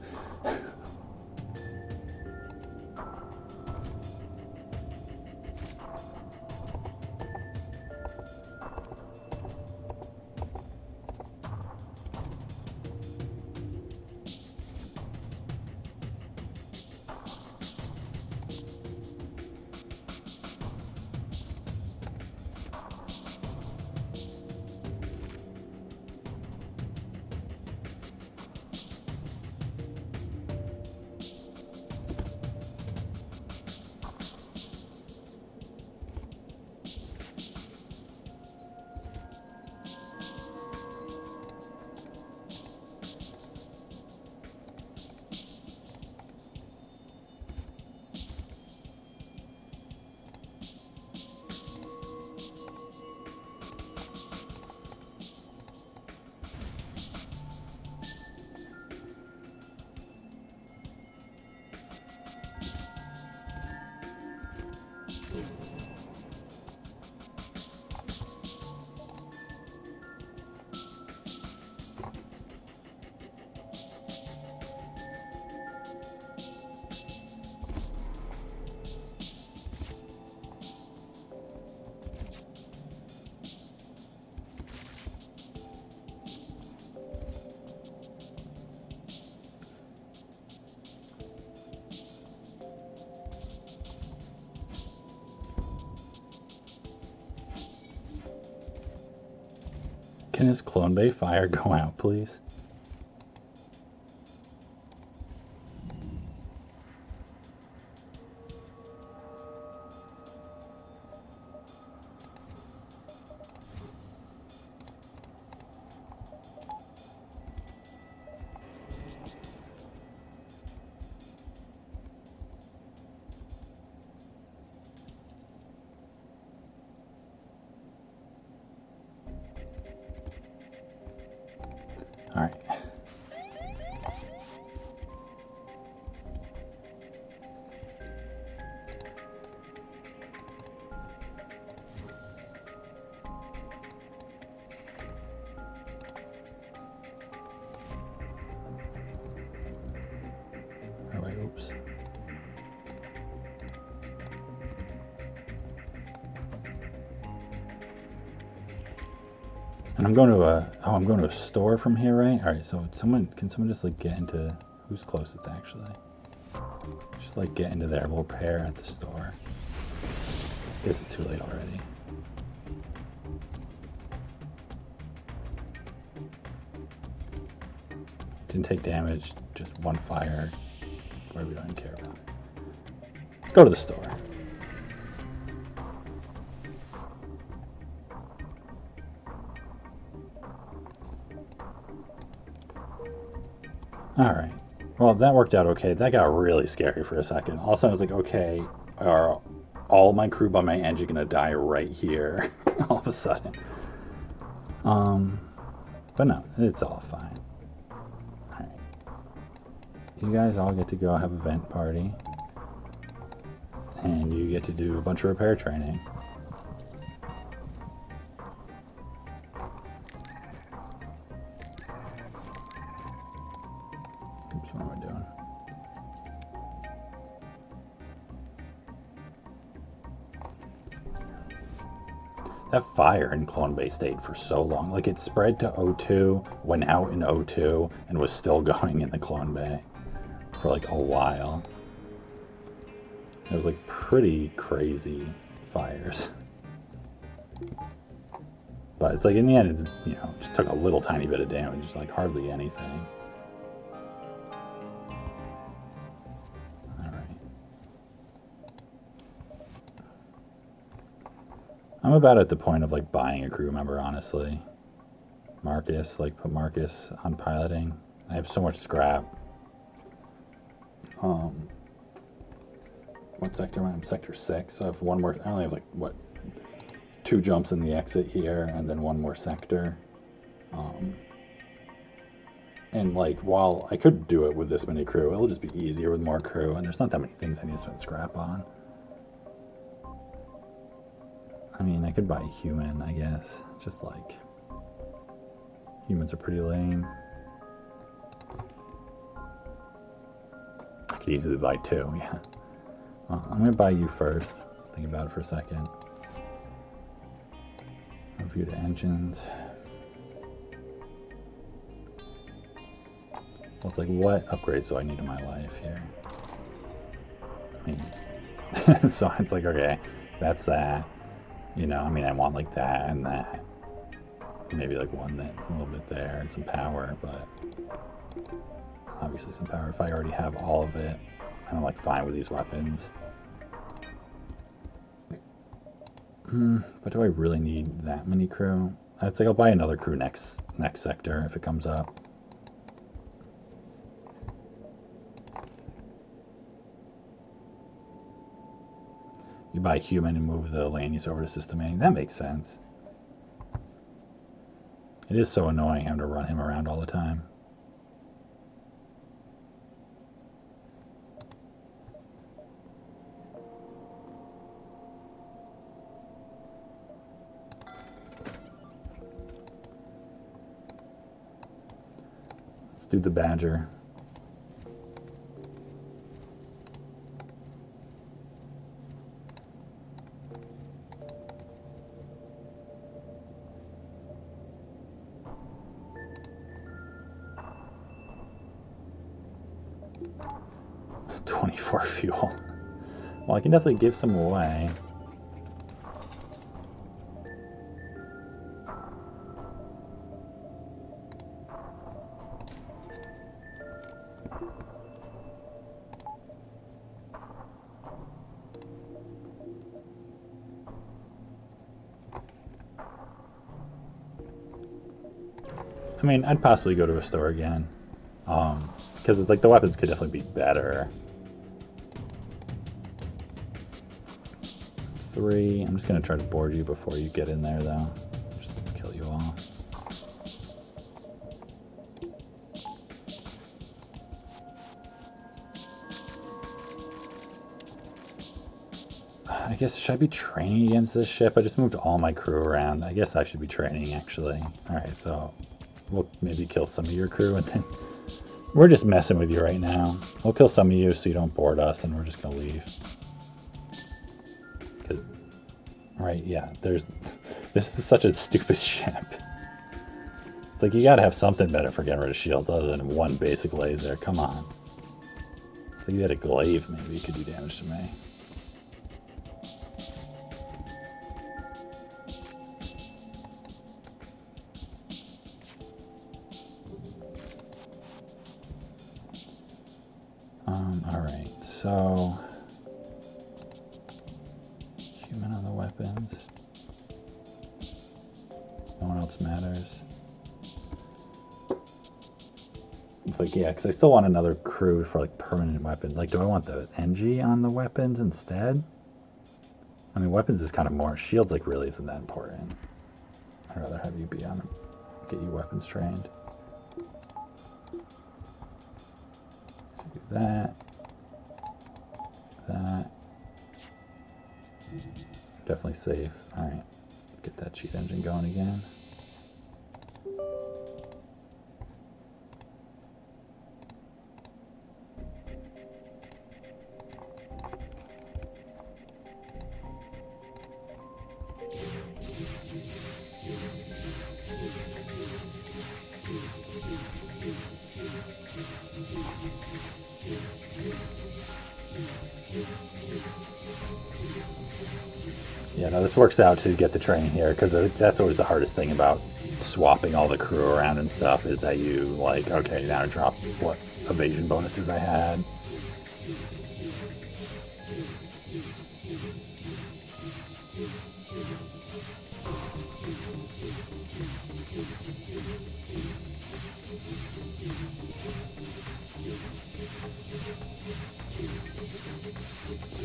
Can his clone bay fire go out, please? All right. Oh, wait, oops. And I'm going to I'm going to a store from here, right? All right, so can someone just like get into, who's closest actually? Just like get into there, we'll repair at the store. I guess it's too late already. Didn't take damage, just one fire, where we don't even care about it. Let's go to the store. All right. Well, that worked out okay. That got really scary for a second. Also, I was like, okay, are all my crew by my engine gonna die right here all of a sudden? But no, it's all fine. All right. You guys all get to go have a vent party, and you get to do a bunch of repair training. What am I doing? That fire in Clone Bay stayed for so long. Like, it spread to O2, went out in O2, and was still going in the Clone Bay for like a while. It was like pretty crazy fires. But it's like in the end, it, you know, just took a little tiny bit of damage, just like hardly anything. All right. I'm about at the point of like buying a crew member, honestly. Marcus, like put Marcus on piloting. I have so much scrap. What sector am I? I'm sector 6, so I have one more. I only have like, what, 2 jumps in the exit here, and then 1 more sector. And like, while I could do it with this many crew, it'll just be easier with more crew, and there's not that many things I need to spend scrap on. I mean, I could buy human, I guess. Just like, humans are pretty lame. I could easily buy 2, yeah. Well, I'm gonna buy you first. Think about it for a second. Review the engines. Well, it's like, what upgrades do I need in my life here? I mean, so it's like, okay, that's that. You know, I mean, I want like that and that. Maybe like one that's a little bit there and some power, but obviously some power. If I already have all of it, I'm like fine with these weapons. But do I really need that many crew? It's like I'll buy another crew next sector if it comes up. You buy human and move the land use over to system manning. That makes sense. It is so annoying having to run him around all the time. Let's do the Badger. $24 fuel. Well, I can definitely give some away. I mean, I'd possibly go to a store again. Because like the weapons could definitely be better. 3. I'm just gonna try to board you before you get in there, though. Just kill you all. I guess, should I be training against this ship? I just moved all my crew around. I guess I should be training, actually. Alright, so we'll maybe kill some of your crew, and then we're just messing with you right now. We'll kill some of you so you don't board us, and we're just gonna leave. Because, right, yeah, this is such a stupid ship. It's like, you gotta have something better for getting rid of shields other than 1 basic laser. Come on. It's like you had a glaive, maybe you could do damage to me. Alright, so human on the weapons. No one else matters. It's like, yeah, because I still want another crew for like permanent weapons. Like, do I want the NG on the weapons instead? I mean, weapons is kind of more. Shields like really isn't that important. I'd rather have you be on, get you weapons trained. Do that. That. Definitely safe. Alright. Get that cheat engine going again. Yeah, no, this works out to get the train here, because that's always the hardest thing about swapping all the crew around and stuff, is that you, like, okay, now drop what evasion bonuses I had.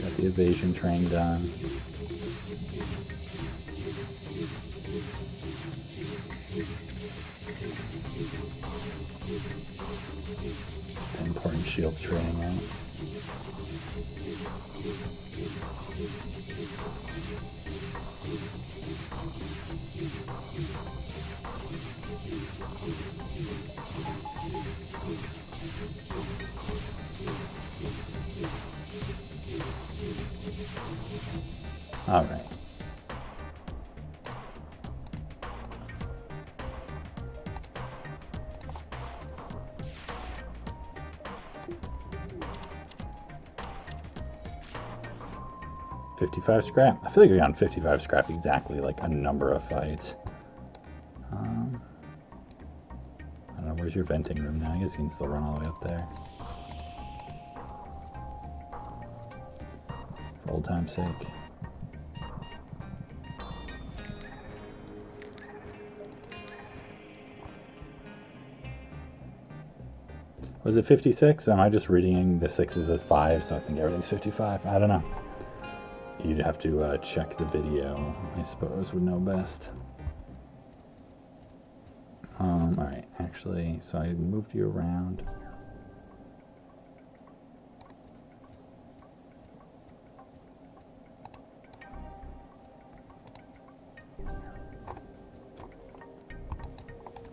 Got the evasion train done. Important shield training out. All right. $55 scrap. I feel like we got 55 scrap exactly like a number of fights. I don't know, where's your venting room now? I guess you can still run all the way up there. For old time's sake. Was it 56? Or am I just reading the 6s as 5, so I think everything's 55? I don't know. You'd have to check the video, I suppose, would know best. Alright, actually, so I moved you around.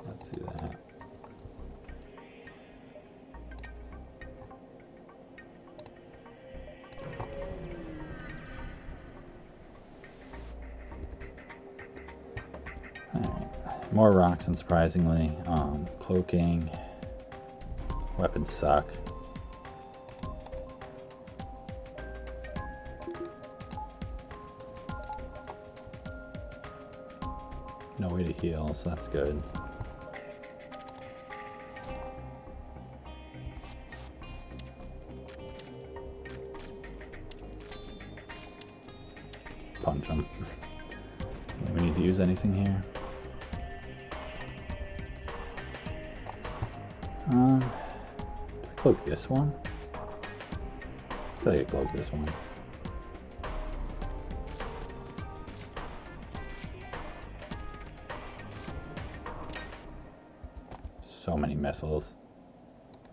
Let's do that. More rocks, unsurprisingly. Cloaking. Weapons suck. No way to heal, so that's good. Punch him. Do we need to use anything here? Do I cloak this one? I feel like I cloak this one. So many missiles,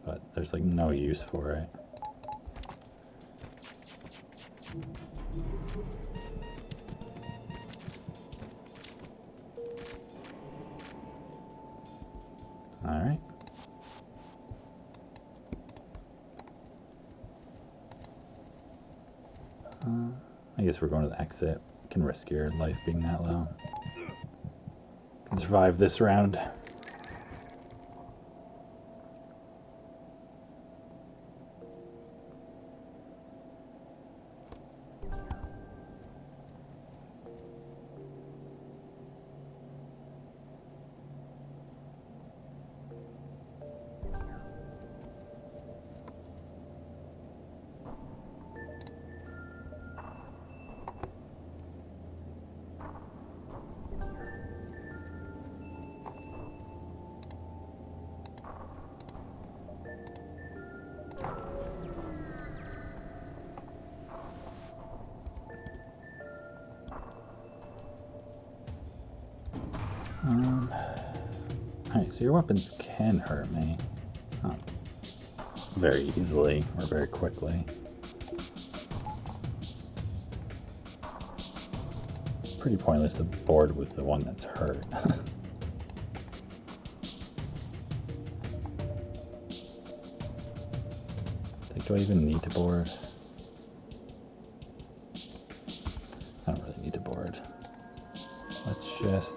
but there's like no use for it. All right. I guess we're going to the exit. Can risk your life being that low. Can survive this round. Alright, so your weapons can hurt me. Not very easily or very quickly. Pretty pointless to board with the one that's hurt. Do I even need to board? I don't really need to board. Let's just...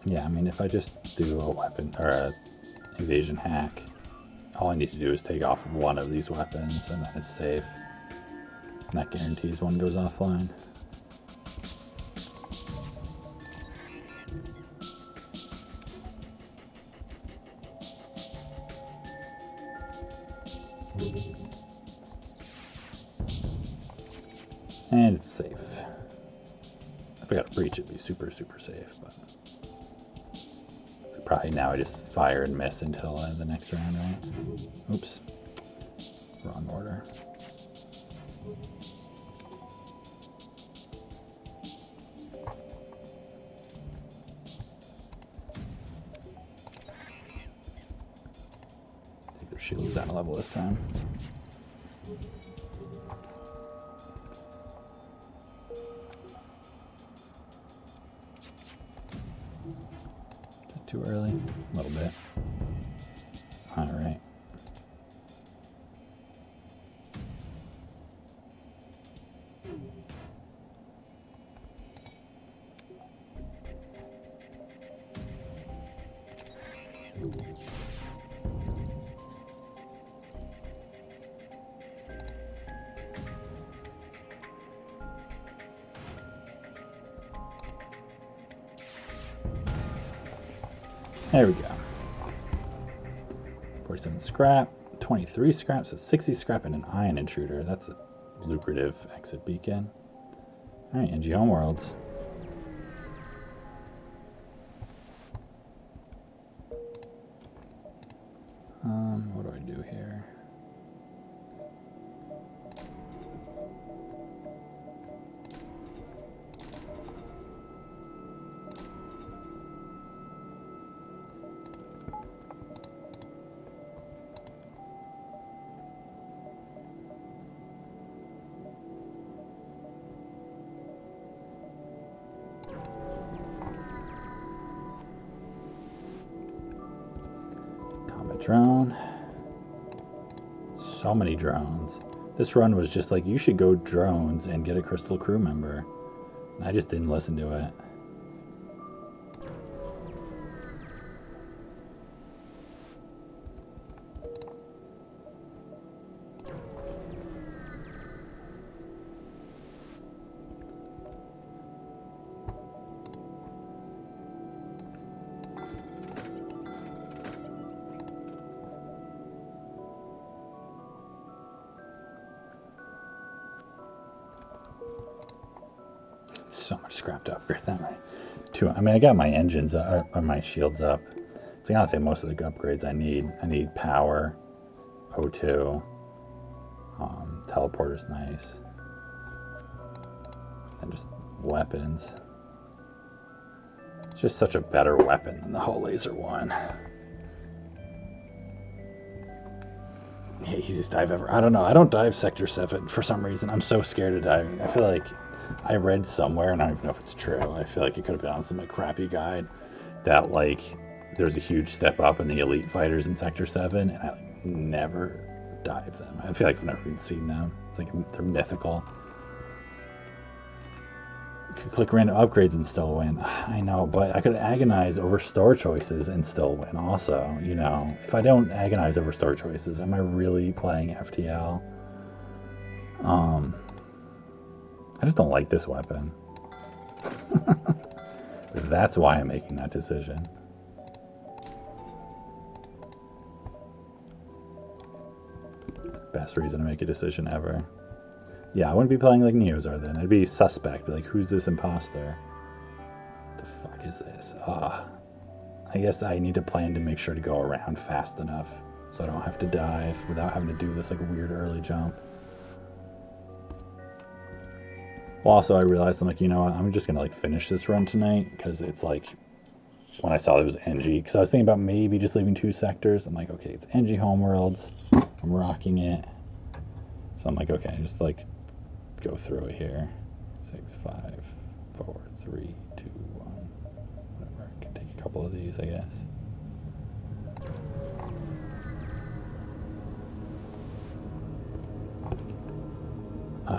Yeah, I mean, if I just do a weapon or a evasion hack, all I need to do is take off one of these weapons and then it's safe. And that guarantees one goes offline. And it's safe. If I got a breach, it'd be super, super safe, but probably now I just fire and miss until the next round, right? Oops. Wrong order. Take their shields down a level this time. Too early? A little bit. Alright. There we go. 47 scrap, 23 scrap, so 60 scrap and an ion intruder. That's a lucrative exit beacon. Alright, NG Homeworlds. What do I do here? Drone. So many drones. This run was just like, you should go drones and get a Crystal crew member. And I just didn't listen to it. So much scrap to upgrade that, right? I mean, I got my engines or my shields up. So I gotta say most of the upgrades I need. I need power, O2, teleporter's nice, and just weapons. It's just such a better weapon than the whole laser one. Yeah, easiest dive ever. I don't know. I don't dive Sector 7 for some reason. I'm so scared of diving. I feel like I read somewhere, and I don't even know if it's true, I feel like it could have been on some like crappy guide, that like there's a huge step up in the elite fighters in Sector 7, and I like never dive them. I feel like I've never even seen them. It's like they're mythical. You could click random upgrades and still win. I know, but I could agonize over store choices and still win also, you know. If I don't agonize over store choices, am I really playing FTL? I just don't like this weapon. That's why I'm making that decision. Best reason to make a decision ever. Yeah, I wouldn't be playing like Neozar then. I'd be suspect. Be like, who's this imposter? What the fuck is this? I guess I need to plan to make sure to go around fast enough so I don't have to dive without having to do this like weird early jump. Well, also I realized, I'm like, you know what, I'm just gonna like finish this run tonight, because it's like, when I saw it was NG, because I was thinking about maybe just leaving 2 sectors. I'm like, okay, it's NG Homeworlds, I'm rocking it, so I'm like, okay, just like go through it here. 6, 5, 4, 3, 2, 1, whatever. I can take a couple of these, I guess.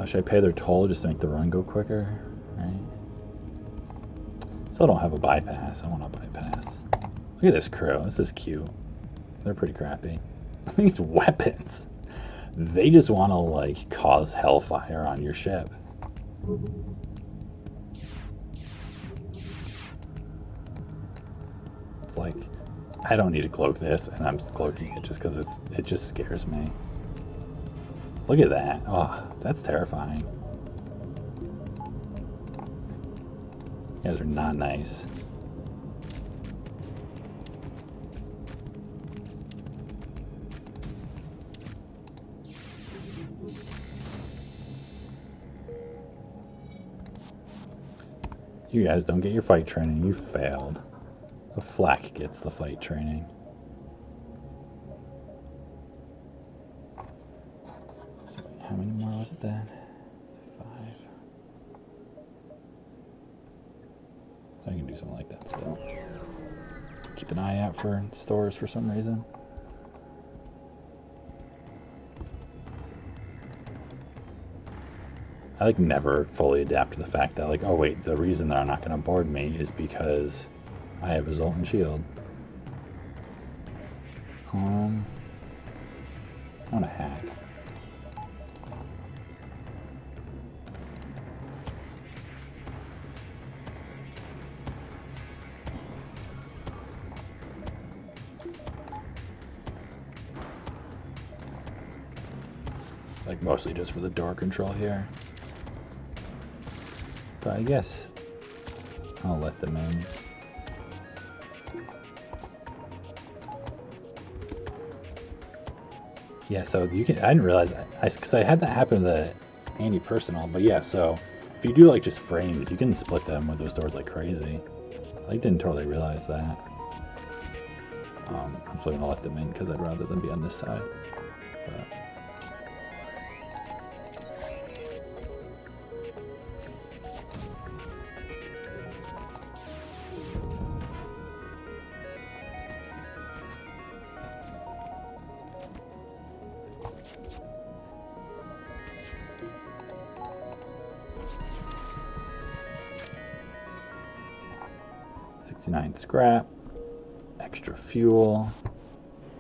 Should I pay their toll just to make the run go quicker? Right. Still don't have a bypass. I want a bypass. Look at this crew. This is cute. They're pretty crappy. These weapons. They just want to, like, cause hellfire on your ship. It's like, I don't need to cloak this, and I'm cloaking it just because it just scares me. Look at that. Oh, that's terrifying. You guys are not nice. You guys don't get your fight training. You failed. The flak gets the fight training. How many more was it then? 5. I can do something like that still. Keep an eye out for stores for some reason. I like never fully adapt to the fact that, like, oh wait, the reason they're not going to board me is because I have a Zoltan shield. I want to hack. Like mostly just for the door control here. But I guess I'll let them in. Yeah, so you can. I didn't realize that because I had that happen to the anti-personal. But yeah, so if you do like just frames, you can split them with those doors like crazy. I didn't totally realize that. I'm still gonna let them in because I'd rather them be on this side. But. 69 scrap, extra fuel,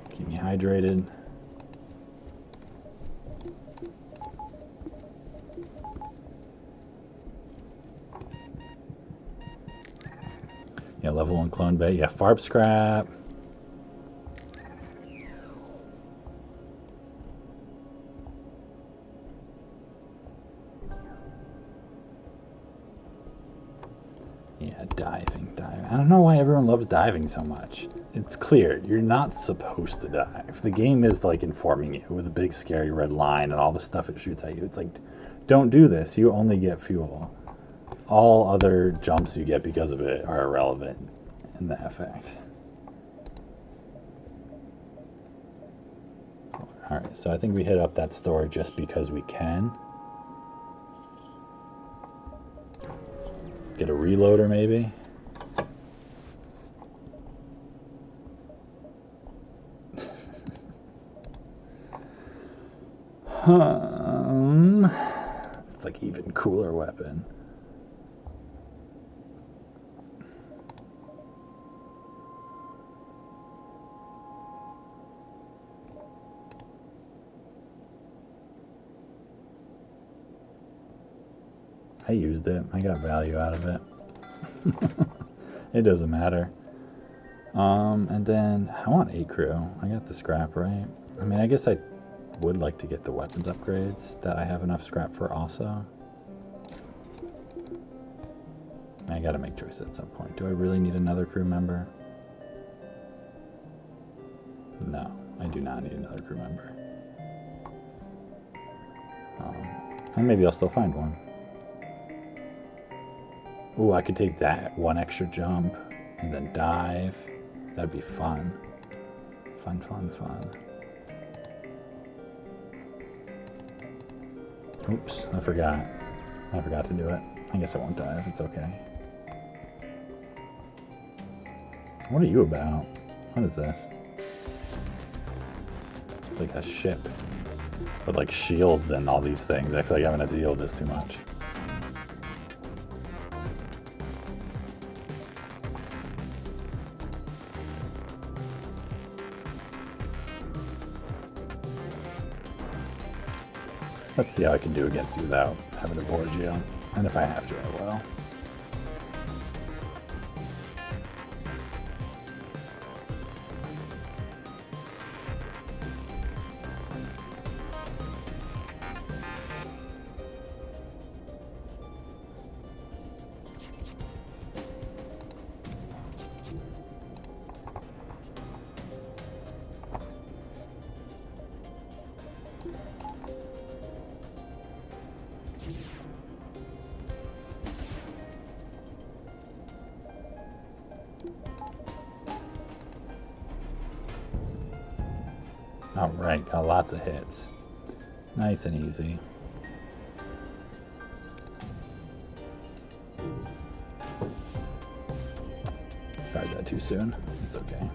keep me hydrated. Yeah, level 1 clone bay. Yeah, farb scrap. Yeah, diving. I don't know why everyone loves diving so much. It's clear, you're not supposed to dive. The game is like informing you with a big scary red line and all the stuff it shoots at you. It's like, don't do this, you only get fuel. All other jumps you get because of it are irrelevant in that effect. Alright, so I think we hit up that store just because we can. Get a reloader maybe. It's like even cooler weapon. I used it. I got value out of it. It doesn't matter. And then I want 8 crew. I got the scrap, right? I mean, I guess I would like to get the weapons upgrades that I have enough scrap for also. I gotta make choices at some point. Do I really need another crew member? No, I do not need another crew member. And maybe I'll still find one. Ooh, I could take that one extra jump and then dive. That'd be fun. Fun, fun, fun. Oops, I forgot. I forgot to do it. I guess I won't dive. It's okay. What are you about? What is this? It's like a ship with like shields and all these things. I feel like I'm gonna deal with this too much. Let's see how I can do against you without having to board you. And if I have to, I will. Alright, got lots of hits. Nice and easy. Tried that too soon. It's okay.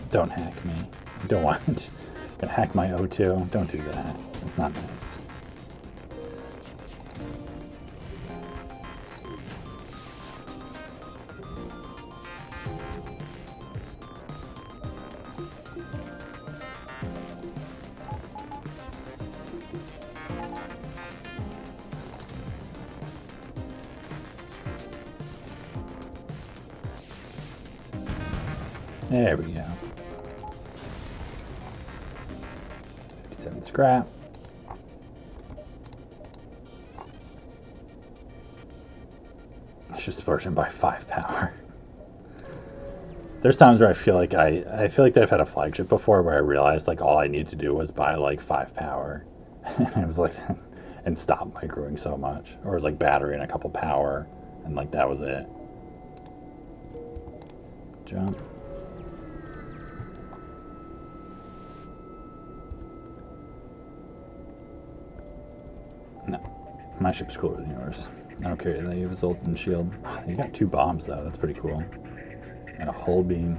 Don't hack me. I don't want you gonna hack my O2. Don't do that. It's not nice. There we go. 57 scrap. It's just version by 5 power. There's times where I feel like I've had a flagship before where I realized like all I needed to do was buy like 5 power. And it was like and stop microing so much. Or it was like battery and a couple power and like that was it. Jump. No, my ship's cooler than yours. I don't care that you have a Zoltan shield. You got 2 bombs though, that's pretty cool. And a hull beam.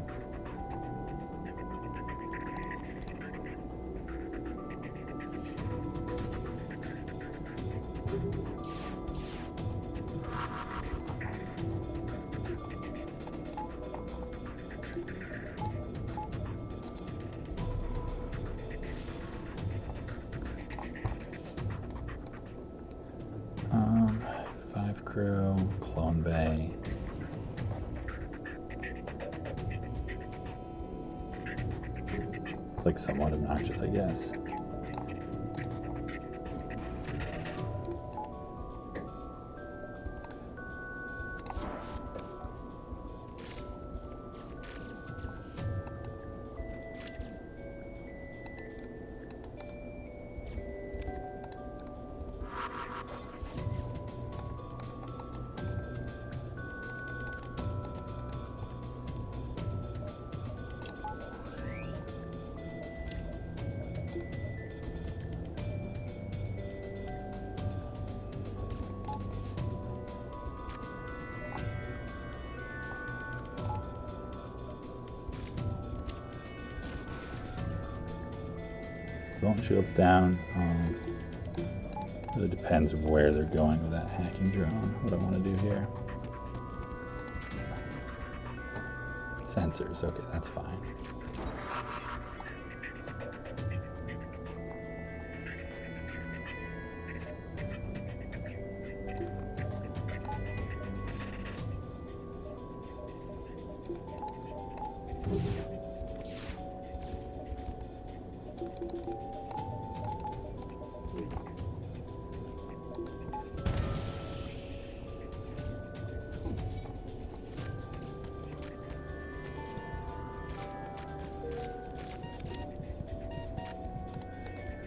Crew, Clone Bay. Like somewhat obnoxious, I guess. Zoltan shield's down. Really depends where they're going with that hacking drone. What I want to do here. Sensors, okay, that's fine.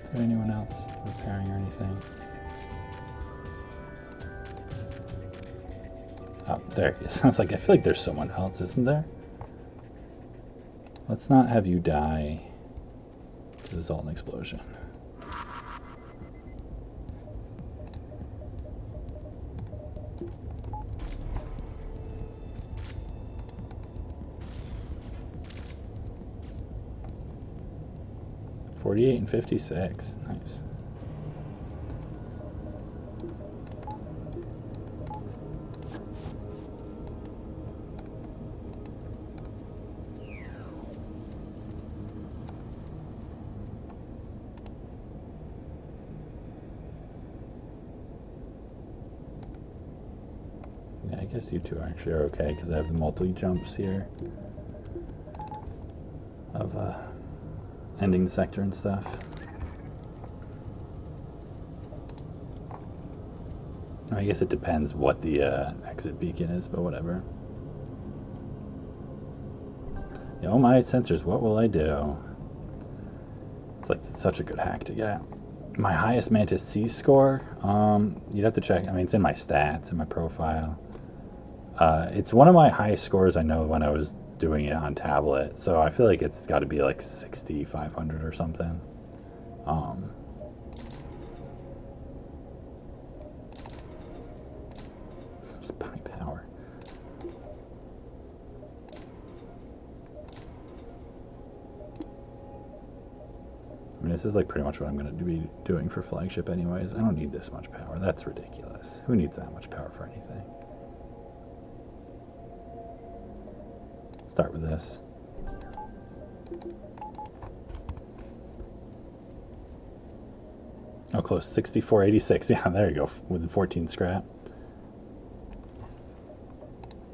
Is there anyone else repairing or anything? Oh, there he is. I was like, I feel like there's someone else, isn't there? Let's not have you die to the Zoltan explosion. 48 and 56. Nice. Yeah, I guess you two actually are okay because I have the multi-jumps here of ending the sector and stuff. I guess it depends what the exit beacon is, but whatever. Oh my sensors, what will I do? It's like such a good hack to get. My highest Mantis C score, you'd have to check. I mean, it's in my stats, in my profile. It's one of my highest scores I know when I was doing it on tablet, so I feel like it's got to be like 6,500 or something. Just buy power. I mean, this is like pretty much what I'm going to be doing for flagship anyways. I don't need this much power. That's ridiculous. Who needs that much power for anything? Start with this. Oh, close. 6486. Yeah, there you go. With 14 scrap.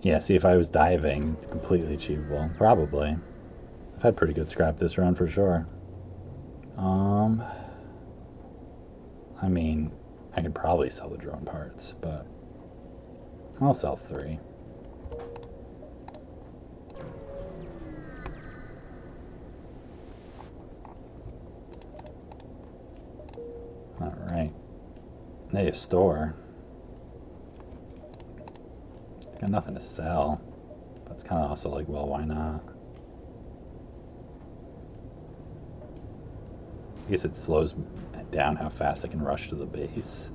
Yeah, see, if I was diving, it's completely achievable. Probably. I've had pretty good scrap this run for sure. I mean, I could probably sell the drone parts, but I'll sell 3. Alright. Hey, a store. Got nothing to sell. But it's kind of also like, well, why not? I guess it slows down how fast I can rush to the base. Is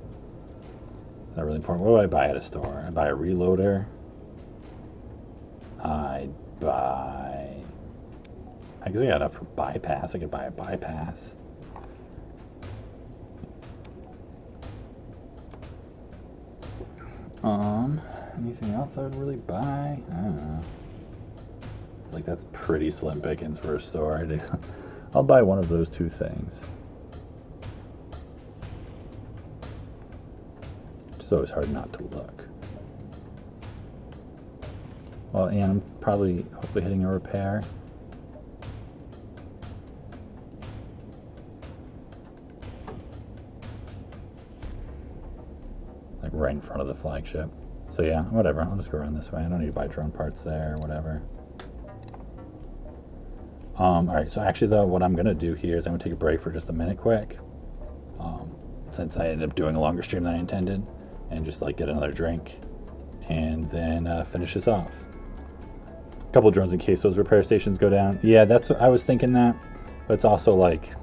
that really important? What do I buy at a store? I buy a reloader. I guess I got enough for bypass. I could buy a bypass. Anything else I would really buy? I don't know. It's like that's pretty slim pickings for a store. I'll buy one of those 2 things. It's always hard not to look. Well, and I'm probably hopefully hitting a repair. Like right in front of the flagship. So yeah, whatever. I'll just go around this way. I don't need to buy drone parts there or whatever. Alright, so actually though, what I'm going to do here is I'm going to take a break for just a minute quick. Since I ended up doing a longer stream than I intended. And just like get another drink. And then finish this off. A couple of drones in case those repair stations go down. Yeah, that's what I was thinking that. But it's also like,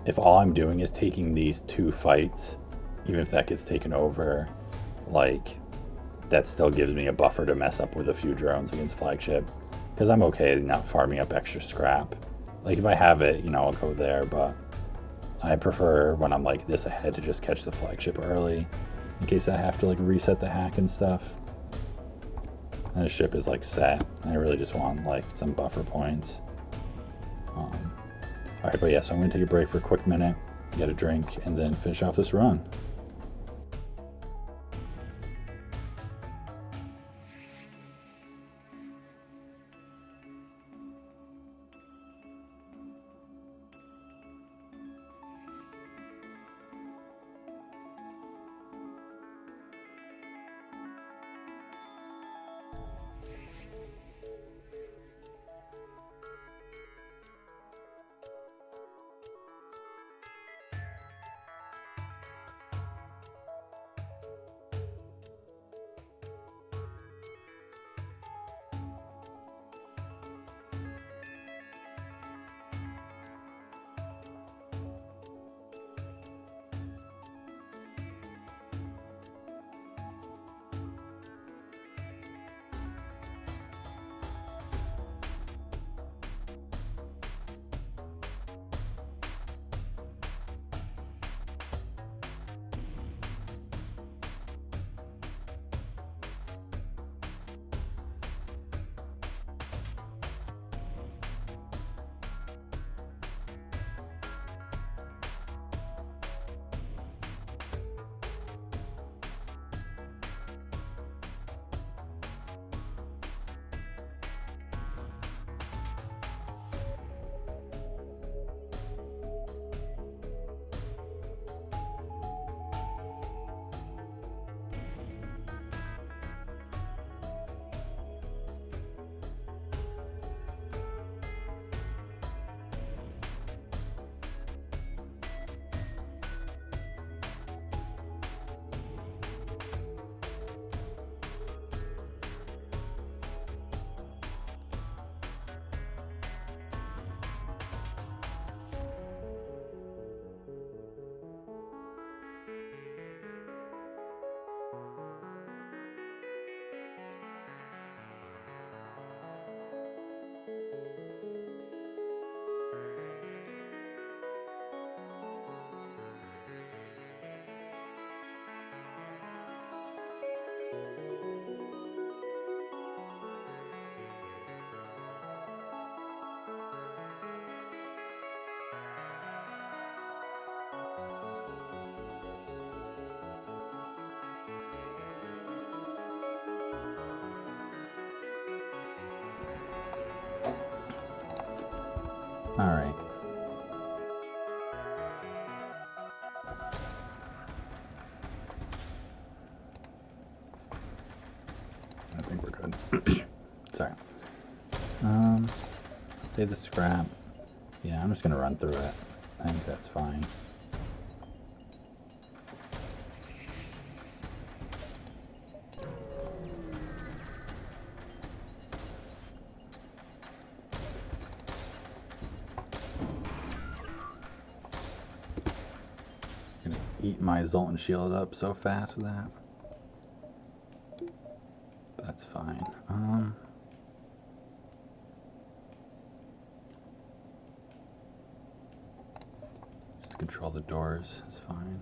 if all I'm doing is taking these 2 fights, even if that gets taken over, like, that still gives me a buffer to mess up with a few drones against flagship. Because I'm okay not farming up extra scrap. Like, if I have it, you know, I'll go there, but I prefer when I'm like this ahead to just catch the flagship early, in case I have to like reset the hack and stuff. And the ship is like set. I really just want like some buffer points. Alright, but yeah, so I'm going to take a break for a quick minute, get a drink, and then finish off this run. Alright. I think we're good. Sorry. Save the scrap. Yeah, I'm just gonna run through it. I think that's fine. I'm gonna eat my Zoltan shield up so fast with that. That's fine. Just control the doors is fine.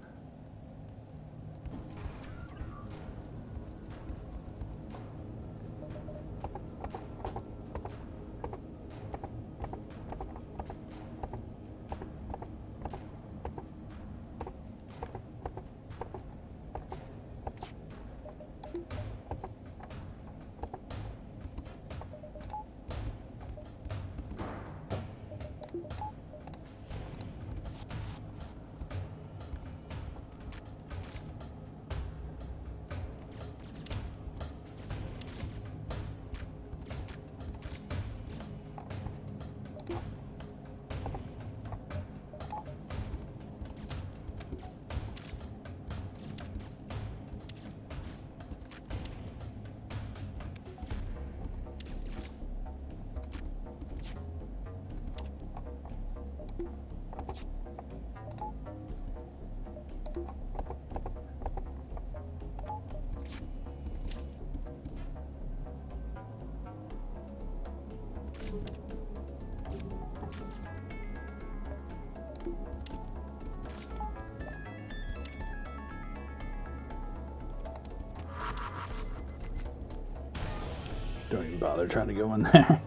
Don't even bother trying to go in there.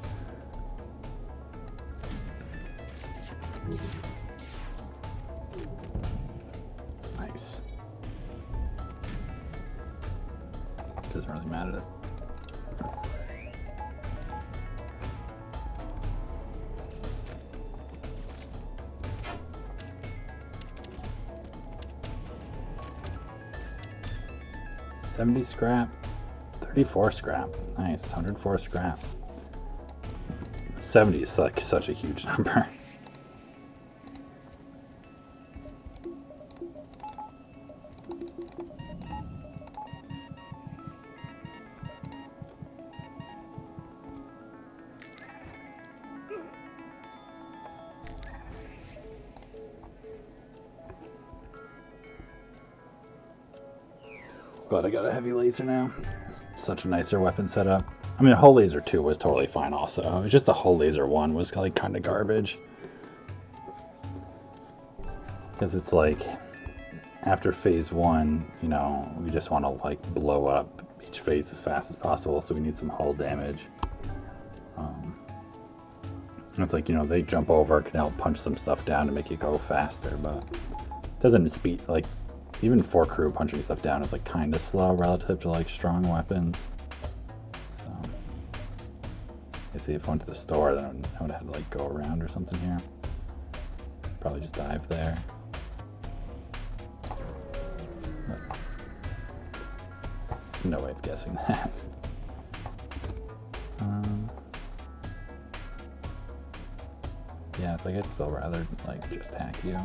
Nice. Doesn't really matter. $70 scrap. 34 scrap. Nice. 104 scrap. 70 is like such a huge number. Glad I got a heavy laser now. It's such a nicer weapon setup. I mean, a hull laser 2 was totally fine also. It's just the hull laser 1 was like kind of garbage. Because it's like, after phase 1, you know, we just want to like blow up each phase as fast as possible, so we need some hull damage. It's like, you know, they jump over, can help punch some stuff down to make you go faster, but it doesn't speed, like, even 4 crew punching stuff down is like kind of slow relative to like strong weapons. So, I see if I went to the store, then I would have had to like go around or something here. Probably just dive there. But no way of guessing that. Yeah, it's like I'd still rather like just hack you.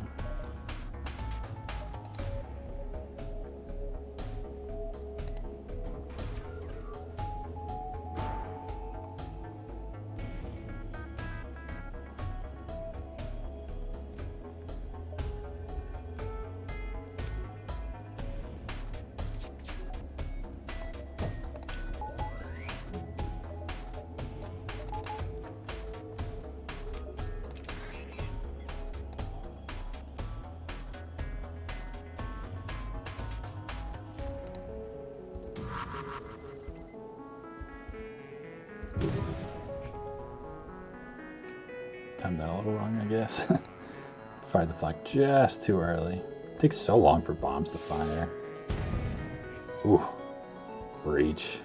Timed that a little wrong, I guess. Fired the flak just too early. It takes so long for bombs to fire. Ooh. Breach.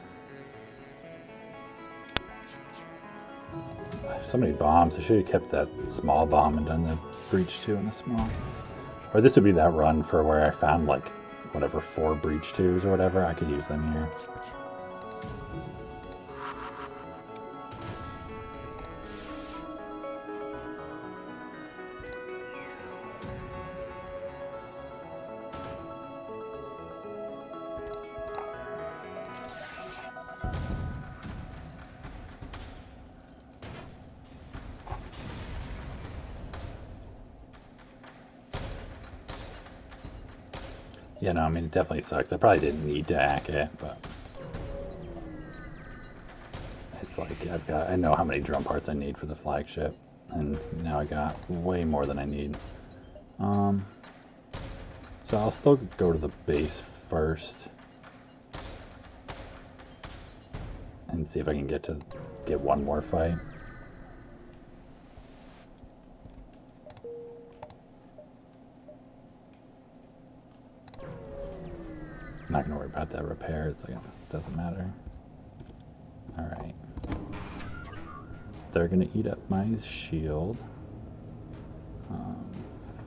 So many bombs. I should have kept that small bomb and done the breach 2 and a small. Or this would be that run for where I found like whatever 4 breach 2s or whatever. I could use them here. Yeah, no, I mean, it definitely sucks. I probably didn't need to hack it, but it's like I know how many drum parts I need for the flagship, and now I got way more than I need. So I'll still go to the base first and see if I can get one more fight. I'm not gonna worry about that repair. It's like, it doesn't matter. All right. They're gonna eat up my shield.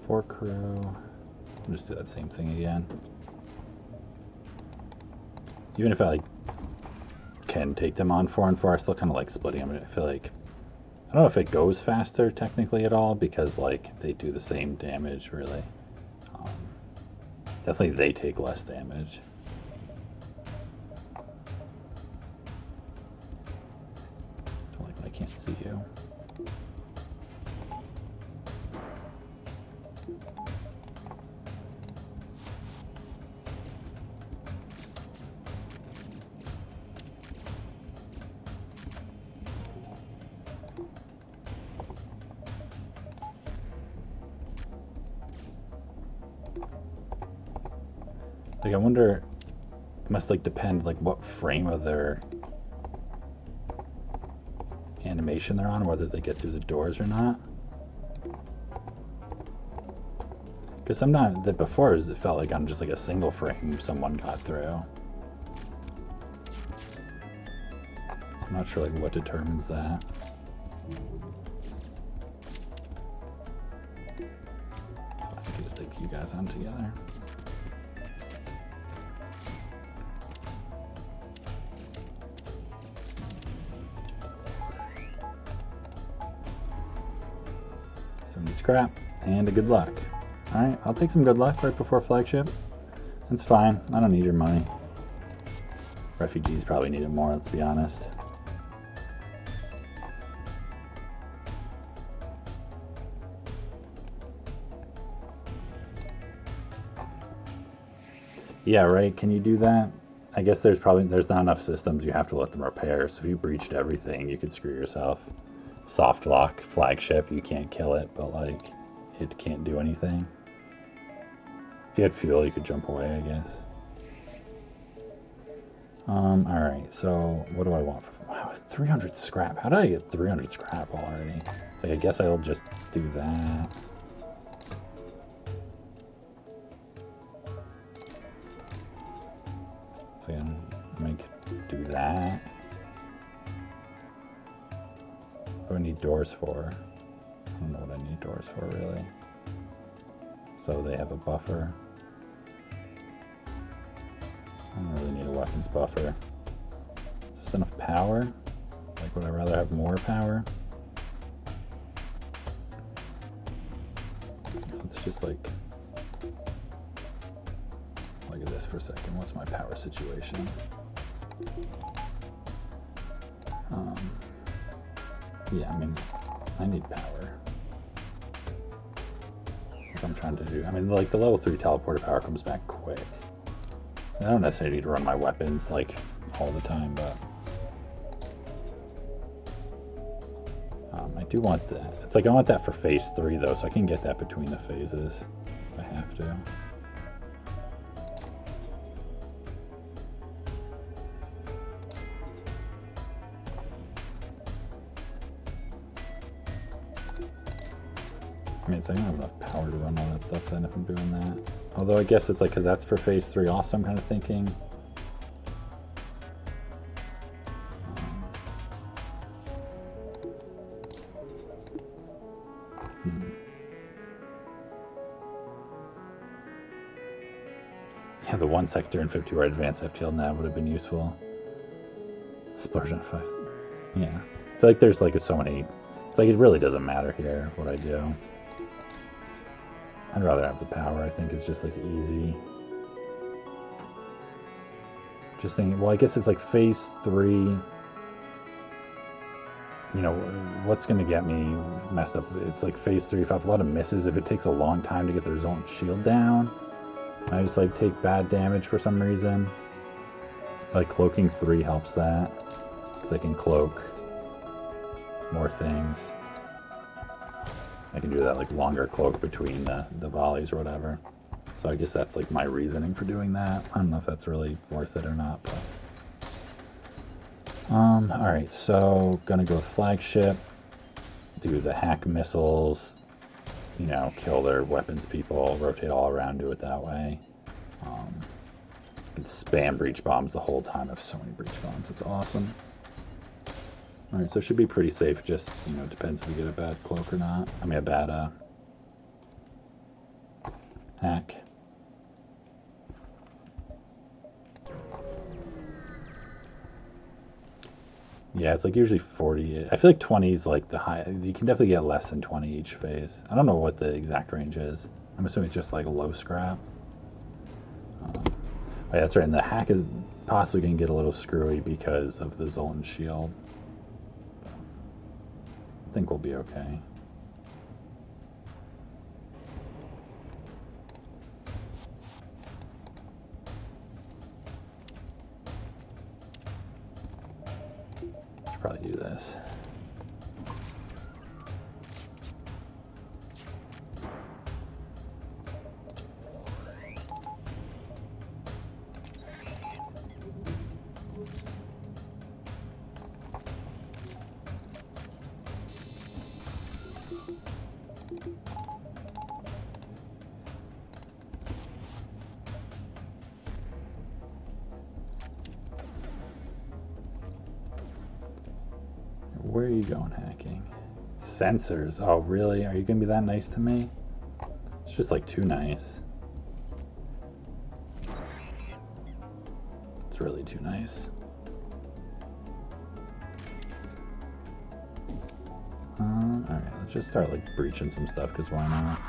4 crew. I'll just do that same thing again. Even if I like can take them on 4 and 4, I still kind of like splitting them. I feel like, I don't know if it goes faster technically at all, because like they do the same damage really. Definitely they take less damage. Don't like when I can't see you. Like, I wonder, it must like depend like what frame of their animation they're on, whether they get through the doors or not. Because sometimes before it felt like on just like a single frame someone got through. I'm not sure like what determines that. So I can just take you guys on together. Scrap and a good luck. Alright, I'll take some good luck right before flagship. That's fine. I don't need your money. Refugees probably need it more, let's be honest. Yeah, right. Can you do that? I guess there's not enough systems. You have to let them repair. So if you breached everything, you could screw yourself. Soft lock flagship, you can't kill it, but like it can't do anything. If you had fuel, you could jump away, I guess. All right. So what do I want? Wow, 300 scrap. How did I get 300 scrap already? It's like, I guess I'll just do that. So I could do that. What do I need doors for? I don't know what I need doors for, really. So they have a buffer. I don't really need a weapons buffer. Is this enough power? Like, would I rather have more power? Let's just like look at this for a second. What's my power situation? Yeah, I mean, I need power. Like I'm trying to do. I mean, like the level 3 teleporter power comes back quick. I don't necessarily need to run my weapons like all the time, but I do want that. It's like I want that for phase 3 though, so I can get that between the phases if I have to. I mean, it's like I don't have enough power to run all that stuff then if I'm doing that. Although I guess it's like, because that's for phase 3 also, I'm kind of thinking. the 1 sector and 50 wide advanced FTL nav would have been useful. Explosion 5. Yeah. I feel like there's like so many. It's like it really doesn't matter here what I do. I'd rather have the power. I think it's just like easy. Just thinking, well, I guess it's like phase 3. You know, what's going to get me messed up? It's like phase 3. If I have a lot of misses, if it takes a long time to get their zone shield down, I just like take bad damage for some reason. Like cloaking 3 helps that, because I can cloak more things. I can do that like longer cloak between the volleys or whatever. So I guess that's like my reasoning for doing that. I don't know if that's really worth it or not, but alright, so gonna go flagship, do the hack missiles, you know, kill their weapons people, rotate all around, do it that way. Can spam breach bombs the whole time. I have so many breach bombs, it's awesome. Alright, so it should be pretty safe, just, you know, depends if we get a bad cloak or not. I mean, a bad hack. Yeah, it's like usually 40. I feel like 20 is like the high. You can definitely get less than 20 each phase. I don't know what the exact range is. I'm assuming it's just like a low scrap. Oh yeah, that's right. And the hack is possibly going to get a little screwy because of the Zoltan shield. I think we'll be okay. Should probably do this. Where are you going hacking? Sensors. Oh, really? Are you going to be that nice to me? It's just like too nice. It's really too nice. Alright, let's just start like breaching some stuff, because why not?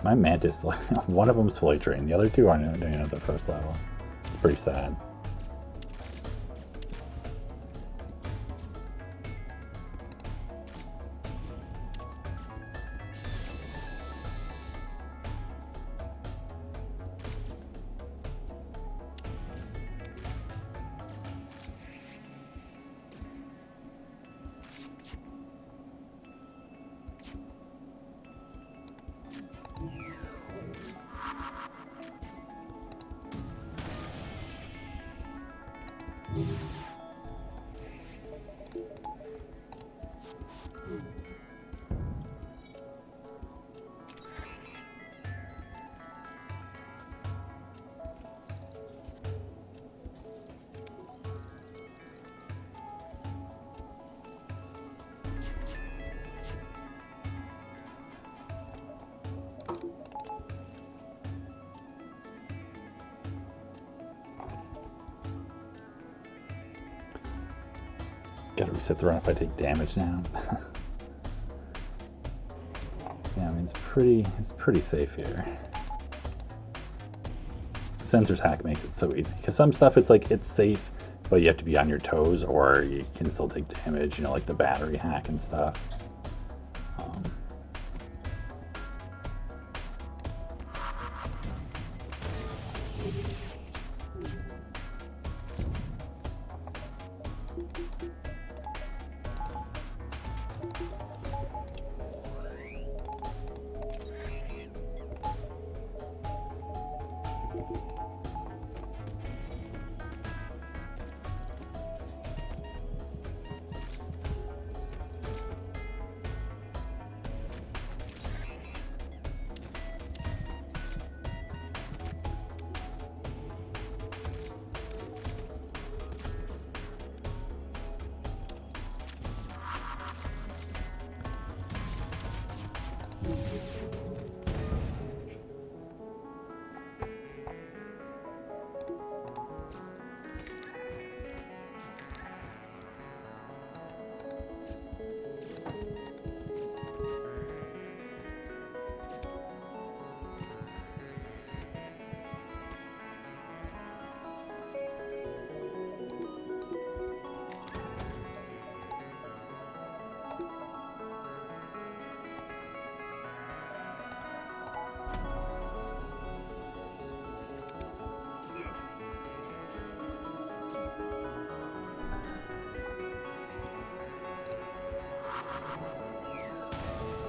My Mantis, like, one of them's fully trained, the other two aren't doing it at the first level. It's pretty sad. Gotta reset the run if I take damage now. Yeah, I mean it's pretty safe here. Sensors hack makes it so easy, because some stuff it's like it's safe, but you have to be on your toes, or you can still take damage. You know, like the battery hack and stuff.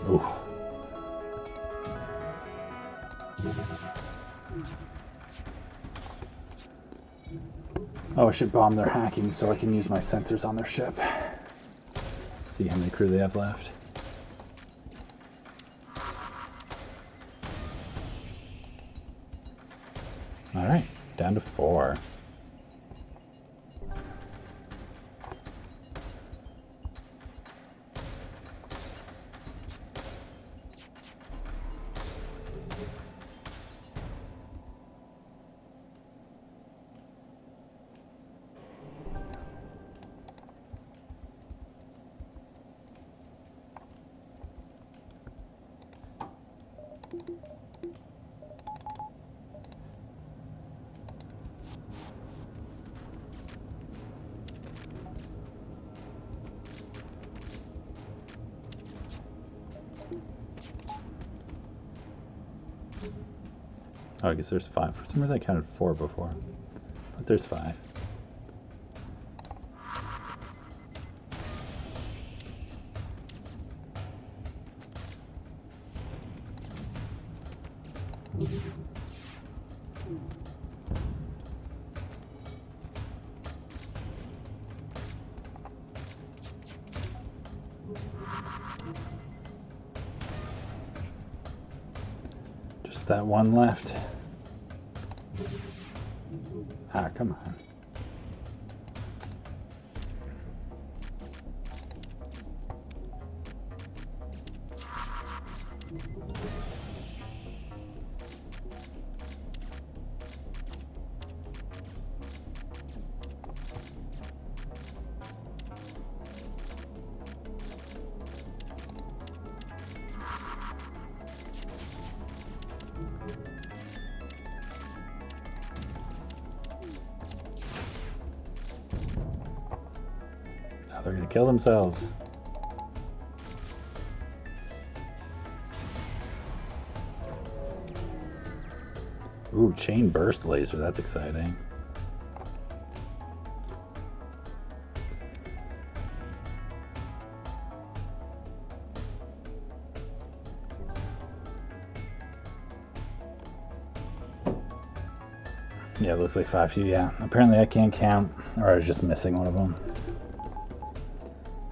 Ooh. Oh, I should bomb their hacking so I can use my sensors on their ship. Let's see how many crew they have left. Alright, down to 4. Oh, I guess there's 5. For some reason I counted 4 before. But there's 5. Just that one left. Ah, come on. They're gonna kill themselves. Ooh, chain burst laser, that's exciting. Yeah, it looks like 5 yeah. Apparently I can't count, or I was just missing one of them.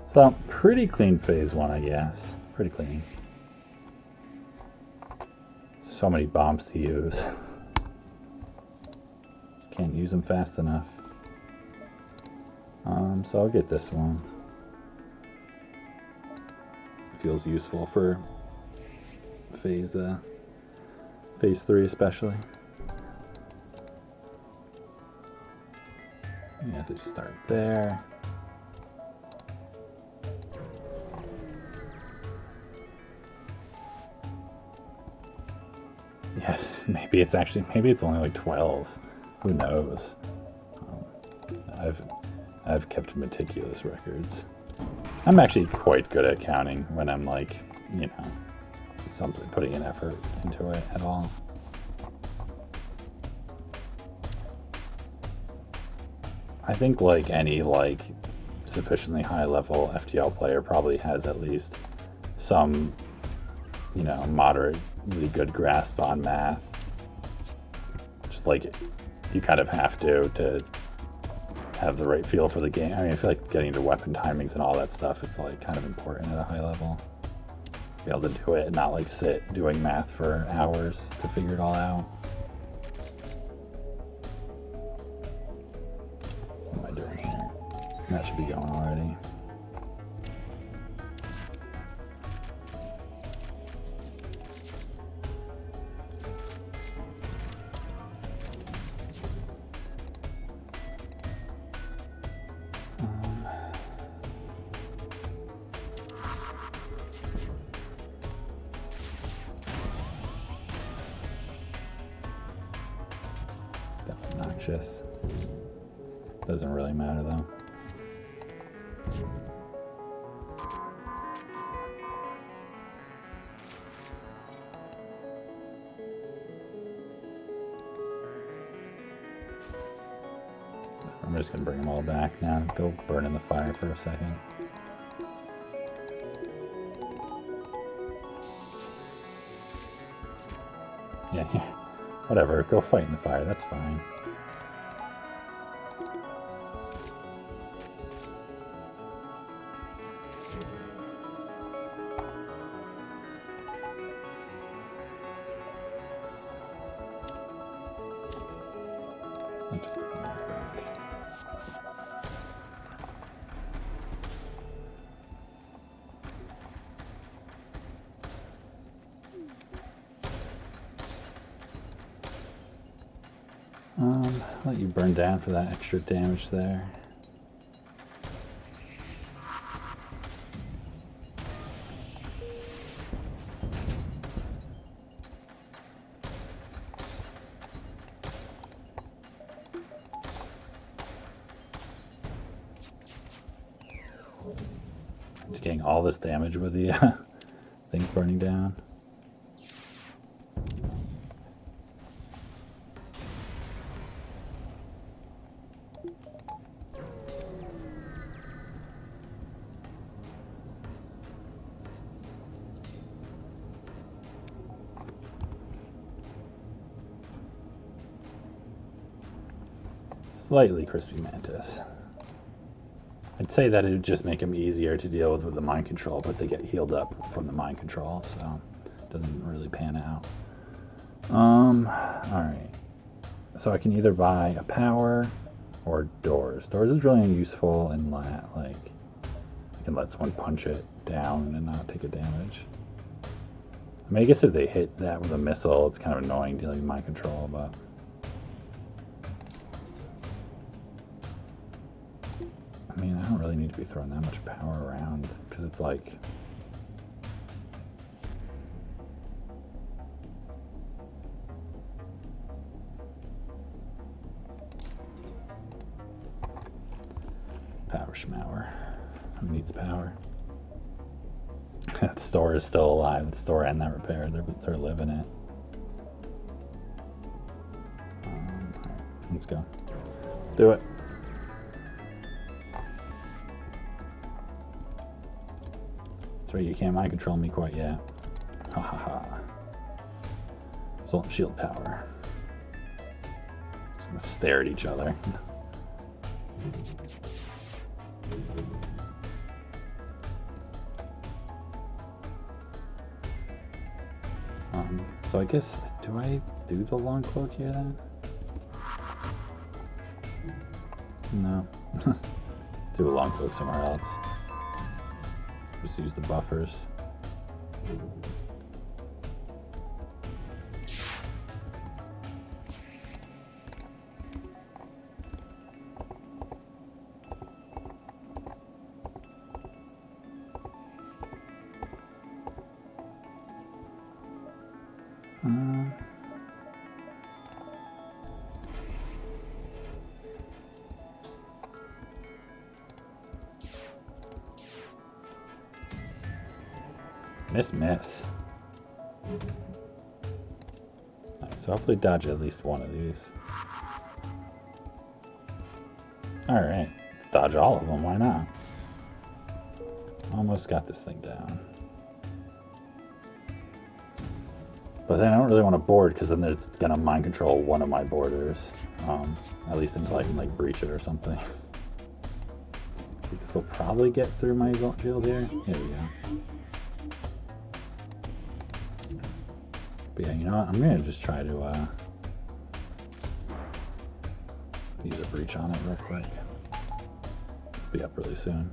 So, pretty clean phase 1, I guess. Pretty clean. So many bombs to use. Can't use them fast enough. So I'll get this one. Feels useful for phase 3 especially. You have to start there. Yes, maybe it's only like 12. Who knows? I've kept meticulous records. I'm actually quite good at counting when I'm like, you know, putting an effort into it at all. I think like any like sufficiently high level FTL player probably has at least some, you know, moderately good grasp on math. Just like you kind of have to have the right feel for the game. I mean, I feel like getting to weapon timings and all that stuff, it's like kind of important at a high level. Be able to do it and not like sit doing math for hours to figure it all out. What am I doing here? That should be going already. Obnoxious. Doesn't really matter though. I'm just gonna bring them all back now. Go burn in the fire for a second. Yeah, whatever. Go fight in the fire. That's fine. Let you burn down for that extra damage there. Just getting all this damage with the things burning down. Slightly crispy Mantis. I'd say that it would just make them easier to deal with the mind control, but they get healed up from the mind control, so it doesn't really pan out. Alright. So I can either buy a power or doors. Doors is really useful in that, like, I can let someone punch it down and not take a damage. I mean, I guess if they hit that with a missile, it's kind of annoying dealing with mind control, but... I mean, I don't really need to be throwing that much power around, because it's like... Power schmower. Who needs power? That store is still alive. The store and that repair, they're living it. Alright, let's go. Let's do it. That's right, you can't mind control me quite yet. Ha ha ha. Result shield power. Just gonna stare at each other. So I guess, do I do the long cloak here then? No. Do a long cloak somewhere else. Just use the buffers. Miss. Right, so hopefully dodge at least one of these. Alright, dodge all of them, why not? Almost got this thing down. But then I don't really want to board, because then it's gonna mind control one of my borders. At least until I can like breach it or something. I think this will probably get through my shield here. Here we go. But yeah, you know what? I'm gonna just try to use a breach on it real quick. Be up really soon.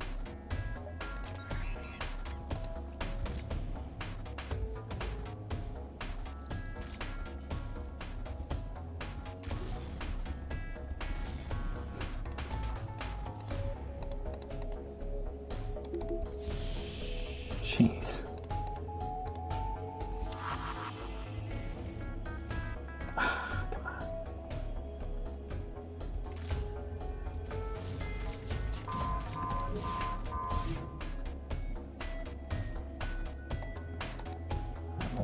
Jeez. Come on.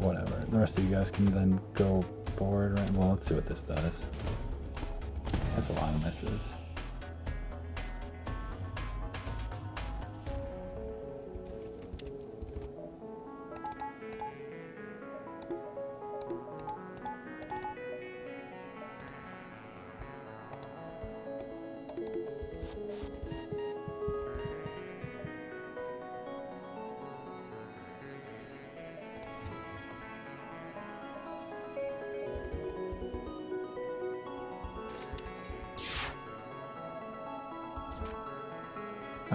Whatever. The rest of you guys can then go board, right? Well, let's see what this does. That's a lot of misses.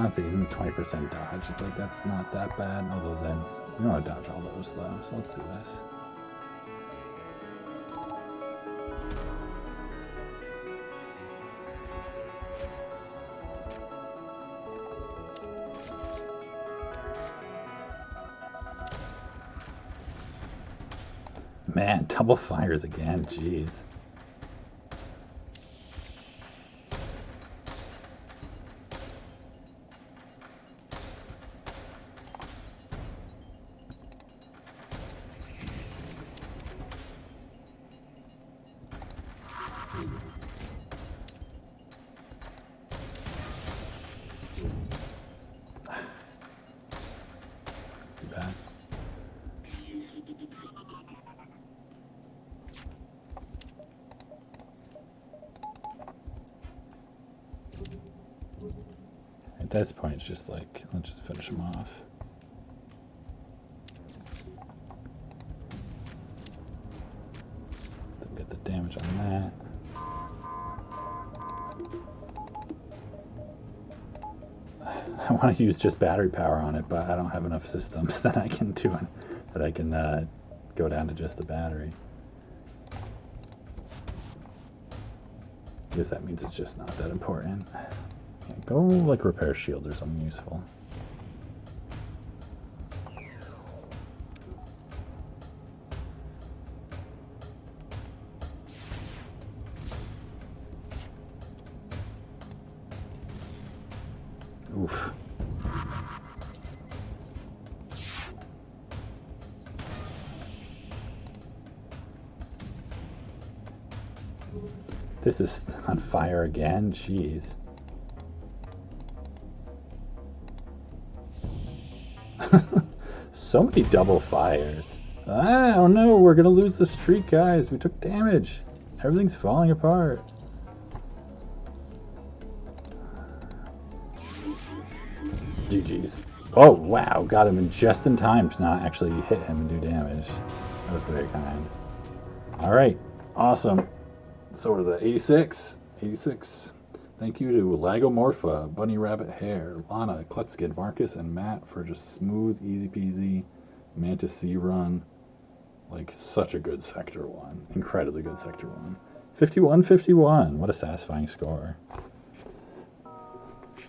Honestly, even 20% dodge, like that's not that bad, other than we don't want to dodge all those though, so let's do this. Man, double fires again, jeez. That's too bad. At this point, it's just like, let's just finish him off. Don't get the damage on that. I want to use just battery power on it, but I don't have enough systems that I can do it, that I can go down to just the battery. I guess that means it's just not that important. Okay, go like repair shield or something useful. Oof. This is on fire again? Jeez. So many double fires. Oh no, we're gonna lose the streak, guys. We took damage. Everything's falling apart. GG's. Oh wow, got him in just in time to not actually hit him and do damage. That was very kind. Alright, awesome. So what is that, 86? 86. Thank you to Lagomorpha, Bunny Rabbit Hair, Lana, Kletzkid, Marcus, and Matt for just smooth, easy peasy Mantis C run. Like, such a good Sector 1. Incredibly good Sector 1. 51-51. What a satisfying score.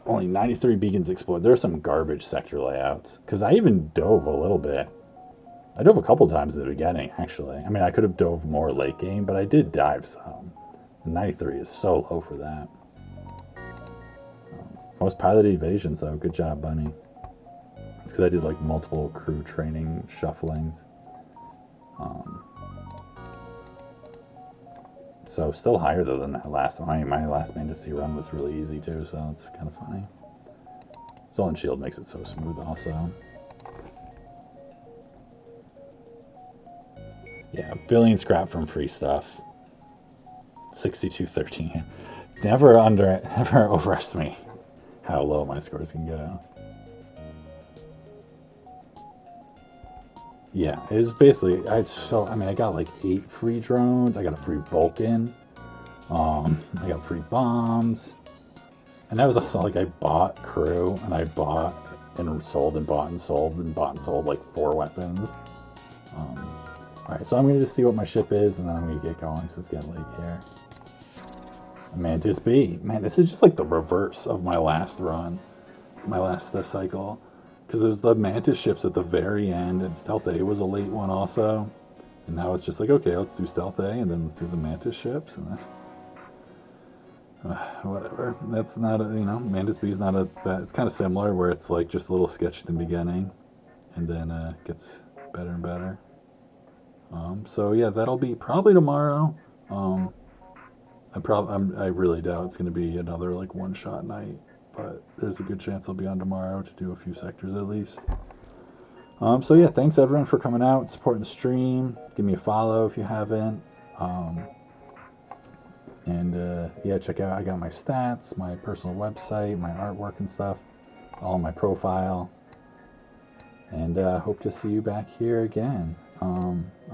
Only 93 beacons explode. There are some garbage sector layouts. Because I even dove a little bit. I dove a couple times at the beginning, actually. I mean, I could have dove more late game, but I did dive some. 93 is so low for that. Most piloted evasions, though. Good job, Bunny. It's because I did like multiple crew training shufflings. So still higher though than that last one. I mean, my last Mantis C run was really easy too, so it's kind of funny. Stolen Shield makes it so smooth also. Yeah, billion scrap from free stuff. 62-13. Never overestimate how low my scores can go. Yeah, it was basically, I got like 8 free drones, I got a free Vulcan, I got free bombs, and that was also like I bought crew, and I bought and sold and bought and sold and bought and sold like 4 weapons. Alright, so I'm going to just see what my ship is, and then I'm going to get going, because it's getting late here. Mantis B. Man, this is just like the reverse of my last run, my last cycle. Because there's the Mantis ships at the very end, and Stealth A was a late one also. And now it's just like, okay, let's do Stealth A, and then let's do the Mantis ships, and then... whatever. That's not a, Mantis B is not a bad... It's kind of similar, where it's like just a little sketched in the beginning, and then it gets better and better. So yeah, that'll be probably tomorrow. I really doubt it's going to be another like one-shot night. But there's a good chance I'll be on tomorrow to do a few sectors at least. So yeah, thanks everyone for coming out, supporting the stream. Give me a follow if you haven't. Yeah, check out, I got my stats, my personal website, my artwork and stuff, all on my profile. And hope to see you back here again. I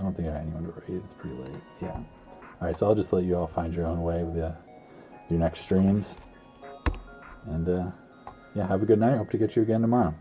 don't think I have anyone to rate, it's pretty late. Yeah. Alright, so I'll just let you all find your own way with your next streams. And Yeah, have a good night. Hope to get you again tomorrow.